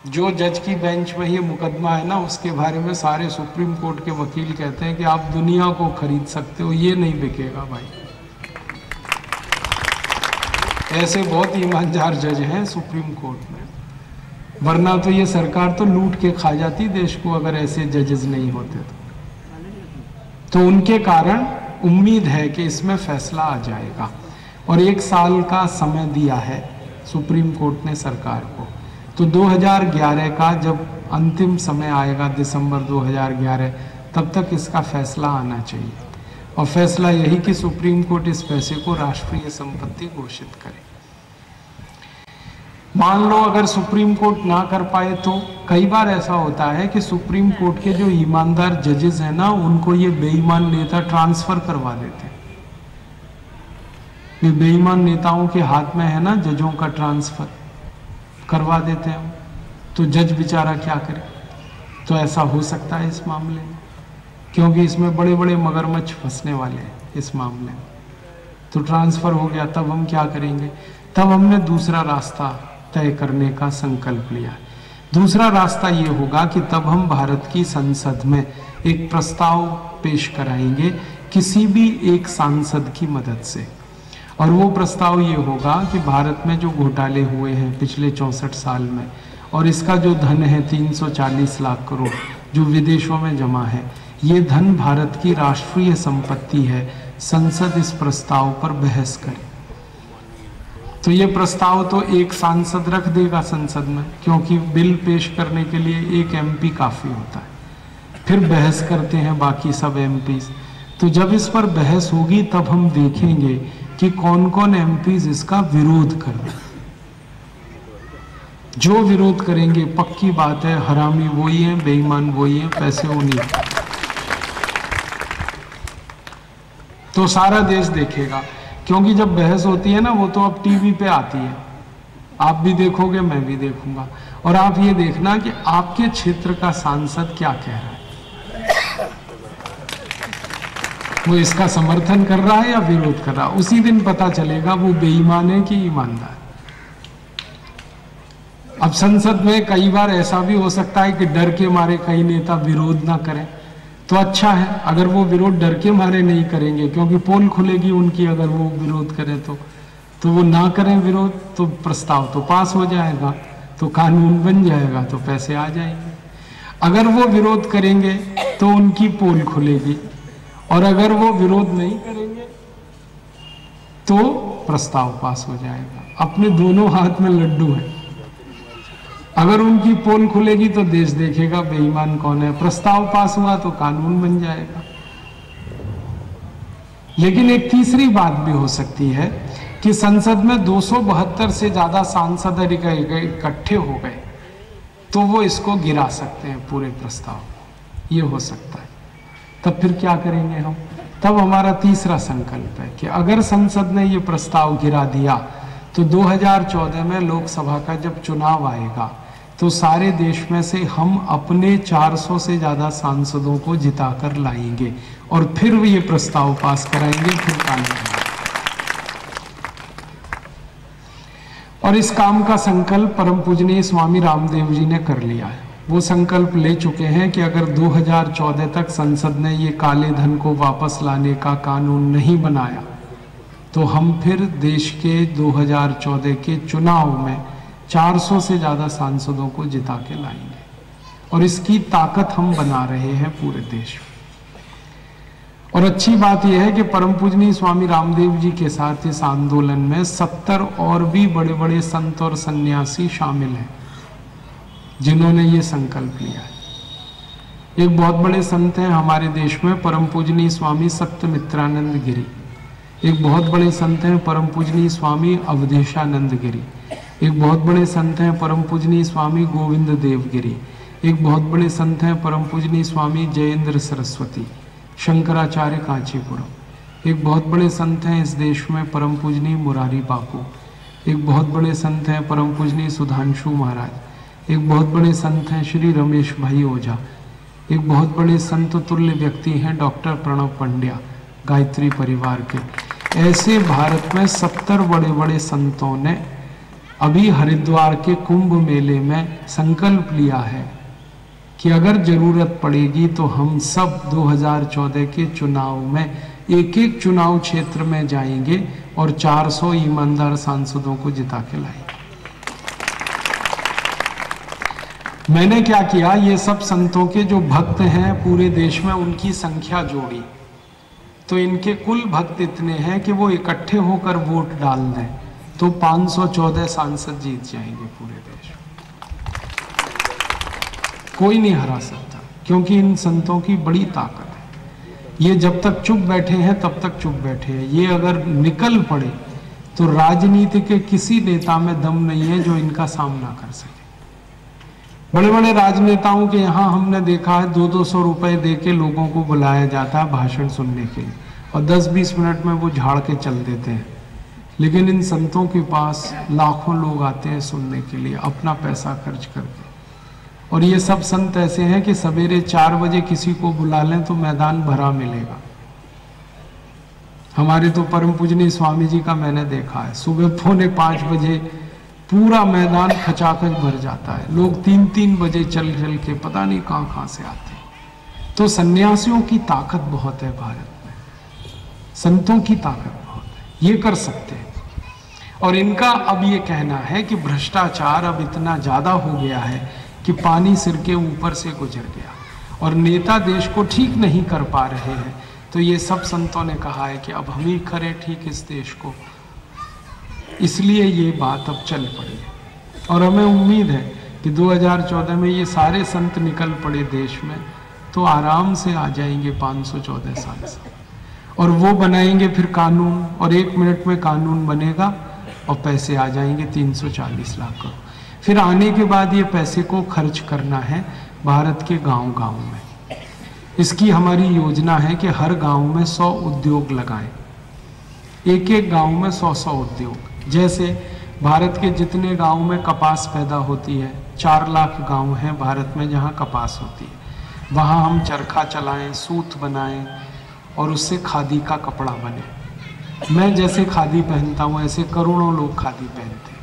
जो जज की बेंच में ये मुकदमा है ना, उसके बारे में सारे सुप्रीम कोर्ट के वकील कहते हैं कि आप दुनिया को खरीद सकते हो, ये नहीं बिकेगा भाई। ऐसे बहुत ईमानदार जज हैं सुप्रीम कोर्ट में, वरना तो ये सरकार तो लूट के खा जाती देश को अगर ऐसे जजेस नहीं होते तो उनके कारण उम्मीद है कि इसमें फैसला आ जाएगा। और 1 साल का समय दिया है सुप्रीम कोर्ट ने सरकार को। तो 2011 का जब अंतिम समय आएगा, दिसंबर 2011, तब तक इसका फैसला आना चाहिए। और फैसला यही कि सुप्रीम कोर्ट इस पैसे को राष्ट्रीय संपत्ति घोषित करे। मान लो अगर सुप्रीम कोर्ट ना कर पाए तो कई बार ऐसा होता है कि सुप्रीम कोर्ट के जो ईमानदार जजेस हैं ना, उनको ये बेईमान नेता ट्रांसफर करवा देते हैं। ये बेईमान नेताओं के हाथ में है ना जजों का ट्रांसफर, करवा देते हैं। तो जज बेचारा क्या करे। तो ऐसा हो सकता है इस मामले में, क्योंकि इसमें बड़े बड़े मगरमच्छ फंसने वाले हैं इस मामले में। तो ट्रांसफर हो गया, तब हम क्या करेंगे? तब हमने दूसरा रास्ता तय करने का संकल्प लिया। दूसरा रास्ता ये होगा कि तब हम भारत की संसद में एक प्रस्ताव पेश कराएंगे किसी भी एक सांसद की मदद से। और वो प्रस्ताव ये होगा कि भारत में जो घोटाले हुए हैं पिछले 64 साल में, और इसका जो धन है 340 लाख करोड़ जो विदेशों में जमा है, ये धन भारत की राष्ट्रीय संपत्ति है। संसद इस प्रस्ताव पर बहस करे। तो ये प्रस्ताव तो एक सांसद रख देगा संसद में, क्योंकि बिल पेश करने के लिए एक एमपी काफी होता है। फिर बहस करते हैं बाकी सब एमपीज। तो जब इस पर बहस होगी तब हम देखेंगे कि कौन कौन एमपीज इसका विरोध कर रहे हैं। जो विरोध करेंगे पक्की बात है हरामी वही है, बेईमान वही है, पैसे उन्हीं। तो सारा देश देखेगा, क्योंकि जब बहस होती है ना, वो तो अब टीवी पे आती है। आप भी देखोगे, मैं भी देखूंगा। और आप ये देखना कि आपके क्षेत्र का सांसद क्या कह रहा है, वो इसका समर्थन कर रहा है या विरोध कर रहा है। उसी दिन पता चलेगा वो बेईमान है कि ईमानदार। अब संसद में कई बार ऐसा भी हो सकता है कि डर के मारे कई नेता विरोध ना करें, तो अच्छा है अगर वो विरोध डर के मारे नहीं करेंगे, क्योंकि पोल खुलेगी उनकी अगर वो विरोध करें तो वो ना करें विरोध, तो प्रस्ताव तो पास हो जाएगा, तो कानून बन जाएगा, तो पैसे आ जाएंगे। अगर वो विरोध करेंगे तो उनकी पोल खुलेगी, और अगर वो विरोध नहीं करेंगे तो प्रस्ताव पास हो जाएगा। अपने दोनों हाथ में लड्डू है, अगर उनकी पोल खुलेगी तो देश देखेगा बेईमान कौन है, प्रस्ताव पास हुआ तो कानून बन जाएगा। लेकिन एक तीसरी बात भी हो सकती है कि संसद में 272 से ज्यादा सांसद इकट्ठे हो गए तो वो इसको गिरा सकते हैं पूरे प्रस्ताव को, ये हो सकता है। तब फिर क्या करेंगे हम? तब हमारा तीसरा संकल्प है कि अगर संसद ने ये प्रस्ताव गिरा दिया तो 2014 में लोकसभा का जब चुनाव आएगा तो सारे देश में से हम अपने 400 से ज्यादा सांसदों को जिताकर लाएंगे और फिर ये प्रस्ताव पास कराएंगे, फिर कानून। और इस काम का संकल्प परम पूजनीय स्वामी रामदेव जी ने कर लिया है। वो संकल्प ले चुके हैं कि अगर 2014 तक संसद ने ये काले धन को वापस लाने का कानून नहीं बनाया तो हम फिर देश के 2014 के चुनाव में 400 से ज्यादा सांसदों को जिता के लाएंगे, और इसकी ताकत हम बना रहे हैं पूरे देश में। और अच्छी बात यह है कि परम पूजनीय स्वामी रामदेव जी के साथ इस आंदोलन में 70 और भी बड़े बड़े संत और सन्यासी शामिल हैं जिन्होंने ये संकल्प लिया है। एक बहुत बड़े संत हैं हमारे देश में, परम पूजनीय स्वामी सत्यमित्रानंद गिरी। एक बहुत बड़े संत हैं परम पूजनीय स्वामी अवधेशानंद गिरी। एक बहुत बड़े संत हैं परम पूजनीय स्वामी गोविंद देव गिरी। एक बहुत बड़े संत हैं परम पूजनीय स्वामी जयेंद्र सरस्वती, शंकराचार्य कांचीपुरम। एक बहुत बड़े संत हैं इस देश में परम पूजनीय मुरारी बापू। एक बहुत बड़े संत हैं परम पूजनीय सुधांशु महाराज। एक बहुत बड़े संत हैं श्री रमेश भाई ओझा। एक बहुत बड़े संत तुल्य व्यक्ति हैं डॉक्टर प्रणव पंड्या, गायत्री परिवार के। ऐसे भारत में 70 बड़े बड़े संतों ने अभी हरिद्वार के कुंभ मेले में संकल्प लिया है कि अगर जरूरत पड़ेगी तो हम सब 2014 के चुनाव में एक एक चुनाव क्षेत्र में जाएंगे और 400 ईमानदार सांसदों को जिता के लाएंगे। मैंने क्या किया, ये सब संतों के जो भक्त हैं पूरे देश में उनकी संख्या जोड़ी तो इनके कुल भक्त इतने हैं कि वो इकट्ठे होकर वोट डाल दें तो 514 सांसद जीत जाएंगे पूरे देश में। कोई नहीं हरा सकता, क्योंकि इन संतों की बड़ी ताकत है। ये जब तक चुप बैठे हैं तब तक चुप बैठे हैं, ये अगर निकल पड़े तो राजनीति के किसी नेता में दम नहीं है जो इनका सामना कर सके। बड़े बड़े राजनेताओं के यहाँ हमने देखा है 200-200 रुपए दे के लोगों को बुलाया जाता है भाषण सुनने के लिए, और 10-20 मिनट में वो झाड़ के चल देते हैं। लेकिन इन संतों के पास लाखों लोग आते हैं सुनने के लिए अपना पैसा खर्च करके। और ये सब संत ऐसे हैं कि सवेरे 4 बजे किसी को बुला लें तो मैदान भरा मिलेगा। हमारे तो परम पूजनीय स्वामी जी का मैंने देखा है, सुबह 4:45 बजे पूरा मैदान खचाखच भर जाता है। लोग 3-3 बजे चल चल के पता नहीं कहां से आते हैं। तो सन्यासियों की ताकत बहुत है भारत में, संतों की ताकत बहुत है, ये कर सकते हैं। और इनका अब ये कहना है कि भ्रष्टाचार अब इतना ज्यादा हो गया है कि पानी सिर के ऊपर से गुजर गया और नेता देश को ठीक नहीं कर पा रहे हैं। तो ये सब संतों ने कहा है कि अब हम ही करें ठीक इस देश को, इसलिए ये बात अब चल पड़ी है। और हमें उम्मीद है कि 2014 में ये सारे संत निकल पड़े देश में तो आराम से आ जाएंगे 514 साल से, और वो बनाएंगे फिर कानून, और 1 मिनट में कानून बनेगा और पैसे आ जाएंगे 340 लाख करोड़। फिर आने के बाद ये पैसे को खर्च करना है भारत के गांव-गांव में। इसकी हमारी योजना है कि हर गांव में 100 उद्योग लगाएं, एक एक गांव में 100-100 उद्योग। जैसे भारत के जितने गांव में कपास पैदा होती है, 4 लाख गांव हैं भारत में जहां कपास होती है, वहां हम चरखा चलाएं, सूत बनाएं और उससे खादी का कपड़ा बने। मैं जैसे खादी पहनता हूं ऐसे करोड़ों लोग खादी पहनते हैं।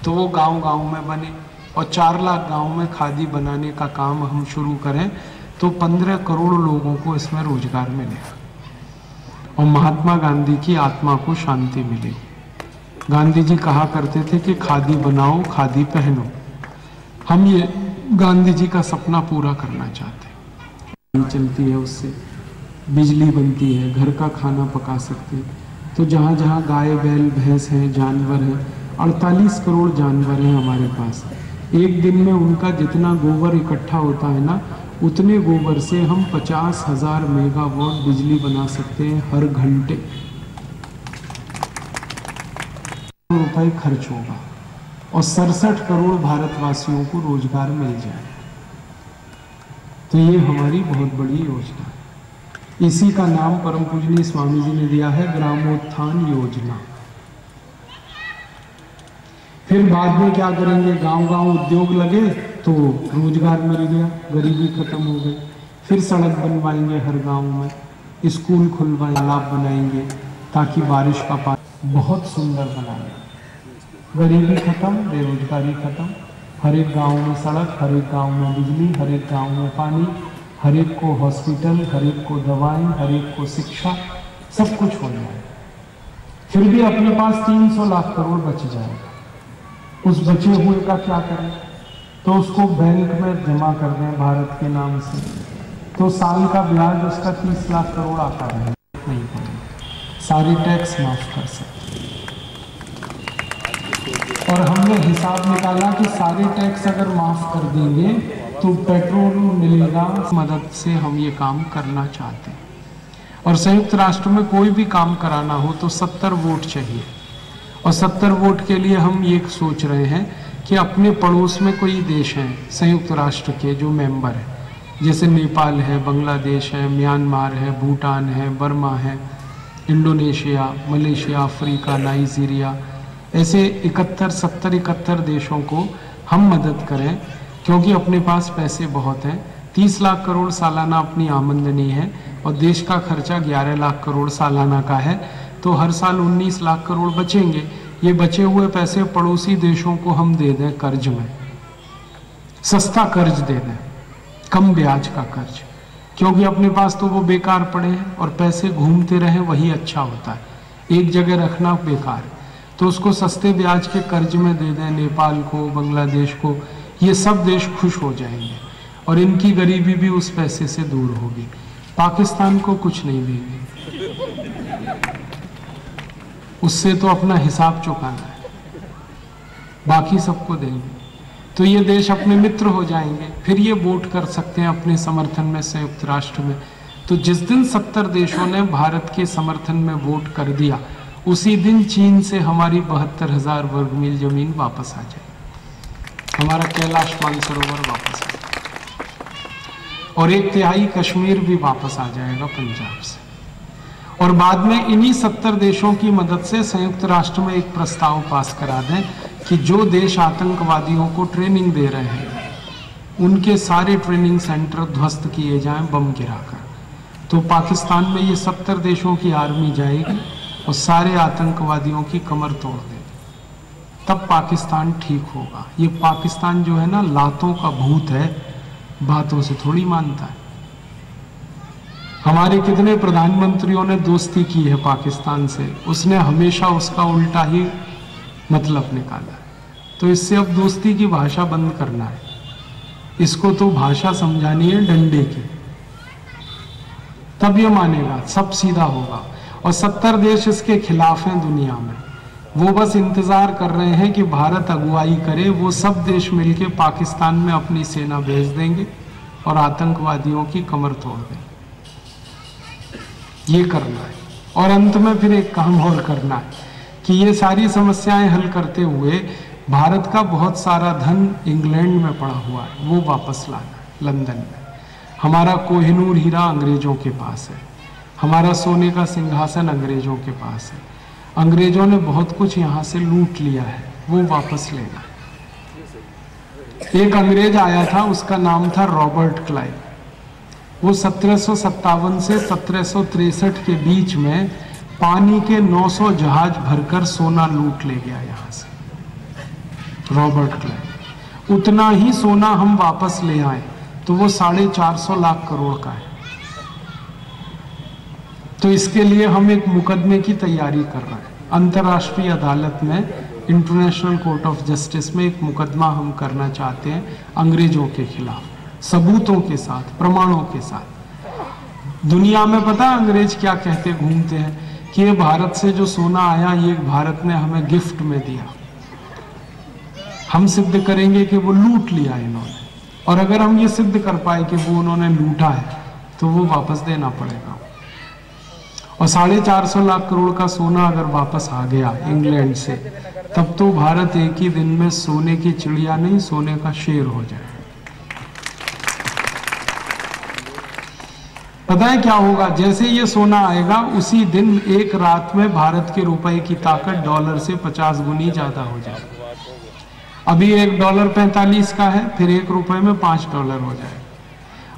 तो वो गांव-गांव में बने और 4 लाख गांव में खादी बनाने का काम हम शुरू करें तो 15 करोड़ लोगों को इसमें रोजगार मिलेगा और महात्मा गांधी की आत्मा को शांति मिलेगी। गांधी जी कहा करते थे कि खादी बनाओ, खादी पहनो। हम ये गांधी जी का सपना पूरा करना चाहते हैं। चलती है, उससे बिजली बनती है, घर का खाना पका सकते हैं। तो जहाँ जहाँ गाय बैल भैंस हैं, जानवर हैं, 48 करोड़ जानवर हैं हमारे पास। एक दिन में उनका जितना गोबर इकट्ठा होता है ना, उतने गोबर से हम 50,000 मेगावाट बिजली बना सकते हैं हर घंटे। रुपए खर्च होगा और 67 करोड़ भारतवासियों को रोजगार मिल जाए। तो ये हमारी बहुत बड़ी योजना है। इसी का नाम परम पूजनीय स्वामी जी ने दिया है ग्रामोत्थान योजना। फिर बाद में क्या करेंगे, गांव-गांव उद्योग लगे तो रोजगार मिल गया, गरीबी खत्म हो गई। फिर सड़क बनवाएंगे हर गांव में, स्कूल खुलवाएंगे, तालाब बनाएंगे ताकि बारिश का पानी बहुत सुंदर बनाएंगे। गरीबी खत्म, बेरोजगारी खत्म, हर एक गांव में सड़क, हर एक गांव में बिजली, हर एक गांव में पानी, हर एक को हॉस्पिटल, हर एक को दवाएं, हर एक को शिक्षा, सब कुछ हो जाए। फिर भी अपने पास 300 लाख करोड़ बच जाएगा। उस बचे हुए का क्या करें? तो उसको बैंक में जमा कर दें भारत के नाम से, तो साल का ब्याज उसका 30 लाख करोड़ आता है, नहीं पड़ेगा, सारे टैक्स माफ कर सकते। और हमने हिसाब निकाला कि सारे टैक्स अगर माफ कर देंगे तो पेट्रोल मिलेगा। मदद से हम ये काम करना चाहते हैं। और संयुक्त राष्ट्र में कोई भी काम कराना हो तो 70 वोट चाहिए और 70 वोट के लिए हम ये सोच रहे हैं कि अपने पड़ोस में कोई देश हैं संयुक्त राष्ट्र के जो मेंबर हैं, जैसे नेपाल है, बांग्लादेश है, म्यांमार है, भूटान है, बर्मा है, इंडोनेशिया, मलेशिया, अफ्रीका, नाइजीरिया, ऐसे 71 देशों को हम मदद करें क्योंकि अपने पास पैसे बहुत हैं। 30 लाख करोड़ सालाना अपनी आमदनी है और देश का खर्चा 11 लाख करोड़ सालाना का है, तो हर साल 19 लाख करोड़ बचेंगे। ये बचे हुए पैसे पड़ोसी देशों को हम दे दें कर्ज में, सस्ता कर्ज दे दें, कम ब्याज का कर्ज, क्योंकि अपने पास तो वो बेकार पड़े हैं और पैसे घूमते रहें वही अच्छा होता है, एक जगह रखना बेकार। तो उसको सस्ते ब्याज के कर्ज में दे दें नेपाल को, बांग्लादेश को, ये सब देश खुश हो जाएंगे और इनकी गरीबी भी उस पैसे से दूर होगी। पाकिस्तान को कुछ नहीं देंगे, उससे तो अपना हिसाब चुकाना है, बाकी सबको देंगे। तो ये देश अपने मित्र हो जाएंगे, फिर ये वोट कर सकते हैं अपने समर्थन में संयुक्त राष्ट्र में। तो जिस दिन 70 देशों ने भारत के समर्थन में वोट कर दिया, उसी दिन चीन से हमारी 72,000 वर्ग मील जमीन वापस आ जाए, हमारा कैलाश मानसरोवर वापस आ जाए और 1/3 कश्मीर भी वापस आ जाएगा पंजाब से। और बाद में इन्हीं 70 देशों की मदद से संयुक्त राष्ट्र में एक प्रस्ताव पास करा दें कि जो देश आतंकवादियों को ट्रेनिंग दे रहे हैं उनके सारे ट्रेनिंग सेंटर ध्वस्त किए जाएं बम गिराकर। तो पाकिस्तान में ये 70 देशों की आर्मी जाएगी और सारे आतंकवादियों की कमर तोड़ देगी, तब पाकिस्तान ठीक होगा। ये पाकिस्तान जो है ना, लातों का भूत है, बातों से थोड़ी मानता है। हमारे कितने प्रधानमंत्रियों ने दोस्ती की है पाकिस्तान से, उसने हमेशा उसका उल्टा ही मतलब निकाला है। तो इससे अब दोस्ती की भाषा बंद करना है, इसको तो भाषा समझानी है डंडे की, तब ये मानेगा, सब सीधा होगा। और 70 देश इसके खिलाफ हैं दुनिया में, वो बस इंतजार कर रहे हैं कि भारत अगुवाई करे। वो सब देश मिलकर पाकिस्तान में अपनी सेना भेज देंगे और आतंकवादियों की कमर तोड़ देंगे। ये करना है। और अंत में फिर एक काम और करना है कि ये सारी समस्याएं हल करते हुए भारत का बहुत सारा धन इंग्लैंड में पड़ा हुआ है, वो वापस लाना लंदन में। हमारा कोहिनूर हीरा अंग्रेजों के पास है, हमारा सोने का सिंहासन अंग्रेजों के पास है। अंग्रेजों ने बहुत कुछ यहाँ से लूट लिया है, वो वापस लेना। एक अंग्रेज आया था, उसका नाम था रॉबर्ट क्लाइव। वो 1757 से 1763 के बीच में पानी के 900 जहाज भरकर सोना लूट ले गया यहाँ से। Robert Clive. उतना ही सोना हम वापस ले आए तो वो 450 लाख करोड़ का है। तो इसके लिए हम एक मुकदमे की तैयारी कर रहे हैं। अंतर्राष्ट्रीय अदालत में, इंटरनेशनल कोर्ट ऑफ जस्टिस में एक मुकदमा हम करना चाहते हैं अंग्रेजों के खिलाफ, सबूतों के साथ, प्रमाणों के साथ। दुनिया में पता है अंग्रेज क्या कहते घूमते हैं कि ये भारत से जो सोना आया ये भारत ने हमें गिफ्ट में दिया। हम सिद्ध करेंगे कि वो लूट लिया इन्होंने, और अगर हम ये सिद्ध कर पाए कि वो उन्होंने लूटा है तो वो वापस देना पड़ेगा। और 450 लाख करोड़ का सोना अगर वापस आ गया इंग्लैंड से, तब तो भारत एक ही दिन में सोने की चिड़िया नहीं, सोने का शेर हो जाए। पता है क्या होगा? जैसे ये सोना आएगा उसी दिन एक रात में भारत के रुपए की ताकत डॉलर से 50 गुनी ज्यादा हो जाएगी। अभी $1 45 का है, फिर $1 में $5 हो जाएगा।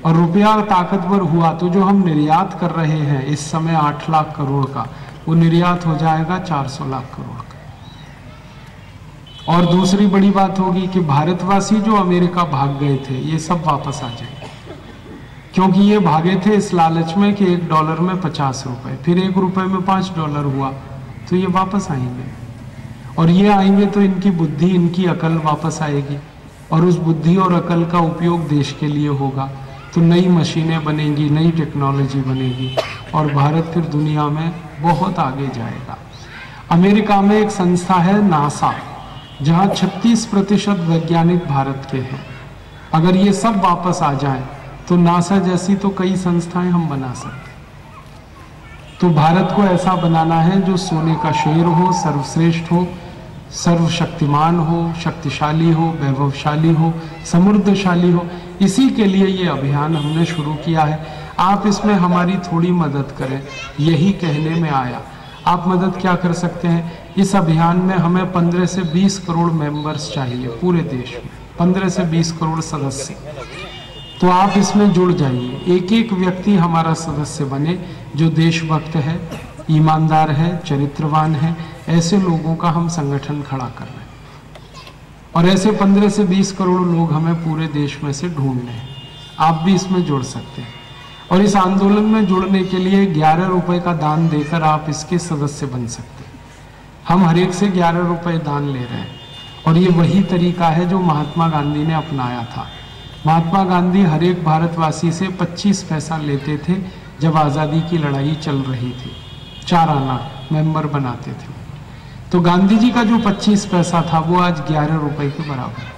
और रुपया ताकतवर हुआ तो जो हम निर्यात कर रहे हैं इस समय 8 लाख करोड़ का, वो निर्यात हो जाएगा 400 लाख करोड़ का। और दूसरी बड़ी बात होगी कि भारतवासी जो अमेरिका भाग गए थे ये सब वापस आ जाएंगे, क्योंकि ये भागे थे इस लालच में कि $1 में 50 रुपए, फिर $1 में $5 हुआ, तो ये वापस आएंगे। और ये आएंगे तो इनकी बुद्धि, इनकी अकल वापस आएगी, और उस बुद्धि और अकल का उपयोग देश के लिए होगा। तो नई मशीनें बनेंगी, नई टेक्नोलॉजी बनेगी, और भारत फिर दुनिया में बहुत आगे जाएगा। अमेरिका में एक संस्था है नासा, जहां 36% वैज्ञानिक भारत के हैं। अगर ये सब वापस आ जाएं तो नासा जैसी तो कई संस्थाएं हम बना सकते। तो भारत को ऐसा बनाना है जो सोने का शेर हो, सर्वश्रेष्ठ हो, सर्वशक्तिमान हो, शक्तिशाली हो, वैभवशाली हो, समृद्धशाली हो। इसी के लिए ये अभियान हमने शुरू किया है। आप इसमें हमारी थोड़ी मदद करें, यही कहने में आया। आप मदद क्या कर सकते हैं? इस अभियान में हमें 15 से 20 करोड़ मेंबर्स चाहिए पूरे देश में, 15 से 20 करोड़ सदस्य। तो आप इसमें जुड़ जाइए, एक एक व्यक्ति हमारा सदस्य बने जो देशभक्त है, ईमानदार है, चरित्रवान है। ऐसे लोगों का हम संगठन खड़ा कर रहे हैं, और ऐसे 15 से 20 करोड़ लोग हमें पूरे देश में से ढूंढने हैं। आप भी इसमें जुड़ सकते हैं, और इस आंदोलन में जुड़ने के लिए ₹11 का दान देकर आप इसके सदस्य बन सकते हैं। हम हर एक से ₹11 दान ले रहे हैं, और ये वही तरीका है जो महात्मा गांधी ने अपनाया था। महात्मा गांधी हर एक भारतवासी से 25 पैसा लेते थे जब आज़ादी की लड़ाई चल रही थी, 4 आना मेंबर बनाते थे। तो गांधी जी का जो 25 पैसा था वो आज ₹11 के बराबर है।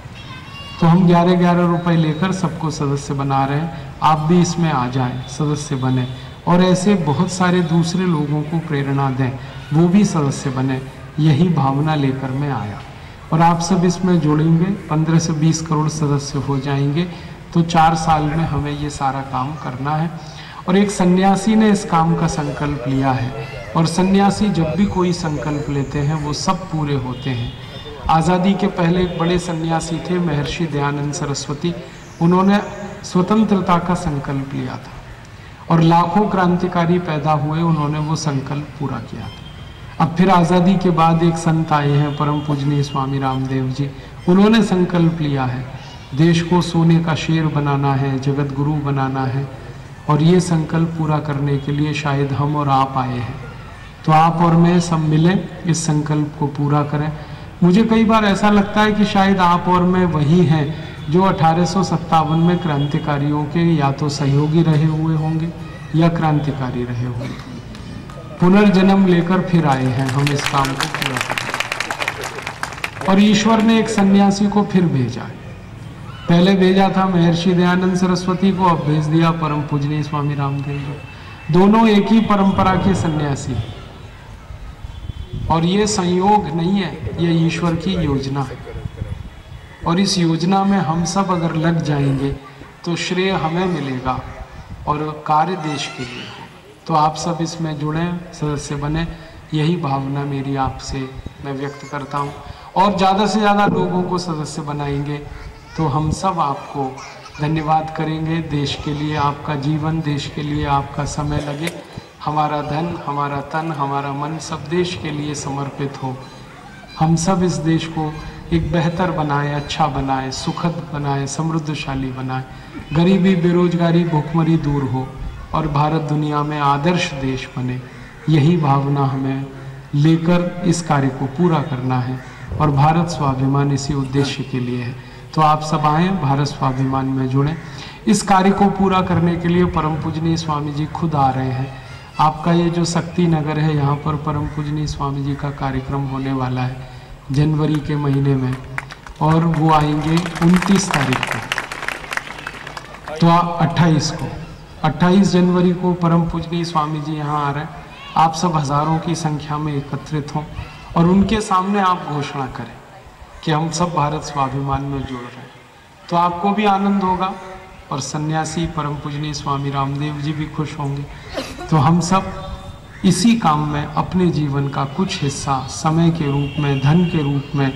तो हम 11 रुपए लेकर सबको सदस्य बना रहे हैं। आप भी इसमें आ जाएं, सदस्य बने, और ऐसे बहुत सारे दूसरे लोगों को प्रेरणा दें, वो भी सदस्य बने। यही भावना लेकर मैं आया, और आप सब इसमें जुड़ेंगे, 15 से 20 करोड़ सदस्य हो जाएंगे। तो 4 साल में हमें ये सारा काम करना है। और एक सन्यासी ने इस काम का संकल्प लिया है, और सन्यासी जब भी कोई संकल्प लेते हैं वो सब पूरे होते हैं। आज़ादी के पहले एक बड़े सन्यासी थे महर्षि दयानंद सरस्वती, उन्होंने स्वतंत्रता का संकल्प लिया था, और लाखों क्रांतिकारी पैदा हुए, उन्होंने वो संकल्प पूरा किया था। अब फिर आज़ादी के बाद एक संत आए हैं, परम पूजनीय स्वामी रामदेव जी, उन्होंने संकल्प लिया है देश को सोने का शेर बनाना है, जगत गुरु बनाना है। और ये संकल्प पूरा करने के लिए शायद हम और आप आए हैं। तो आप और मैं सब मिलें, इस संकल्प को पूरा करें। मुझे कई बार ऐसा लगता है कि शायद आप और मैं वही हैं जो 1857 में क्रांतिकारियों के या तो सहयोगी रहे हुए होंगे या क्रांतिकारी रहे होंगे। पुनर्जन्म लेकर फिर आए हैं हम इस काम को पूरा करने। और ईश्वर ने एक सन्यासी को फिर भेजा है। पहले भेजा था महर्षि दयानंद सरस्वती को, अब भेज दिया परम पूजनीय स्वामी रामदेव जी। दोनों एक ही परंपरा के सन्यासी, और ये संयोग नहीं है, ये ईश्वर की योजना है। और इस योजना में हम सब अगर लग जाएंगे तो श्रेय हमें मिलेगा और कार्य देश के लिए हो। तो आप सब इसमें जुड़ें, सदस्य बने, यही भावना मेरी आपसे मैं व्यक्त करता हूँ। और ज़्यादा से ज़्यादा लोगों को सदस्य बनाएंगे तो हम सब आपको धन्यवाद करेंगे। देश के लिए आपका जीवन, देश के लिए आपका समय लगे, हमारा धन, हमारा तन, हमारा मन सब देश के लिए समर्पित हो। हम सब इस देश को एक बेहतर बनाए, अच्छा बनाए, सुखद बनाए, समृद्धशाली बनाए, गरीबी, बेरोजगारी, भूखमरी दूर हो और भारत दुनिया में आदर्श देश बने। यही भावना हमें लेकर इस कार्य को पूरा करना है और भारत स्वाभिमान इसी उद्देश्य के लिए है। तो आप सब आएँ, भारत स्वाभिमान में जुड़ें। इस कार्य को पूरा करने के लिए परम पूजनीय स्वामी जी खुद आ रहे हैं। आपका ये जो शक्ति नगर है, यहाँ पर परम पूजनीय स्वामी जी का कार्यक्रम होने वाला है जनवरी के महीने में, और वो आएंगे 29 तारीख को, तो 28 जनवरी को परम पूजनीय स्वामी जी यहाँ आ रहे हैं। आप सब हजारों की संख्या में एकत्रित हों और उनके सामने आप घोषणा करें कि हम सब भारत स्वाभिमान में जुड़ रहे हैं। तो आपको भी आनंद होगा और सन्यासी परम पूजनीय स्वामी रामदेव जी भी खुश होंगे। तो हम सब इसी काम में अपने जीवन का कुछ हिस्सा समय के रूप में, धन के रूप में,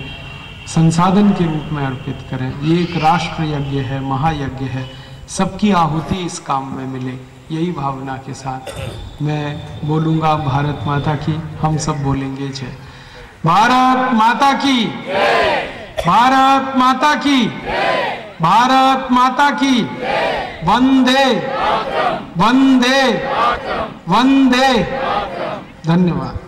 संसाधन के रूप में अर्पित करें। ये एक राष्ट्र यज्ञ है, महायज्ञ है, सबकी आहुति इस काम में मिले, यही भावना के साथ मैं बोलूँगा भारत माता की। हम सब बोलेंगे जय भारत माता की, भारत माता की, भारत माता की, वंदे वंदे वंदे। धन्यवाद।